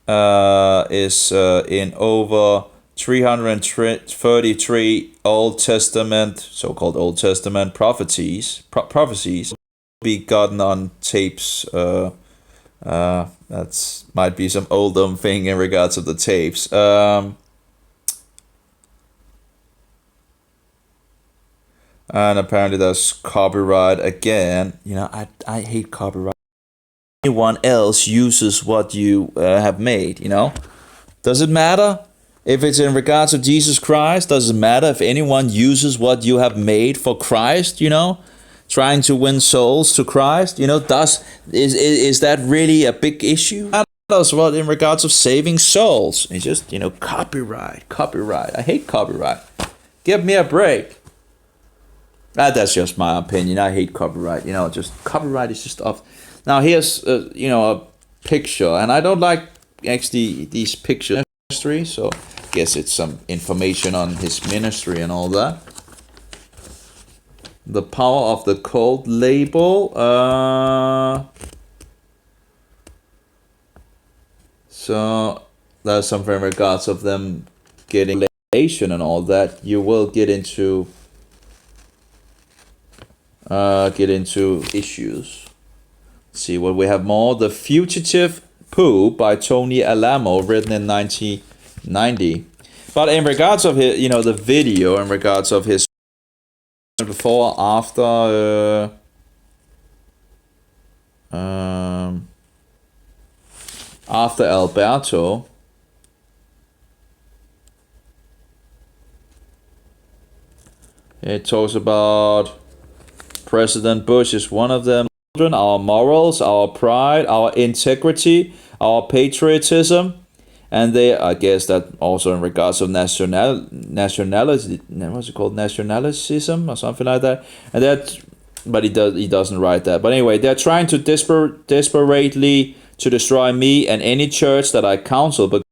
Speaker 1: is in over 333 Old Testament, so-called Old Testament prophecies be gotten on tapes. That's might be some old thing in regards of the tapes. And apparently there's copyright again. You know, I hate copyright. Anyone else uses what you have made, you know? Does it matter? If it's in regards of Jesus Christ, does it matter if anyone uses what you have made for Christ, you know? Trying to win souls to Christ, you know, is that really a big issue? Matters what in regards of saving souls. It's just, you know, copyright. I hate copyright. Give me a break. That's just my opinion. I hate copyright. You know, just copyright is just off. Now here's you know, a picture, and I don't like actually these pictures history, so I guess it's some information on his ministry and all that. The power of the cult label. So there's something in regards of them getting relation and all that. You will get into get into issues. Let's see what we have more. The Fugitive Pope by Tony Alamo, written in 1990. But in regards of his, the video, in regards of his before, after, after Alberto, it talks about President Bush is one of them. Our morals, our pride, our integrity, our patriotism, and they, I guess that also in regards of nationality, what's it called, nationalism or something like that, and that, but he doesn't write that. But anyway, they're trying to desperately to destroy me and any church that I counsel, but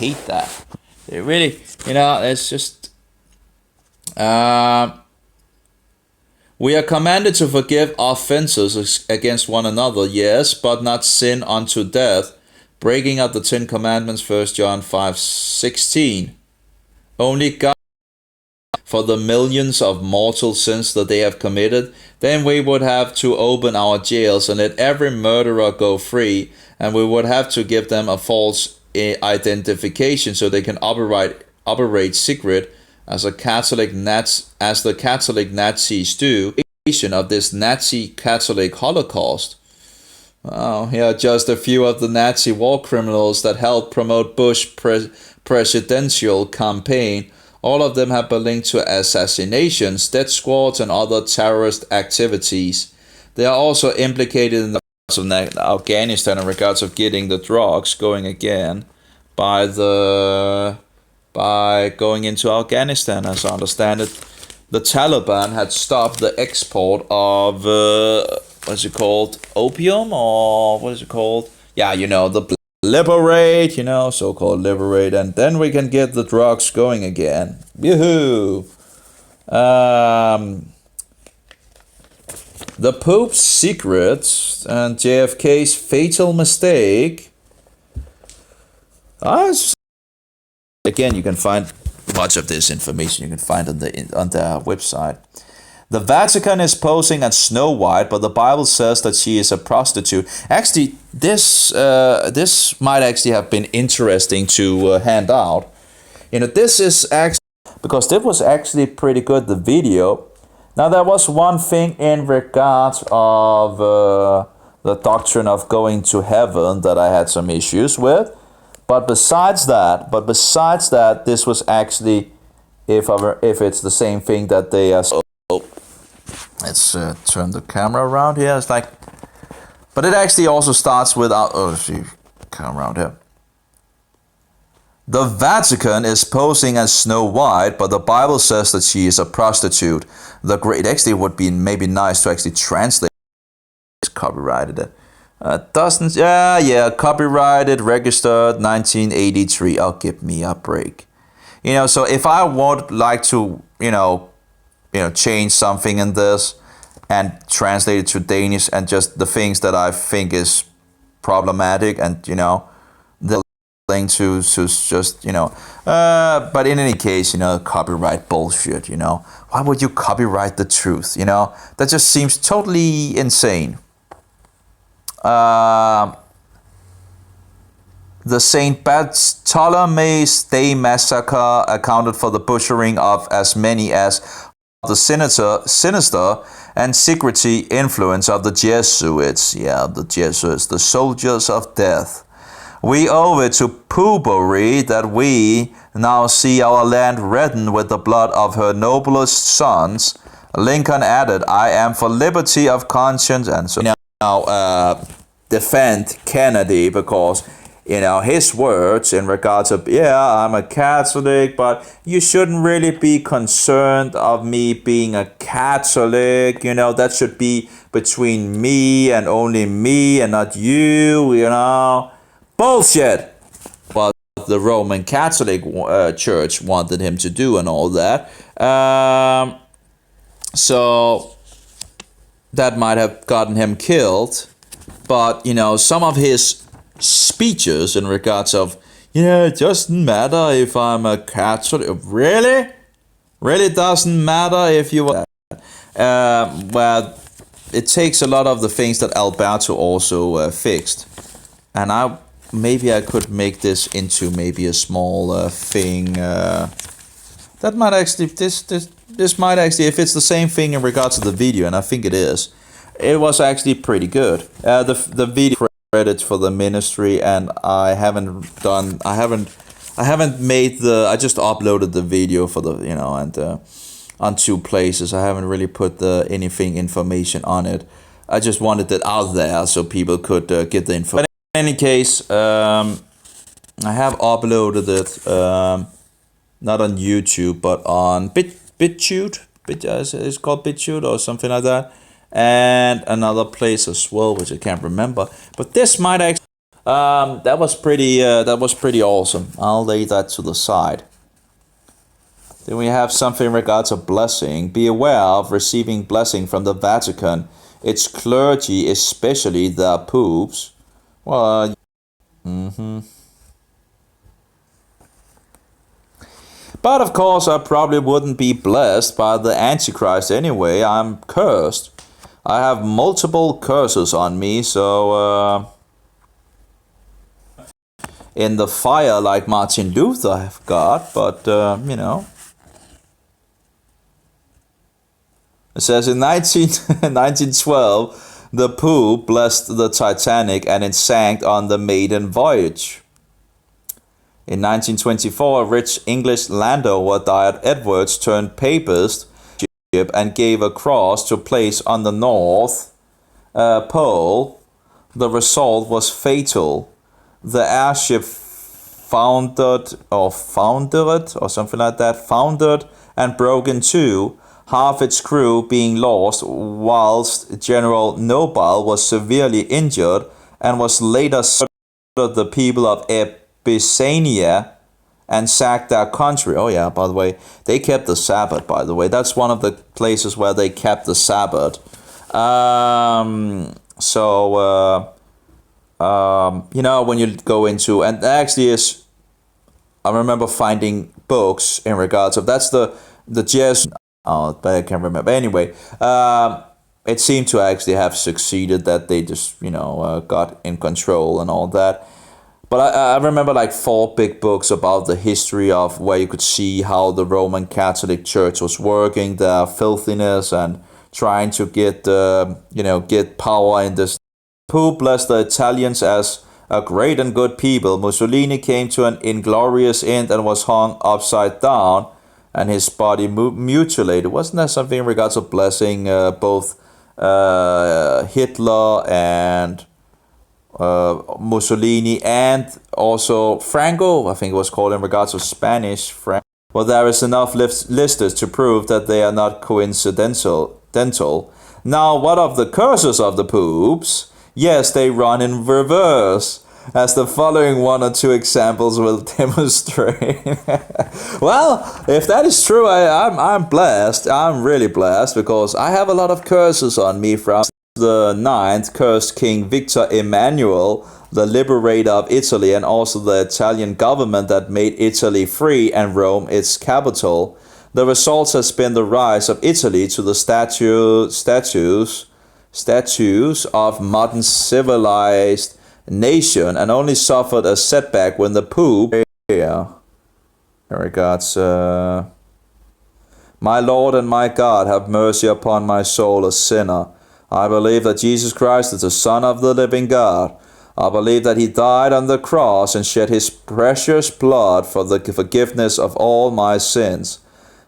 Speaker 1: I hate that. They really, it's just. We are commanded to forgive offenses against one another, yes, but not sin unto death, breaking up the 10 Commandments, 1 John 5:16. Only God for the millions of mortal sins that they have committed, then we would have to open our jails and let every murderer go free, and we would have to give them a false identification so they can operate secret as the Catholic Nazis do, of this Nazi Catholic Holocaust. Oh, here are just a few of the Nazi war criminals that helped promote Bush presidential campaign. All of them have been linked to assassinations, death squads, and other terrorist activities. They are also implicated in the of Afghanistan in regards of getting the drugs going again by going into Afghanistan. As I understand it, the Taliban had stopped the export of, what's it called, opium, or what is it called? Yeah, the liberate, so-called liberate, and then we can get the drugs going again. Yoo-hoo! The Pope's Secrets and JFK's Fatal Mistake. Again, you can find much of this information. You can find on their website. The Vatican is posing as Snow White, but the Bible says that she is a prostitute. Actually, this might actually have been interesting to hand out. This is actually because this was actually pretty good. The video. Now there was one thing in regards of the doctrine of going to heaven that I had some issues with. But besides that, this was actually, if it's the same thing that they are. Let's turn the camera around here. It's like, but it actually also starts with come around here. The Vatican is posing as Snow White, but the Bible says that she is a prostitute. It actually would be maybe nice to actually translate. It's copyrighted it. Doesn't, copyrighted, registered, 1983. Oh, give me a break. So if I would like to, change something in this and translate it to Danish and just the things that I think is problematic and, the thing to just, but in any case, copyright bullshit, Why would you copyright the truth, That just seems totally insane. The St. Bartholomew's Day massacre accounted for the butchering of as many as the sinister and secrecy influence of the Jesuits. Yeah, the Jesuits, the soldiers of death. We owe it to Poobery that we now see our land reddened with the blood of her noblest sons. Lincoln added, I am for liberty of conscience, and so now defend Kennedy because his words in regards of I'm a Catholic, but you shouldn't really be concerned of me being a Catholic, that should be between me and only me and not you, bullshit. What the Roman Catholic Church wanted him to do and all that. So that might have gotten him killed. But, some of his speeches in regards of, it doesn't matter if I'm a Catholic. Really? Really doesn't matter if you are. where it takes a lot of the things that Alberto also fixed, and maybe I could make this into maybe a small thing. That might actually this might actually, if it's the same thing in regards to the video, and I think it is, it was actually pretty good. The video credits for the ministry, and I haven't made I just uploaded the video for the and on 2 places. I haven't really put anything information on it. I just wanted it out there so people could get the info. But in any case, I have uploaded it. Not on YouTube, but on BitChute. It's called BitChute or something like that. And another place as well, which I can't remember. But this might actually... that was pretty awesome. I'll lay that to the side. Then we have something in regards to blessing. Be aware of receiving blessing from the Vatican. Its clergy, especially the popes. Well, But of course, I probably wouldn't be blessed by the Antichrist anyway. I'm cursed. I have multiple curses on me, so in the fire like Martin Luther have got, but It says in 1912, the Pope blessed the Titanic and it sank on the maiden voyage. In 1924, a rich English landowner, Diet Edwards, turned papist and gave a cross to place on the North Pole. The result was fatal. The airship foundered and broke in two, half its crew being lost, whilst General Noble was severely injured and was later slaughtered the people of Abyssinia and sacked their country. Oh yeah, by the way, they kept the Sabbath, by the way. That's one of the places where they kept the Sabbath. When you go into, and actually is, I remember finding books in regards of, that's the Jesuit, but I can't remember. Anyway, it seemed to actually have succeeded, that they just, got in control and all that. But I remember like 4 big books about the history of where you could see how the Roman Catholic Church was working, their filthiness, and trying to get get power in this. Pope blessed the Italians as a great and good people. Mussolini came to an inglorious end and was hung upside down, and his body mutilated. Wasn't there something in regards to blessing both Hitler and Mussolini and also Franco, I think it was called, in regards to Spanish Franco? Well, there is enough listed to prove that they are not coincidental. Now, what of the curses of the popes? Yes, they run in reverse, as the following 1 or 2 examples will demonstrate. Well, if that is true, I'm blessed. I'm really blessed, because I have a lot of curses on me from the 9th cursed King Victor Emmanuel, the liberator of Italy, and also the Italian government that made Italy free and Rome its capital. The result has been the rise of Italy to the statues of modern civilized nation, and only suffered a setback when the Pope, in regards, my Lord and my God, have mercy upon my soul, a sinner. I believe that Jesus Christ is the Son of the living God. I believe that he died on the cross and shed his precious blood for the forgiveness of all my sins.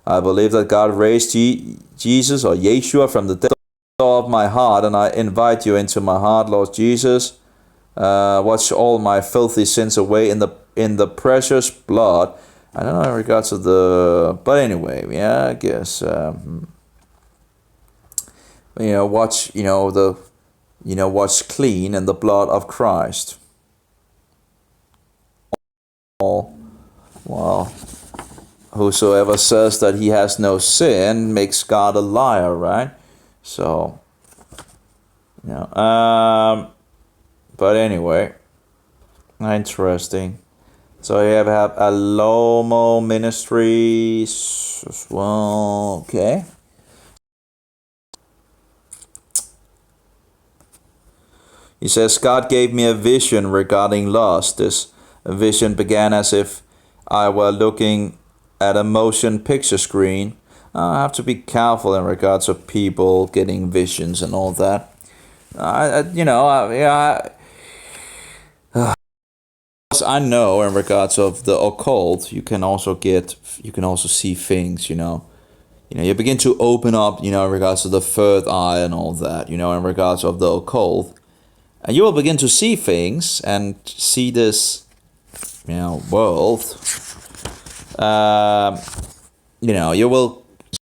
Speaker 1: I believe that God raised Jesus, or Yeshua, from the dead of my heart, and I invite you into my heart, Lord Jesus. Wash all my filthy sins away in the precious blood. I don't know in regards to the, but anyway, yeah, I guess wash clean in the blood of Christ. Well, whosoever says that he has no sin makes God a liar, right? So, but anyway, interesting. So you have Alomo Ministries as well, okay. He says, God gave me a vision regarding lust. This vision began as if I were looking at a motion picture screen. I have to be careful in regards of people getting visions and all that. I know in regards of the occult, you can also see things. You begin to open up. In regards to the third eye and all that. In regards of the occult. And you will begin to see things and see this, world. You will,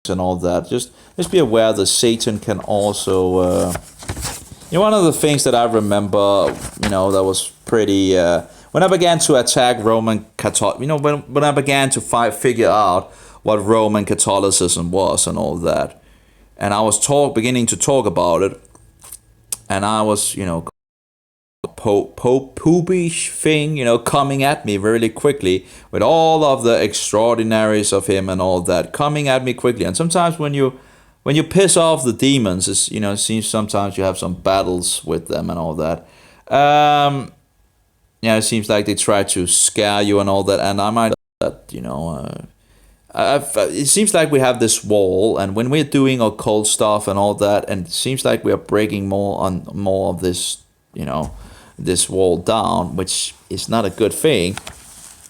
Speaker 1: and all that. Just be aware that Satan can also. One of the things that I remember, that was pretty. When I began to attack Roman Catholic, when I began to figure out what Roman Catholicism was and all that, and I was beginning to talk about it, and I was, Popish thing, coming at me really quickly with all of the extraordinaries of him and all that coming at me quickly. And sometimes when you piss off the demons, it seems sometimes you have some battles with them and all that. It seems like they try to scare you and all that. And I might that it seems like we have this wall, and when we're doing occult stuff and all that, and it seems like we are breaking more of this, this wall down, which is not a good thing.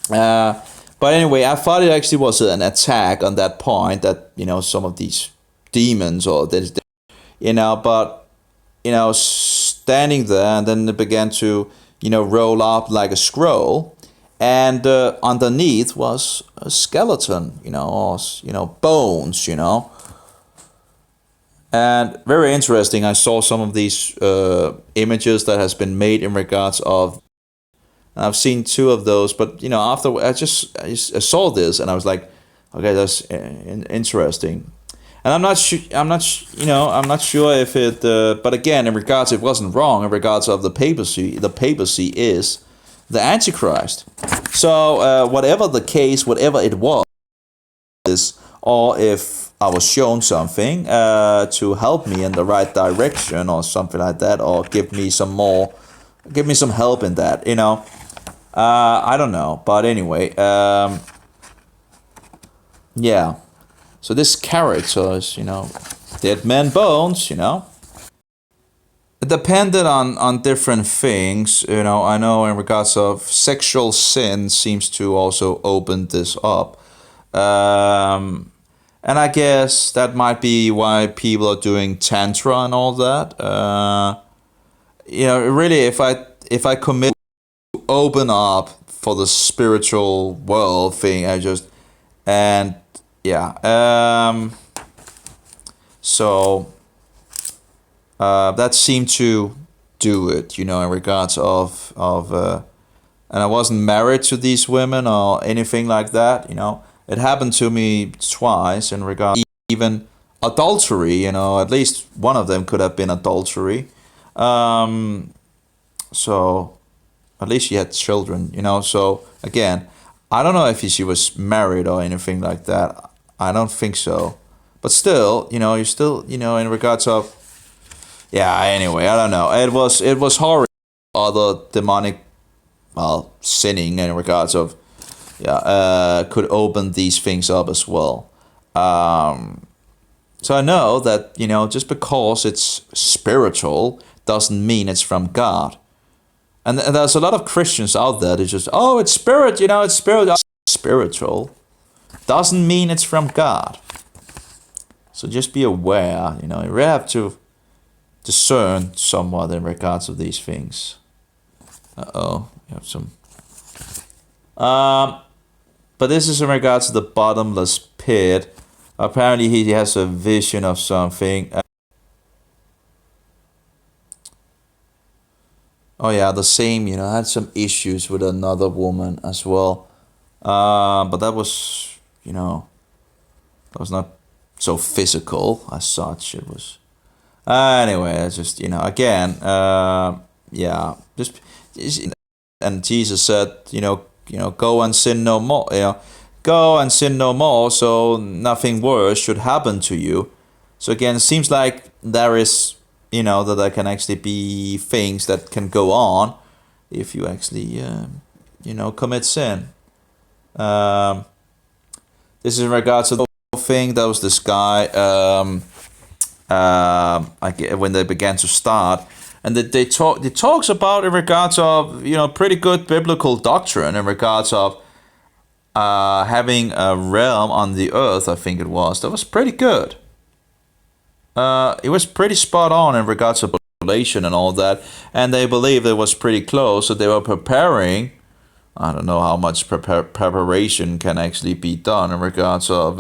Speaker 1: But anyway, I thought it actually was an attack on that point that, some of these demons or this, but, standing there, and then it began to, roll up like a scroll, and underneath was a skeleton, or, bones, And very interesting, I saw some of these images that has been made in regards of, I've seen 2 of those, but after I saw this and I was like, okay, that's interesting. And I'm not sure if it, but again, in regards, it wasn't wrong in regards of the papacy is the Antichrist. So whatever the case, whatever it was, or if I was shown something to help me in the right direction or something like that, or give me some help in that, I don't know, but anyway, yeah. So this character is, dead man bones, It depended on different things, I know in regards of sexual sin seems to also open this up. And I guess that might be why people are doing tantra and all that. Really, if I commit to open up for the spiritual world thing, so that seemed to do it, in regards of and I wasn't married to these women or anything like that, It happened to me twice in regards even adultery, at least one of them could have been adultery. So at least she had children, so again, I don't know if she was married or anything like that. I don't think so. But still, you're still, in regards of, anyway, I don't know. It was horrible. Other demonic, sinning in regards of, could open these things up as well. So I know that, just because it's spiritual doesn't mean it's from God. And there's a lot of Christians out there that just, it's spirit, it's spirit. Spiritual doesn't mean it's from God. So just be aware, you really have to discern somewhat in regards of these things. You have some. But this is in regards to the bottomless pit. Apparently he has a vision of something. The same, I had some issues with another woman as well. But that was, that was not so physical as such. It was, anyway, it's just, again, and Jesus said, go and sin no more, go and sin no more, so nothing worse should happen to you. So again, it seems like there is that there can actually be things that can go on if you actually, commit sin. This is in regards to the whole thing. That was this guy. When they began to start, and that it talks about in regards of pretty good biblical doctrine in regards of having a realm on the earth. I think it was that was pretty good. It was pretty spot on in regards to population and all that, and they believed it was pretty close. So they were preparing. I don't know how much preparation can actually be done in regards of.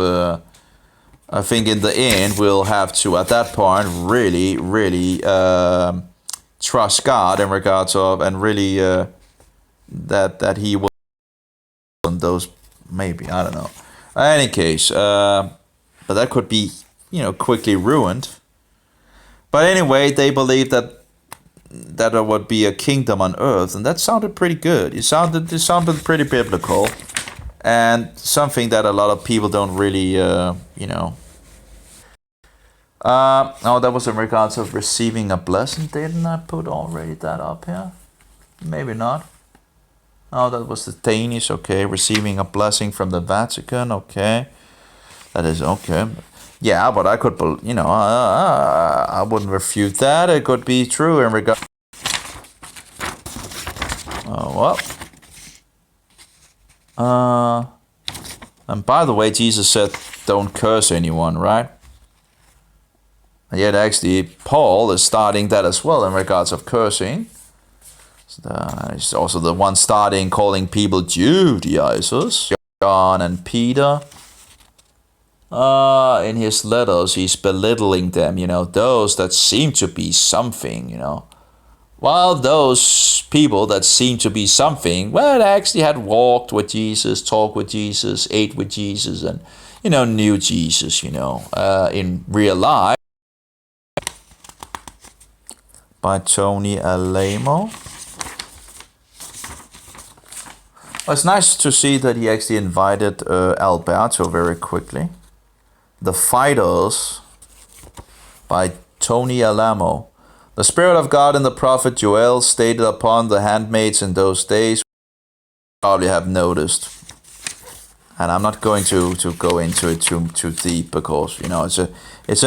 Speaker 1: I think in the end we'll have to at that point really, really trust God in regards of, and really that He will on those, maybe, I don't know. In any case, but that could be quickly ruined. But anyway, they believed that there would be a kingdom on earth, and that sounded pretty good. It sounded pretty biblical, and something that a lot of people don't really oh, that was in regards of receiving a blessing. Didn't I put already that up here? Maybe not. Oh, that was the Danish. Okay, receiving a blessing from the Vatican. Okay, that is okay. Yeah, but I could, I wouldn't refute that. It could be true in regard. Oh well. And by the way, Jesus said, "Don't curse anyone," right? And yet, actually, Paul is starting that as well in regards of cursing. He's also the one starting calling people Judaizers. John and Peter. In his letters, he's belittling them, those that seem to be something, While those people that seem to be something, well, they actually had walked with Jesus, talked with Jesus, ate with Jesus, and, knew Jesus, in real life. By Tony Alamo. Well, it's nice to see that he actually invited Alberto very quickly. The Fighters by Tony Alamo. The Spirit of God in the prophet Joel stated upon the handmaids in those days, probably have noticed. And I'm not going to go into it too deep because it's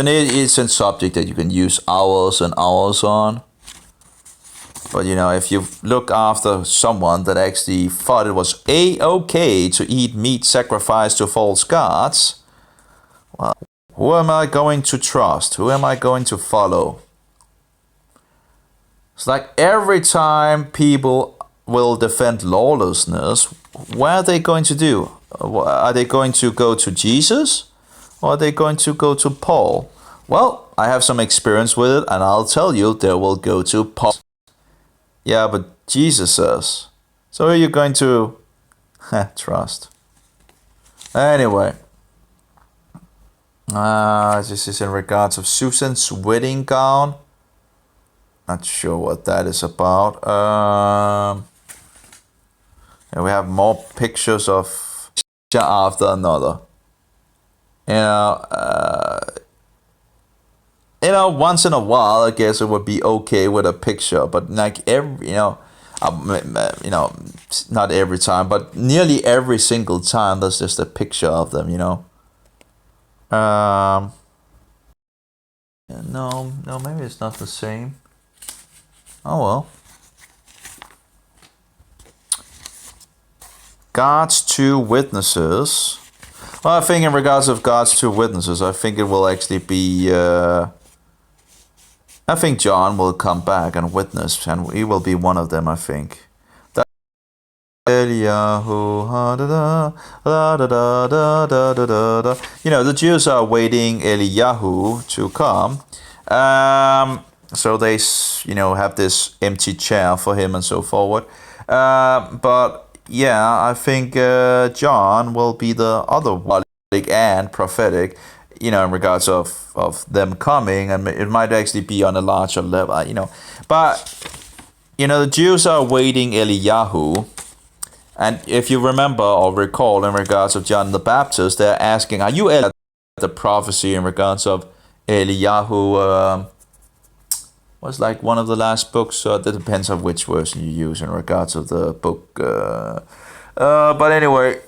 Speaker 1: a subject that you can use hours and hours on. But if you look after someone that actually thought it was okay to eat meat sacrificed to false gods, well, who am I going to trust? Who am I going to follow? It's like every time people will defend lawlessness, what are they going to do? Are they going to go to Jesus? Or are they going to go to Paul? Well, I have some experience with it, and I'll tell you they will go to Paul. Yeah, but Jesus says. So are you going to trust? Anyway. This is in regards of Susan's wedding gown. Not sure what that is about. And we have more pictures of after another. Once in a while, I guess it would be okay with a picture, but like not every time, but nearly every single time, there's just a picture of them, No, maybe it's not the same. Oh well. God's two witnesses. Well, I think in regards of God's two witnesses, I think it will actually be. I think John will come back and witness, and he will be one of them. I think. Eliyahu, the Jews are waiting Eliyahu to come. So they, have this empty chair for him and so forward. But yeah, I think John will be the other one and prophetic, in regards of them coming, and it might actually be on a larger level, But, the Jews are waiting Eliyahu. And if you remember or recall in regards of John the Baptist, they're asking, are you the prophecy in regards of Eliyahu was like one of the last books. So that depends on which version you use in regards of the book. But anyway,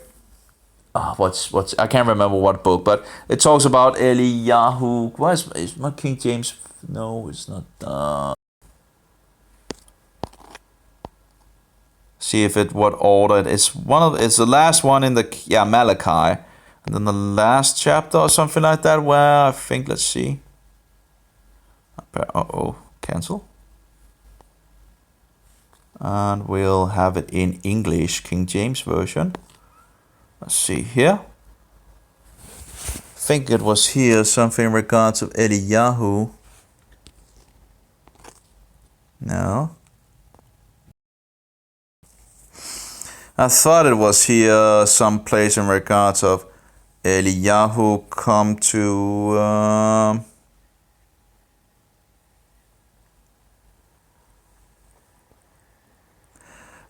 Speaker 1: what's I can't remember what book, but it talks about Eliyahu. Is my King James? No, it's not. See if it what order it is. It's the last one in the Malachi, and then the last chapter or something like that. Where I think, let's see. Cancel. And we'll have it in English, King James version. Let's see here. I think it was here something in regards of Eliyahu. No. I thought it was here someplace in regards of Eliyahu come to...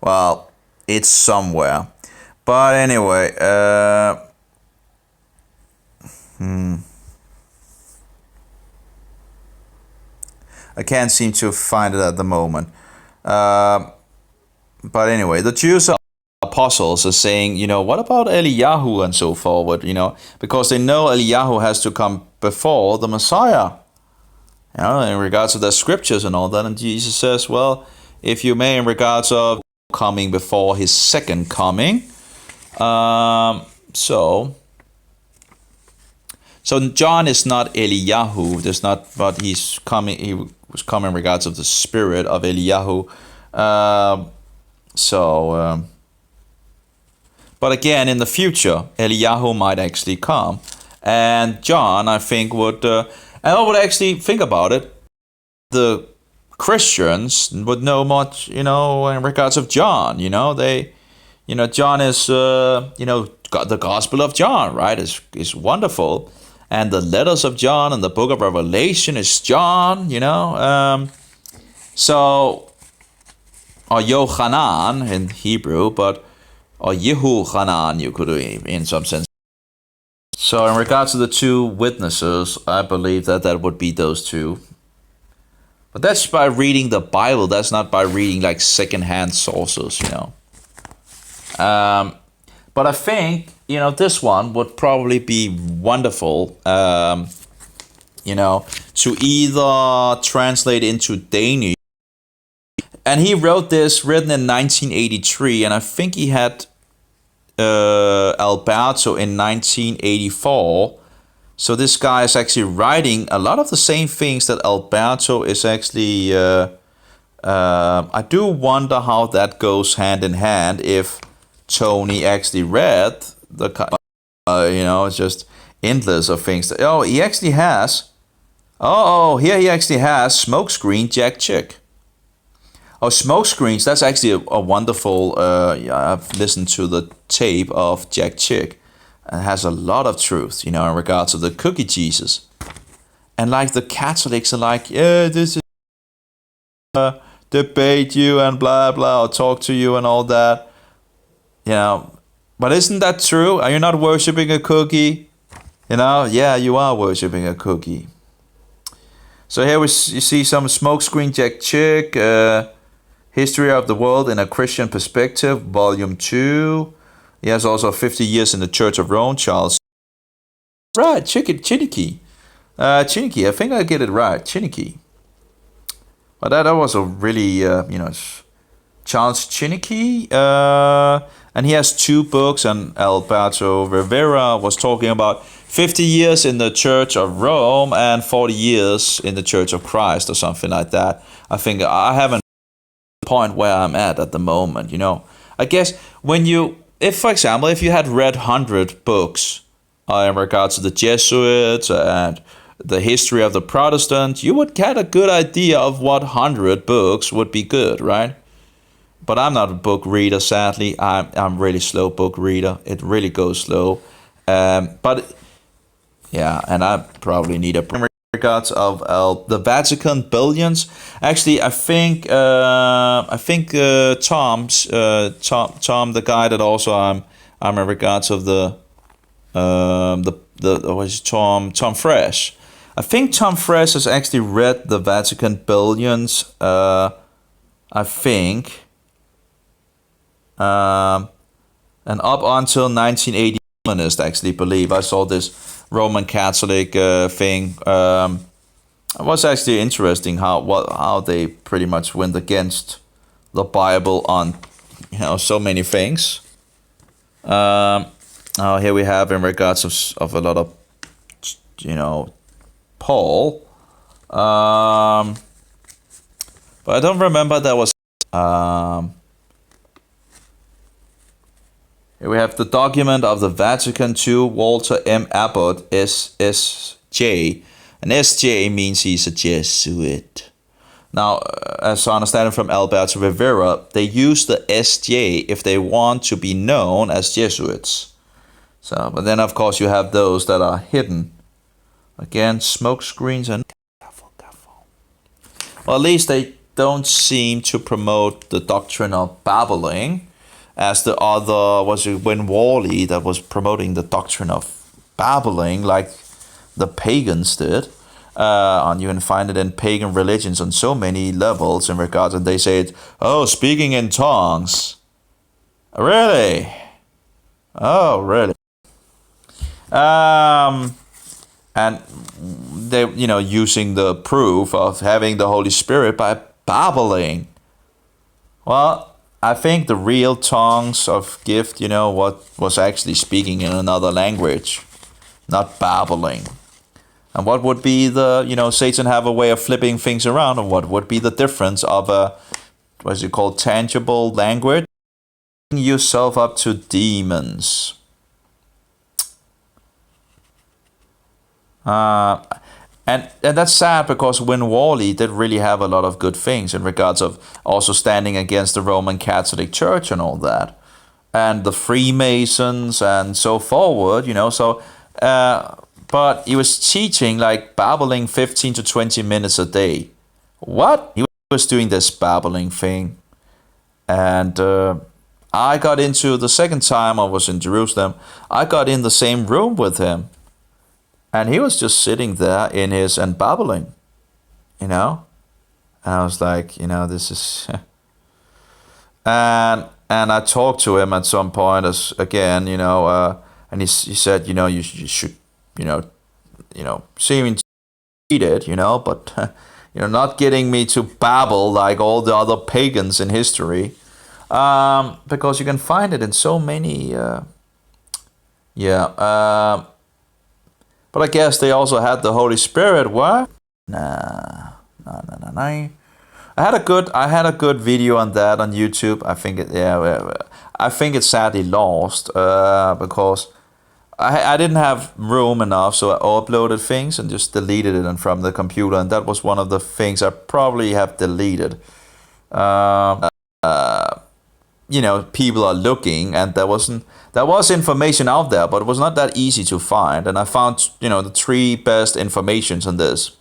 Speaker 1: well, it's somewhere. But anyway, I can't seem to find it at the moment. But anyway, the Jews apostles are saying, what about Eliyahu and so forward, because they know Eliyahu has to come before the Messiah, in regards to the scriptures and all that. And Jesus says, well, if you may, in regards of coming before his second coming. So John is not Eliyahu. There's not, but he's coming. He was coming in regards of the spirit of Eliyahu. But again, in the future, Eliyahu might actually come, and John, I think, would. And I would actually think about it. The Christians would know much, in regards of John. They, John is, the Gospel of John, right? Is wonderful, and the letters of John and the Book of Revelation is John. Or Yochanan in Hebrew, or Yehuchanan, you could do in some sense. So in regards to the two witnesses, I believe that would be those two. But that's by reading the Bible. That's not by reading like secondhand sources, But I think, this one would probably be wonderful, to either translate into Danish. And he wrote this written in 1983, and I think he had Alberto in 1984. So this guy is actually writing a lot of the same things that Alberto is actually... I do wonder how that goes hand in hand if Tony actually read the... it's just endless of things. He actually has... here he actually has Smokescreen Jack Chick. Smokescreens, that's actually a wonderful... I've listened to the tape of Jack Chick. It has a lot of truth, in regards to the cookie Jesus. And like the Catholics are like, this is debate you and blah, blah, or talk to you and all that. But isn't that true? Are you not worshipping a cookie? Yeah, you are worshipping a cookie. So here you see some Smokescreen Jack Chick, History of the World in a Christian Perspective, Volume 2. He has also 50 years in the Church of Rome, Charles. Right, Chiniki. Chiniki, I think I get it right, Chiniki. But that was a really, Charles Chiniki. And he has 2 books, and Alberto Rivera was talking about 50 years in the Church of Rome and 40 years in the Church of Christ or something like that. I think I haven't point where I'm at the moment, I guess if, for example, if you had read 100 books in regards to the Jesuits and the history of the Protestant, you would get a good idea of what 100 books would be good, right? But I'm not a book reader, sadly. I'm really slow book reader. It really goes slow. But yeah, and I probably need a regards of the Vatican billions. Actually, I think Tom, the guy that also I'm in regards of the Tom Fresh. I think Tom Fresh has actually read the Vatican Billions. I think. And up until 1980, Humanist actually believe. I saw this Roman Catholic thing. It was actually interesting how they pretty much went against the Bible on so many things. Here we have in regards of a lot of Paul. But I don't remember there was. Here we have the document of the Vatican to Walter M. Abbott, SSJ. And SJ means he's a Jesuit. Now, as I understand it from Alberto Rivera, they use the SJ if they want to be known as Jesuits. So, but then of course you have those that are hidden. Again, smoke screens and careful. Well, at least they don't seem to promote the doctrine of babbling, as the other was Win Worley that was promoting the doctrine of babbling, like the pagans did. And you can find it in pagan religions on so many levels in regards, and they say it, speaking in tongues. Really? Oh, really? And they, using the proof of having the Holy Spirit by babbling. Well, I think the real tongues of gift, what was actually speaking in another language, not babbling. And what would be the, Satan have a way of flipping things around, and what would be the difference of a, tangible language? Yourself up to demons. And that's sad, because Win Worley did really have a lot of good things in regards of also standing against the Roman Catholic Church and all that, and the Freemasons and so forward, but he was teaching like babbling 15 to 20 minutes a day. What? He was doing this babbling thing. And I got into, the second time I was in Jerusalem, I got in the same room with him. And he was just sitting there and babbling, And I was like, this is... and I talked to him at some point again, and he said, you should, seeming to eat it, but, not getting me to babble like all the other pagans in history, because you can find it in so many, but I guess they also had the Holy Spirit. What? Nah. I had a good video on that on YouTube. I think it's sadly lost because I didn't have room enough, so I uploaded things and just deleted it from the computer, and that was one of the things I probably have deleted. People are looking, and there was information out there, but it was not that easy to find. And I found, the 3 best informations on this,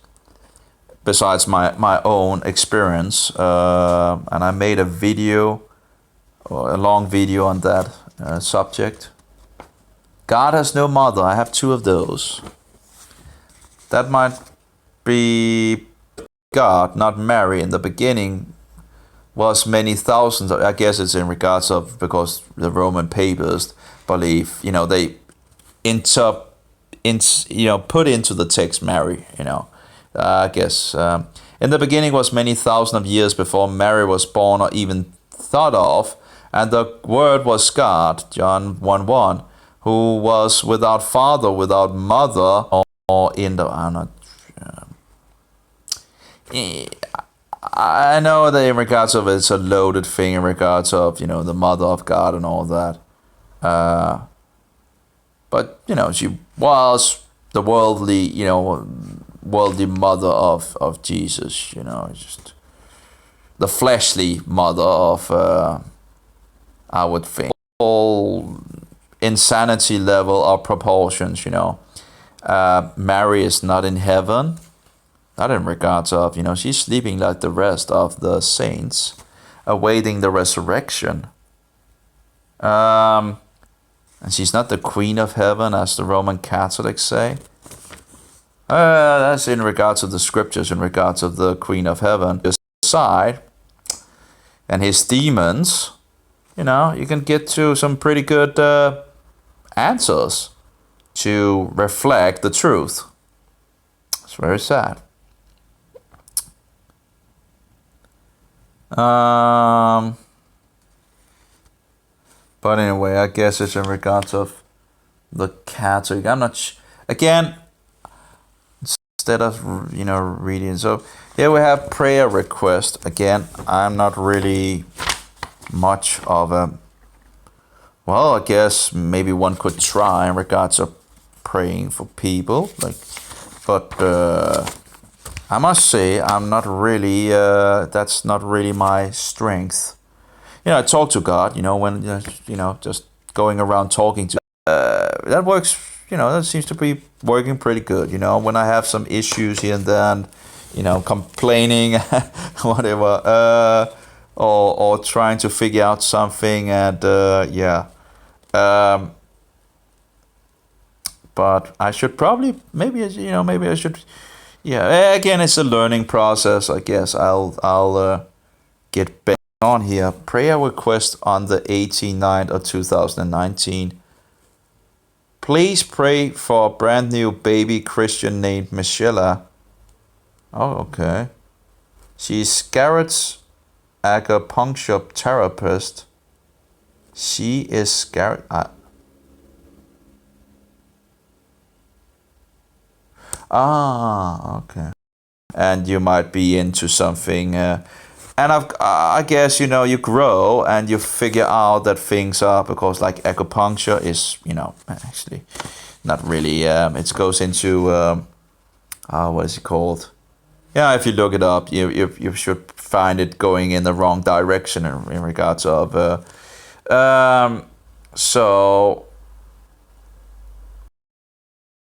Speaker 1: besides my own experience. And I made a video, or a long video on that subject. God has no mother. I have 2 of those. That might be God, not Mary. In the beginning was many thousands. I guess it's in regards of, because the Roman papists believe, they put into the text Mary, I guess. In the beginning was many thousands of years before Mary was born or even thought of, and the Word was God, John 1:1, who was without father, without mother, or in the... I know that in regards of it's a loaded thing in regards of, the mother of God and all that. But, she was the worldly mother of Jesus, just the fleshly mother of, I would think, all insanity level of proportions, Mary is not in heaven. Not in regards of, she's sleeping like the rest of the saints, awaiting the resurrection. And she's not the queen of heaven, as the Roman Catholics say. That's in regards to the scriptures, in regards of the Queen of Heaven. Side and his demons, you can get to some pretty good answers to reflect the truth. It's very sad. But anyway, I guess it's in regards of the Catholic. I'm not again, instead of reading. So here we have prayer request. Again, I'm not really much of a, well, I guess maybe one could try in regards of praying for people, but I must say I'm not really, that's not really my strength. I talk to God, when, just going around talking to, that works, that seems to be working pretty good, when I have some issues here and then, complaining, whatever, or trying to figure out something, and but I should probably, maybe I should, again, it's a learning process, I guess. I'll get back on here. Prayer request on the 18th of 2019. Please pray for a brand new baby Christian named Michelle. Oh, okay. She's Garrett's acupuncture therapist. She is Garrett. Okay. And you might be into something. And I guess, you grow and you figure out that things are, because like acupuncture is, actually not really, it goes into, what is it called? Yeah, if you look it up, you should find it going in the wrong direction in regards of, so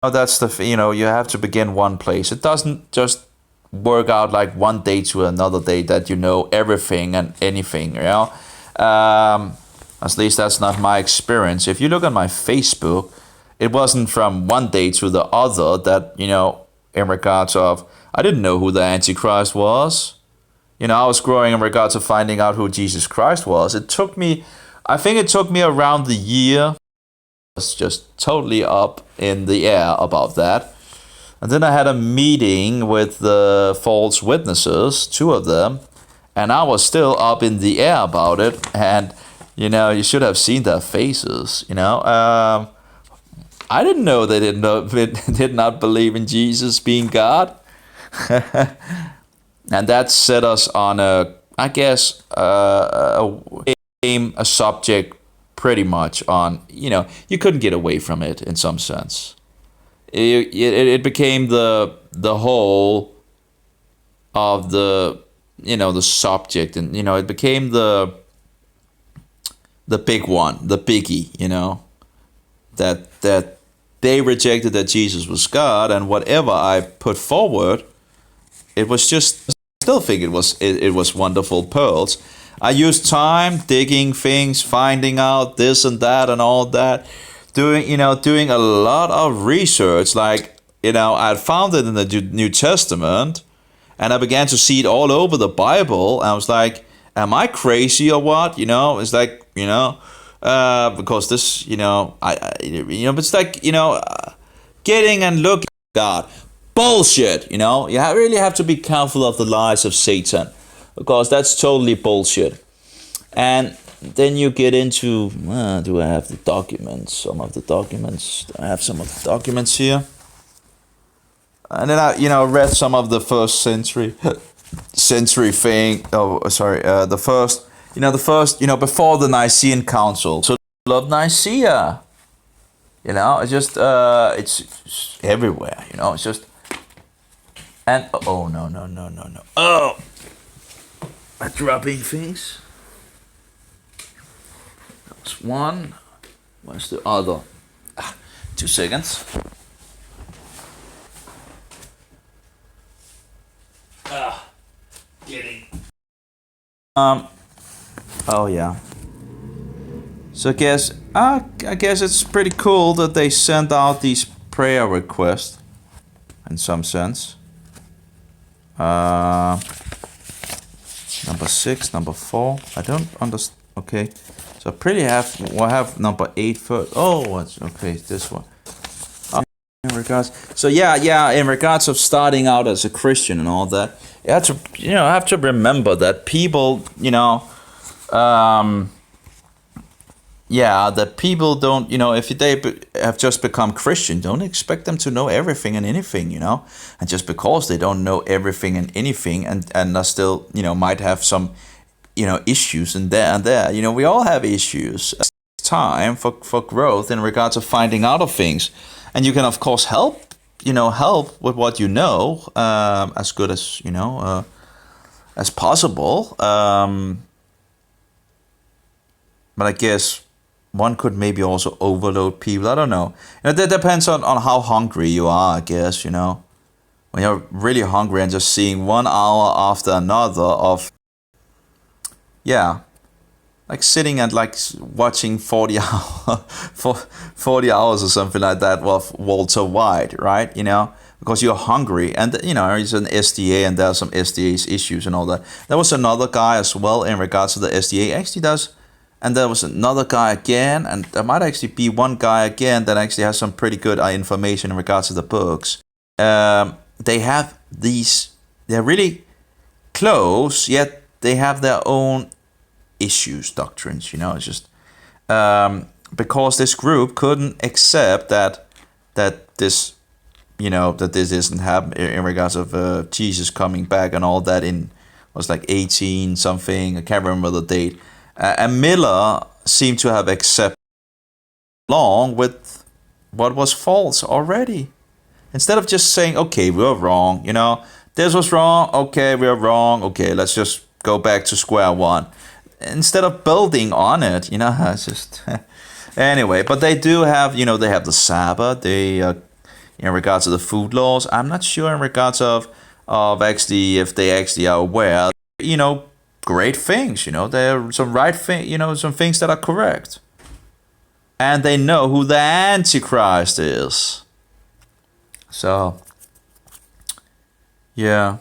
Speaker 1: that's the, you have to begin one place. It doesn't just work out like one day to another day that you know everything and anything, at least that's not my experience. If you look at my Facebook, it wasn't from one day to the other that, in regards of, I didn't know who the Antichrist was. I was growing in regards of finding out who Jesus Christ was. I think it took me around the year. I was just totally up in the air about that. And then I had a meeting with the false witnesses, 2 of them, and I was still up in the air about it. And, you should have seen their faces, I didn't know they did not believe in Jesus being God. And that set us on a subject pretty much on, you couldn't get away from it in some sense. It became the whole of the the subject, and it became the big one, the biggie, that they rejected that Jesus was God, and whatever I put forward, it was just, I still think it was wonderful pearls. I used time digging things, finding out this and that and all that. Doing a lot of research, like, I had found it in the New Testament, and I began to see it all over the Bible, and I was like, am I crazy or what? It's like, because this, but it's like, getting and looking at God. Bullshit, you really have to be careful of the lies of Satan, because that's totally bullshit. And then you get into, do I have the documents? Some of the documents. I have some of the documents here. And then I, read some of the first century thing. Oh, sorry. The first, before the Nicene Council. So, of Nicaea. It's just, it's everywhere. It's just, and oh no. Oh, I'm dropping things. One. Where's the other? 2 seconds. Getting. Oh yeah. So I guess it's pretty cool that they sent out these prayer requests. in some sense. Number 6, number 4. I don't understand. Okay, so I pretty have number 8 first. Oh, what's okay? This one. In regards, so yeah. In regards of starting out as a Christian and all that, you have to remember that people, that people don't, if they have just become Christian, don't expect them to know everything and anything, and just because they don't know everything and anything, and are still, might have some, issues and there, we all have issues. It's time for growth in regards of finding out of things, and you can of course help with what you know, as good as possible. But I guess one could maybe also overload people. I don't know. That depends on how hungry you are, I guess, When you're really hungry and just seeing 1 hour after another of, like sitting and like watching 40 hours or something like that with Walter White, right? Because you're hungry, and he's an SDA, and there are some SDA's issues and all that. There was another guy as well in regards to the SDA. Actually does. And there was another guy again, and there might actually be one guy again that actually has some pretty good information in regards to the books. They have they're really close, yet they have their own issues, doctrines, It's just because this group couldn't accept that this, that this isn't happening in regards of Jesus coming back and all that was like 18 something, I can't remember the date. And Miller seemed to have accepted along with what was false already. Instead of just saying, okay, we're wrong, this was wrong, okay, we're wrong, okay, let's just go back to square one. Instead of building on it, it's just... Anyway, but they do have, they have the Sabbath, in regards to the food laws. I'm not sure in regards of actually, if they actually are aware, great things, there are some right thing, some things that are correct. And they know who the Antichrist is. So, yeah.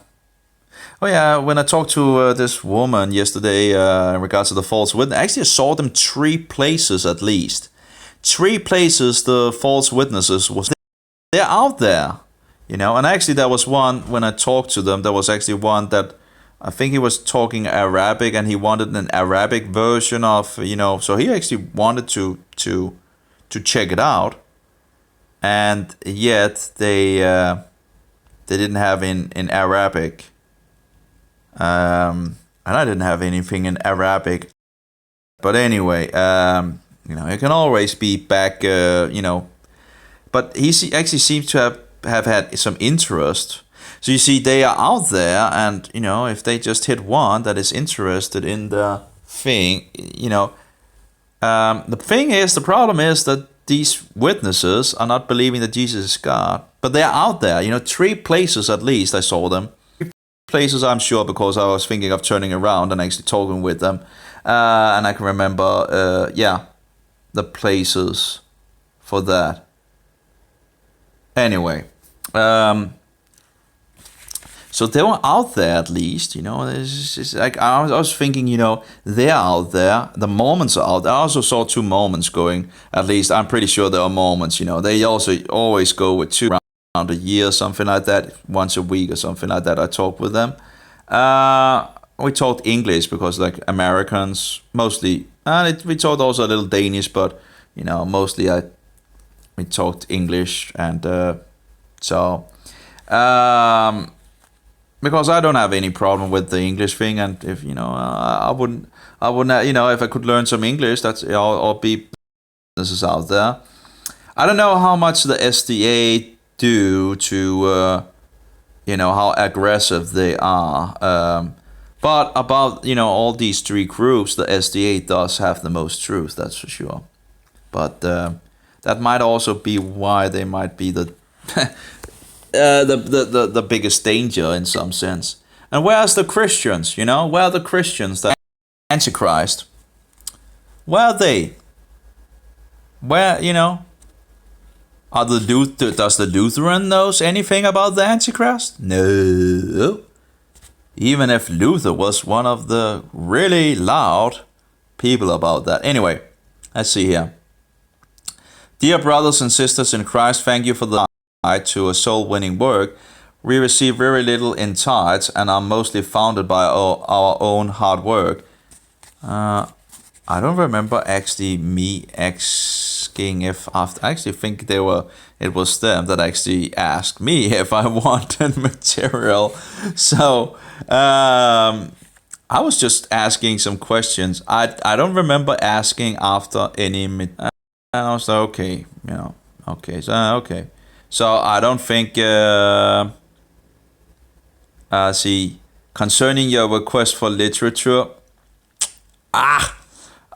Speaker 1: Oh yeah, when I talked to this woman yesterday in regards to the false witness, actually I saw them 3 places at least. 3 places the false witnesses they're out there, and actually there was one, when I talked to them, there was actually one that I think he was talking Arabic, and he wanted an Arabic version of, so he actually wanted to check it out, and yet they didn't have in Arabic, and I didn't have anything in Arabic. But anyway, it can always be back, but he actually seems to have had some interest. So you see, they are out there, and if they just hit one that is interested in the thing, the problem is that these witnesses are not believing that Jesus is God, but they are out there. 3 places at least I saw them. 3 places, I'm sure, because I was thinking of turning around and actually talking with them, and I can remember, the places for that. Anyway. So they were out there at least, It's like I was thinking, they're out there. The Mormons are out there. I also saw 2 Mormons going. At least I'm pretty sure there are Mormons. They also always go with 2 around a year, something like that, once a week or something like that. I talked with them. We talked English because like Americans mostly, and we talked also a little Danish, but mostly we talked English, and so. Because I don't have any problem with the English thing, and if I wouldn't, if I could learn some English, that's I'll be businesses out there. I don't know how much the SDA do to, how aggressive they are. But about all these 3 groups, the SDA does have the most truth, that's for sure. But that might also be why they might be the the biggest danger in some sense. And where's the Christians? Where are the Christians? The Antichrist. Where are they? Where Does the Lutheran knows anything about the Antichrist? No. Even if Luther was one of the really loud people about that. Anyway, let's see here. Dear brothers and sisters in Christ, thank you for the tithe to a soul-winning work. We receive very little in tithes and are mostly founded by our own hard work. I don't remember actually me asking if after. I actually think it was them that actually asked me if I wanted material. So I was just asking some questions. I don't remember asking after any. And I was like, okay, okay, so okay. So I don't think. See, concerning your request for literature.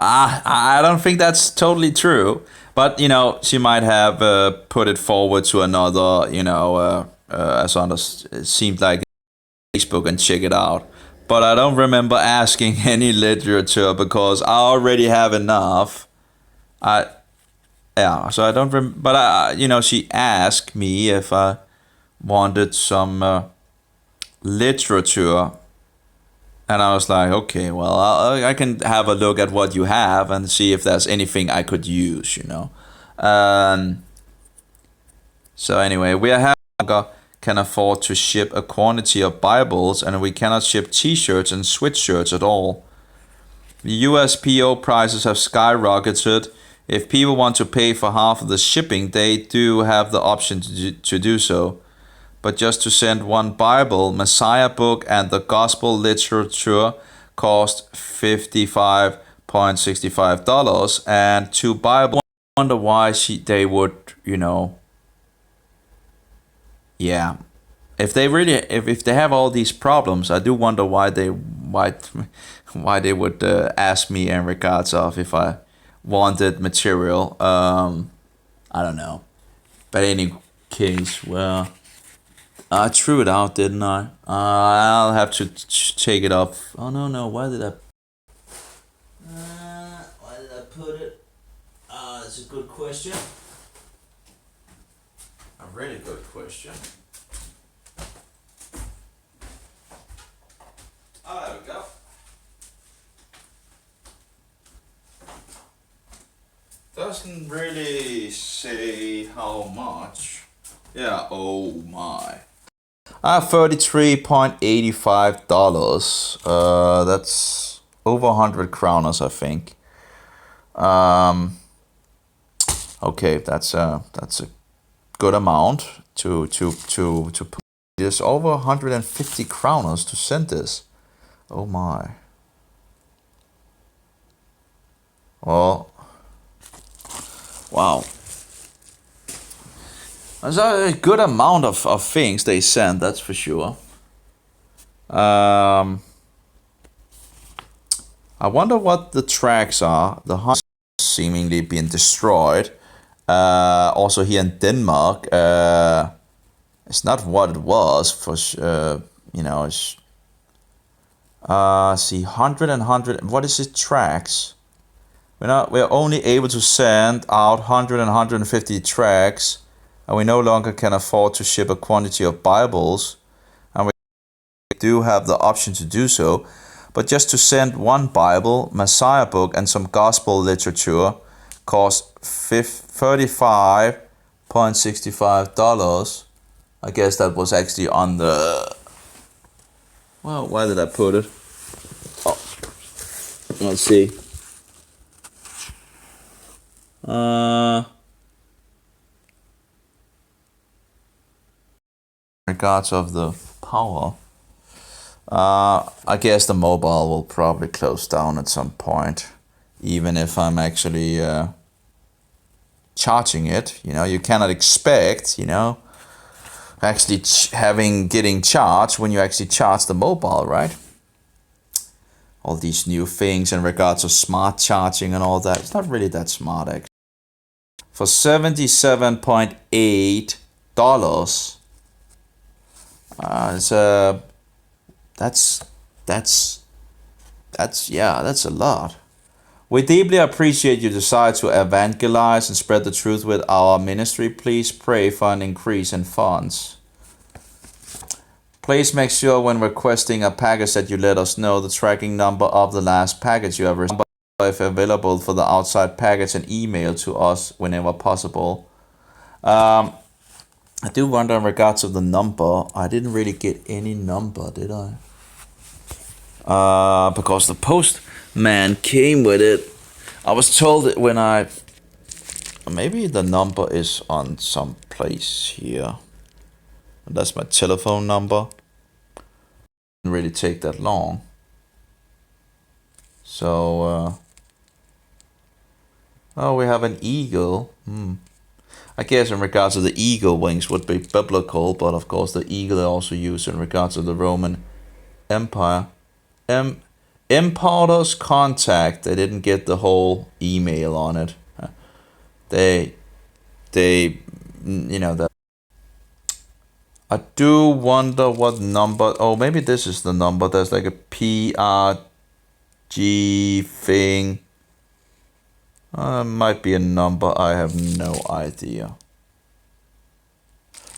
Speaker 1: I don't think that's totally true. But, she might have put it forward to another, as on it seemed like Facebook and check it out. But I don't remember asking any literature because I already have enough. So I don't remember. But, she asked me if I wanted some literature. And I was like, okay, well, I can have a look at what you have and see if there's anything I could use, So anyway, we can afford to ship a quantity of Bibles, and we cannot ship T-shirts and sweatshirts at all. The USPO prices have skyrocketed. If people want to pay for half of the shipping, they do have the option to do so. But just to send one Bible, Messiah book, and the gospel literature cost $55.65, and two Bibles. I wonder why they would, yeah. If they have all these problems, I do wonder why they would ask me in regards of if I wanted material. I don't know. But in any case, well. I threw it out, didn't I? I'll have to take it off. Oh no! Why did I put it? That's a good question. A really good question. Oh, there we go. Doesn't really say how much. Yeah. Oh my. $33.85. That's over 100 kroners, I think. Okay, that's a good amount to put this over 150 kroners to send this. Oh my. Well, wow. There's a good amount of things they send, that's for sure. I wonder what the tracks are. The hunt seemingly being destroyed. Also here in Denmark, it's not what it was for. It's see 100 and 100. What is it? Tracks. We're only able to send out 100 and 150 tracks. And we no longer can afford to ship a quantity of Bibles, and we do have the option to do so. But just to send one Bible, Messiah book, and some gospel literature cost $55.65. I guess that was actually on the. Well, why did I put it? Oh, let's see. Regards of the power, I guess the mobile will probably close down at some point, even if I'm actually charging it. You cannot expect actually getting charged when you actually charge the mobile, right? All these new things in regards of smart charging and all that, it's not really that smart actually. For $77.8, that's a lot. We deeply appreciate your desire to evangelize and spread the truth with our ministry. Please pray for an increase in funds. Please make sure when requesting a package that you let us know the tracking number of the last package you have received, if available for the outside package, and email to us whenever possible. I do wonder in regards to the number. I didn't really get any number, did I? Because the postman came with it. I was told that when maybe the number is on some place here. That's my telephone number. Didn't really take that long. So, we have an eagle. I guess in regards to the eagle wings would be biblical, but of course the eagle is also used in regards to the Roman Empire. Importers contact. They didn't get the whole email on it. They, that. I do wonder what number. Oh, maybe this is the number. There's like a PRG thing. Might be a number. I have no idea.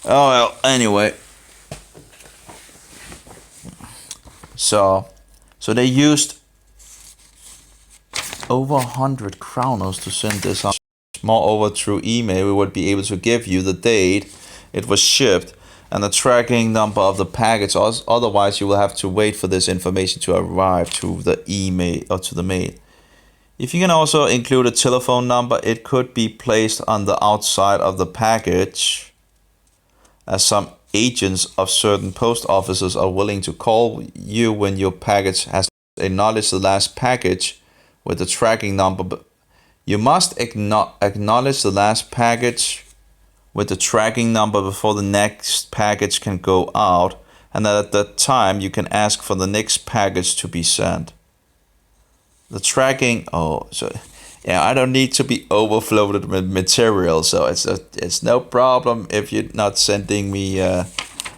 Speaker 1: Oh well. Anyway. So they used over 100 kroners to send this out. Moreover, through email, we would be able to give you the date it was shipped and the tracking number of the package. Otherwise, you will have to wait for this information to arrive to the email or to the mail. If you can also include a telephone number, it could be placed on the outside of the package, as some agents of certain post offices are willing to call you when your package has acknowledged the last package with the tracking number. You must acknowledge the last package with the tracking number before the next package can go out, and at that time you can ask for the next package to be sent. The tracking, I don't need to be overflooded with material, so it's no problem if you're not sending me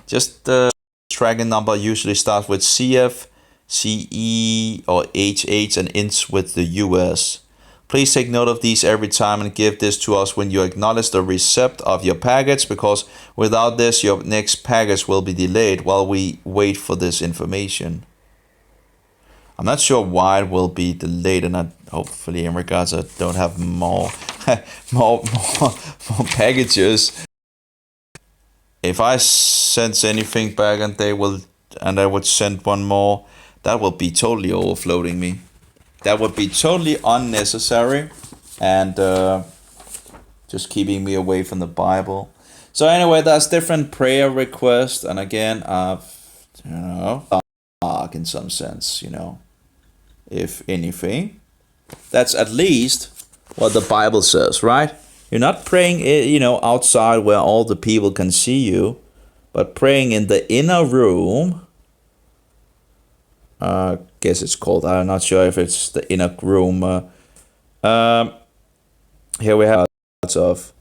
Speaker 1: just the tracking number. Usually starts with CF, CE, or HH and ends with the US. Please take note of these every time and give this to us when you acknowledge the receipt of your package, because without this your next package will be delayed while we wait for this information. I'm not sure why it will be delayed, and hopefully in regards I don't have more more packages. If I send anything back and I would send one more, that would be totally overfloating me. That would be totally unnecessary and just keeping me away from the Bible. So anyway, that's different prayer requests, and again, in some sense, if anything, that's at least what the Bible says, right? You're not praying, outside where all the people can see you, but praying in the inner room. Guess it's called. I'm not sure if it's the inner room. Here we have lots of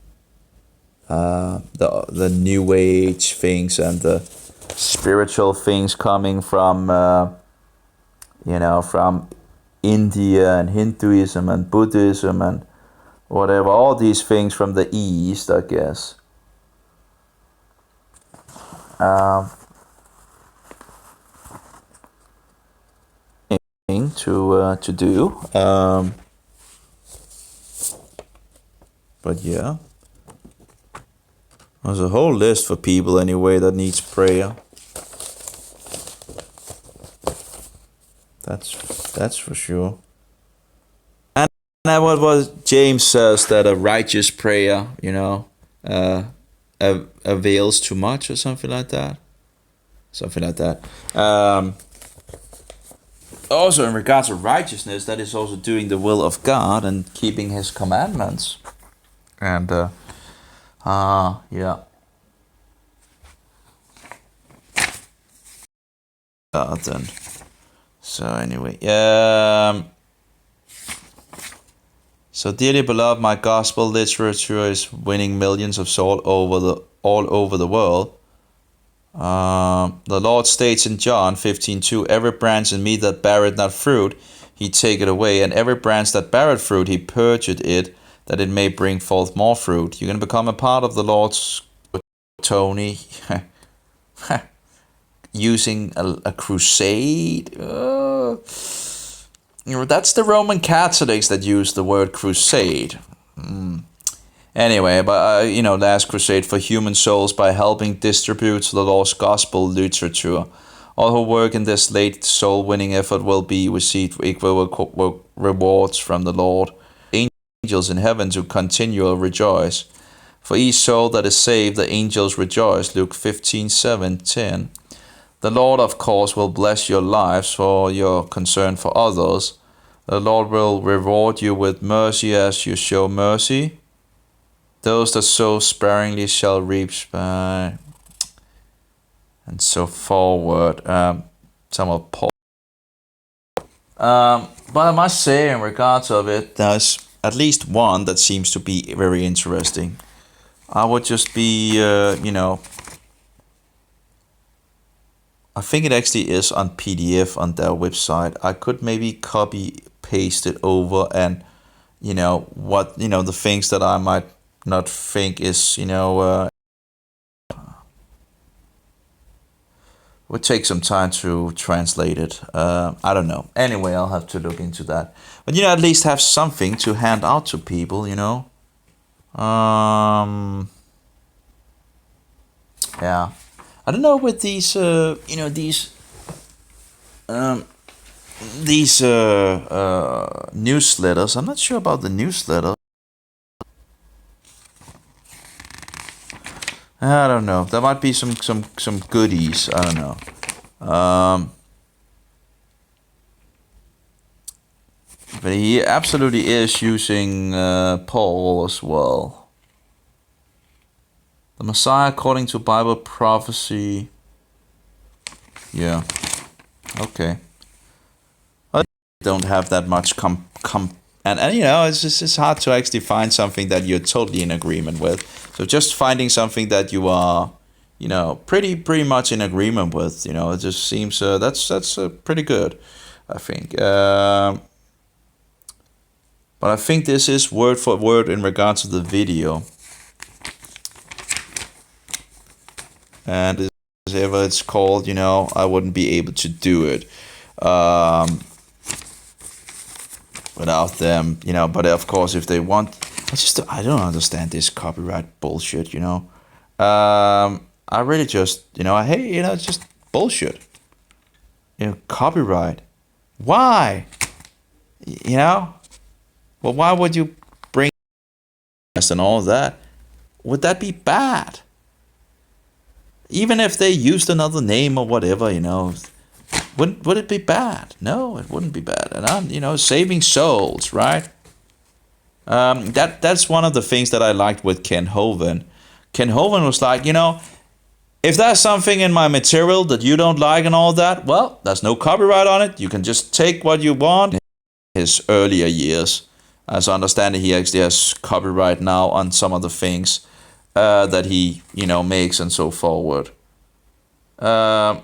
Speaker 1: the New Age things and the spiritual things coming from from India and Hinduism and Buddhism and whatever. All these things from the East, I guess. To do, but yeah, there's a whole list for people anyway that needs prayer. That's for sure. And what was James says that a righteous prayer, avails too much or something like that. Also, in regards to righteousness, that is also doing the will of God and keeping His commandments. And, yeah. Then. So anyway, so dearly beloved, my gospel literature is winning millions of souls all over the world. The Lord states in John 15:2, every branch in me that beareth not fruit, he take it away, and every branch that beareth fruit, he purgeth it, that it may bring forth more fruit. You're going to become a part of the Lord's, Tony, using a crusade. That's the Roman Catholics that use the word crusade. Anyway, but last crusade for human souls by helping distribute the Lord's gospel literature. All who work in this late soul-winning effort will be received equal rewards from the Lord. Angels in heaven to continually rejoice. For each soul that is saved, the angels rejoice. Luke 15:7-10. The Lord, of course, will bless your lives for your concern for others. The Lord will reward you with mercy as you show mercy. Those that sow sparingly shall reap and so forward. Some of Paul. But I must say, in regards of it, there's at least one that seems to be very interesting. I would just be, I think it actually is on PDF on their website. I could maybe copy paste it over, and the things that I might not think is would take some time to translate it. I don't know. Anyway, I'll have to look into that. But at least have something to hand out to people. Yeah. I don't know with these, these newsletters. I'm not sure about the newsletter. I don't know. There might be some goodies. I don't know. But he absolutely is using Paul as well. The Messiah according to Bible prophecy. Yeah. Okay. I don't have that much and it's hard to actually find something that you're totally in agreement with. So just finding something that you are, pretty much in agreement with, it just seems that's pretty good, I think. But I think this is word for word in regards to the video. And whatever it's called, I wouldn't be able to do it without them, but of course if they want, I don't understand this copyright bullshit, I really just, I hate, it's just bullshit. Copyright. Why? Well, why would you bring and all that? Would that be bad? Even if they used another name or whatever, would it be bad? No, it wouldn't be bad. And I'm, saving souls, right? That's one of the things that I liked with Ken Hovind. Ken Hovind was like, if there's something in my material that you don't like and all that, well, there's no copyright on it. You can just take what you want. His earlier years, as I understand it, he actually has copyright now on some of the things that he, makes and so forward. I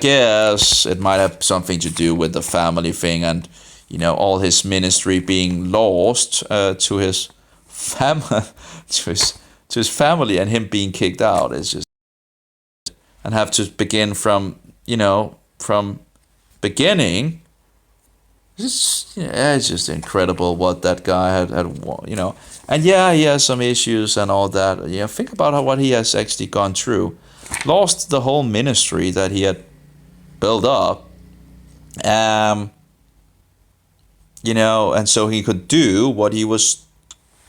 Speaker 1: guess it might have something to do with the family thing and, all his ministry being lost to his to his family and him being kicked out. It's just, and have to begin from, from beginning. It's just incredible what that guy had, and yeah, he has some issues and all that. Think about what he has actually gone through. Lost the whole ministry that he had built up, and so he could do what he was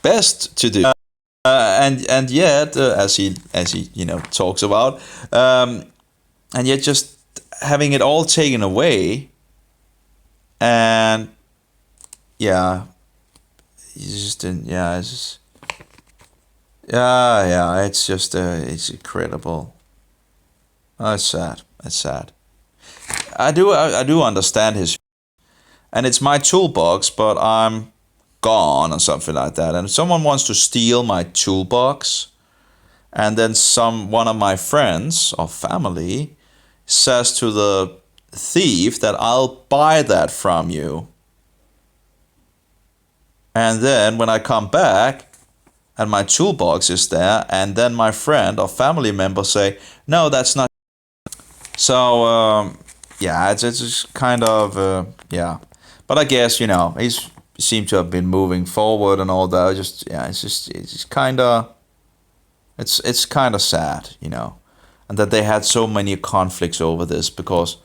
Speaker 1: best to do, and yet, as he talks about, and yet just having it all taken away. And yeah, he's just it's just it's incredible. It's sad. It's sad. I do understand his, and it's my toolbox, but I'm gone or something like that. And if someone wants to steal my toolbox, and then one of my friends or family says to thief that I'll buy that from you. And then when I come back and my toolbox is there, and then my friend or family member say, no, that's not. So, yeah, it's just kind of, yeah. But I guess, you know, he seemed to have been moving forward and all that. It's kind of, it's kind of sad, you know. And that they had so many conflicts over this because,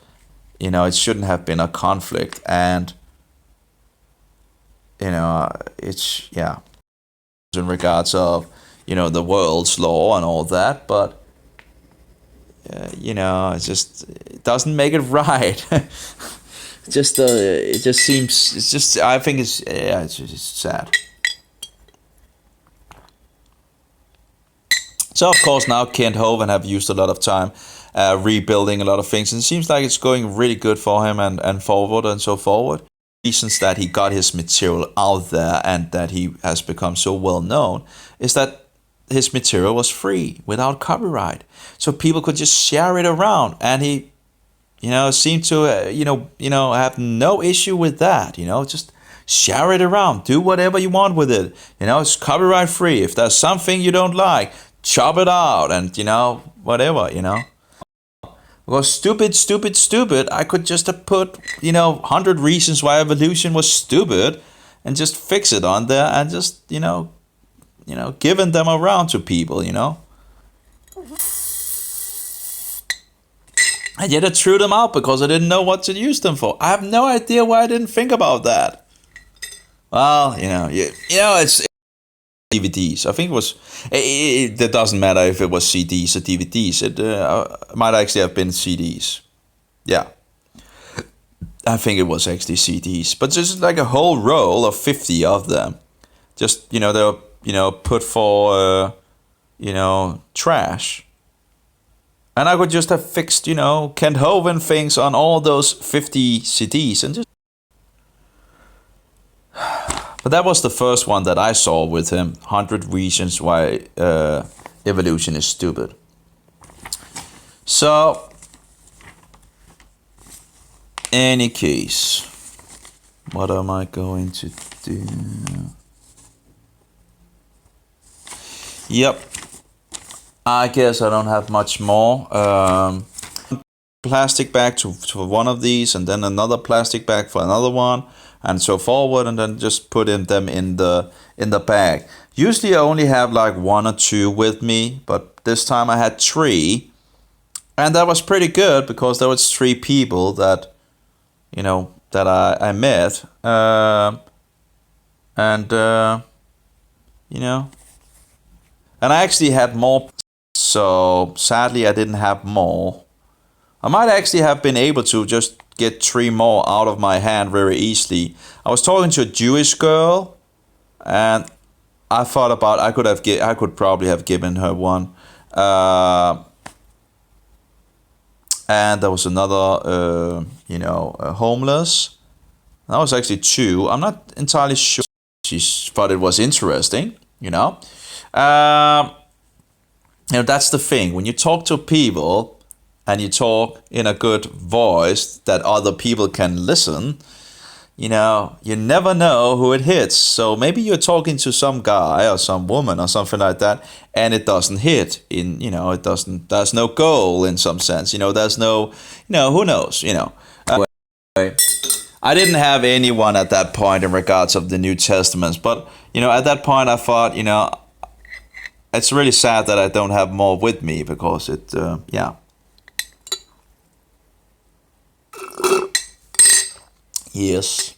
Speaker 1: you know, it shouldn't have been a conflict. And, you know, it's, yeah, in regards of, you know, the world's law and all that, but, you know, it doesn't make it right. It just seems, it's just, I think it's just sad. So, of course, now Kent Hovind have used a lot of time rebuilding a lot of things, and it seems like it's going really good for him and forward and so forward. Reasons that he got his material out there and that he has become so well known is that his material was free without copyright, so people could just share it around, and he, you know, seemed to you know have no issue with that. You know, just share it around, do whatever you want with it. You know, it's copyright free. If there's something you don't like, chop it out, and you know, whatever, you know. Because stupid, I could just have put, you know, 100 reasons why evolution was stupid and just fix it on there and just, you know, giving them around to people, you know. And yet I threw them out because I didn't know what to use them for. I have no idea why I didn't think about that. Well, you know, it's DVDs. I think it was. It doesn't matter if it was CDs or DVDs. It might actually have been CDs. Yeah, I think it was actually CDs. But just like a whole roll of 50 of them. Just, you know, they're, you know, put for you know, trash. And I could just have fixed, you know, Kent Hovind things on all those 50 CDs and just. But that was the first one that I saw with him, 100 Reasons Why Evolution is Stupid. So, any case, what am I going to do? Yep, I guess I don't have much more. Plastic bag for one of these, and then another plastic bag for another one, and so forward, and then just put them in the bag. Usually I only have like 1 or 2 with me, but this time I had 3, and that was pretty good because there was 3 people that, you know, that I met, you know, and I actually had more. So sadly I didn't have more. I might actually have been able to just get 3 more out of my hand very easily. I was talking to a Jewish girl, and I thought about I could probably have given her one. And there was another, you know, homeless. That was actually 2. I'm not entirely sure. She thought it was interesting, you know. You know, that's the thing. When you talk to people and you talk in a good voice that other people can listen, you know, you never know who it hits. So maybe you're talking to some guy or some woman or something like that, and it doesn't hit. You know, it doesn't. There's no goal in some sense. You know, there's no. You know, who knows? You know. Anyway, I didn't have anyone at that point in regards of the New Testaments, but you know, at that point I thought, you know, it's really sad that I don't have more with me because it, yeah. Yes,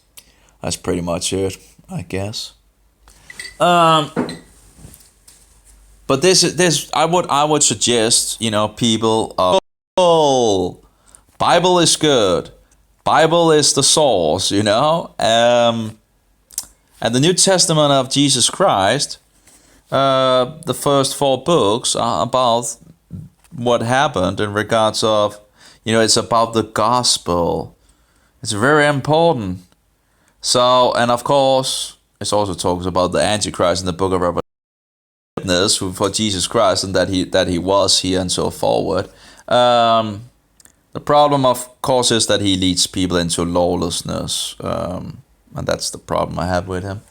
Speaker 1: that's pretty much it, I guess. But this I would suggest, you know, people. Bible is good. Bible is the source, you know. And the New Testament of Jesus Christ. The first 4 books are about what happened in regards of, you know, it's about the gospel. It's very important. So, and of course, it also talks about the Antichrist in the book of Revelation, for Jesus Christ, and that he was here and so forward. The problem, of course, is that he leads people into lawlessness, and that's the problem I have with him.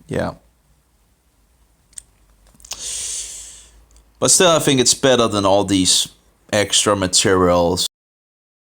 Speaker 1: Yeah. But still, I think it's better than all these extra materials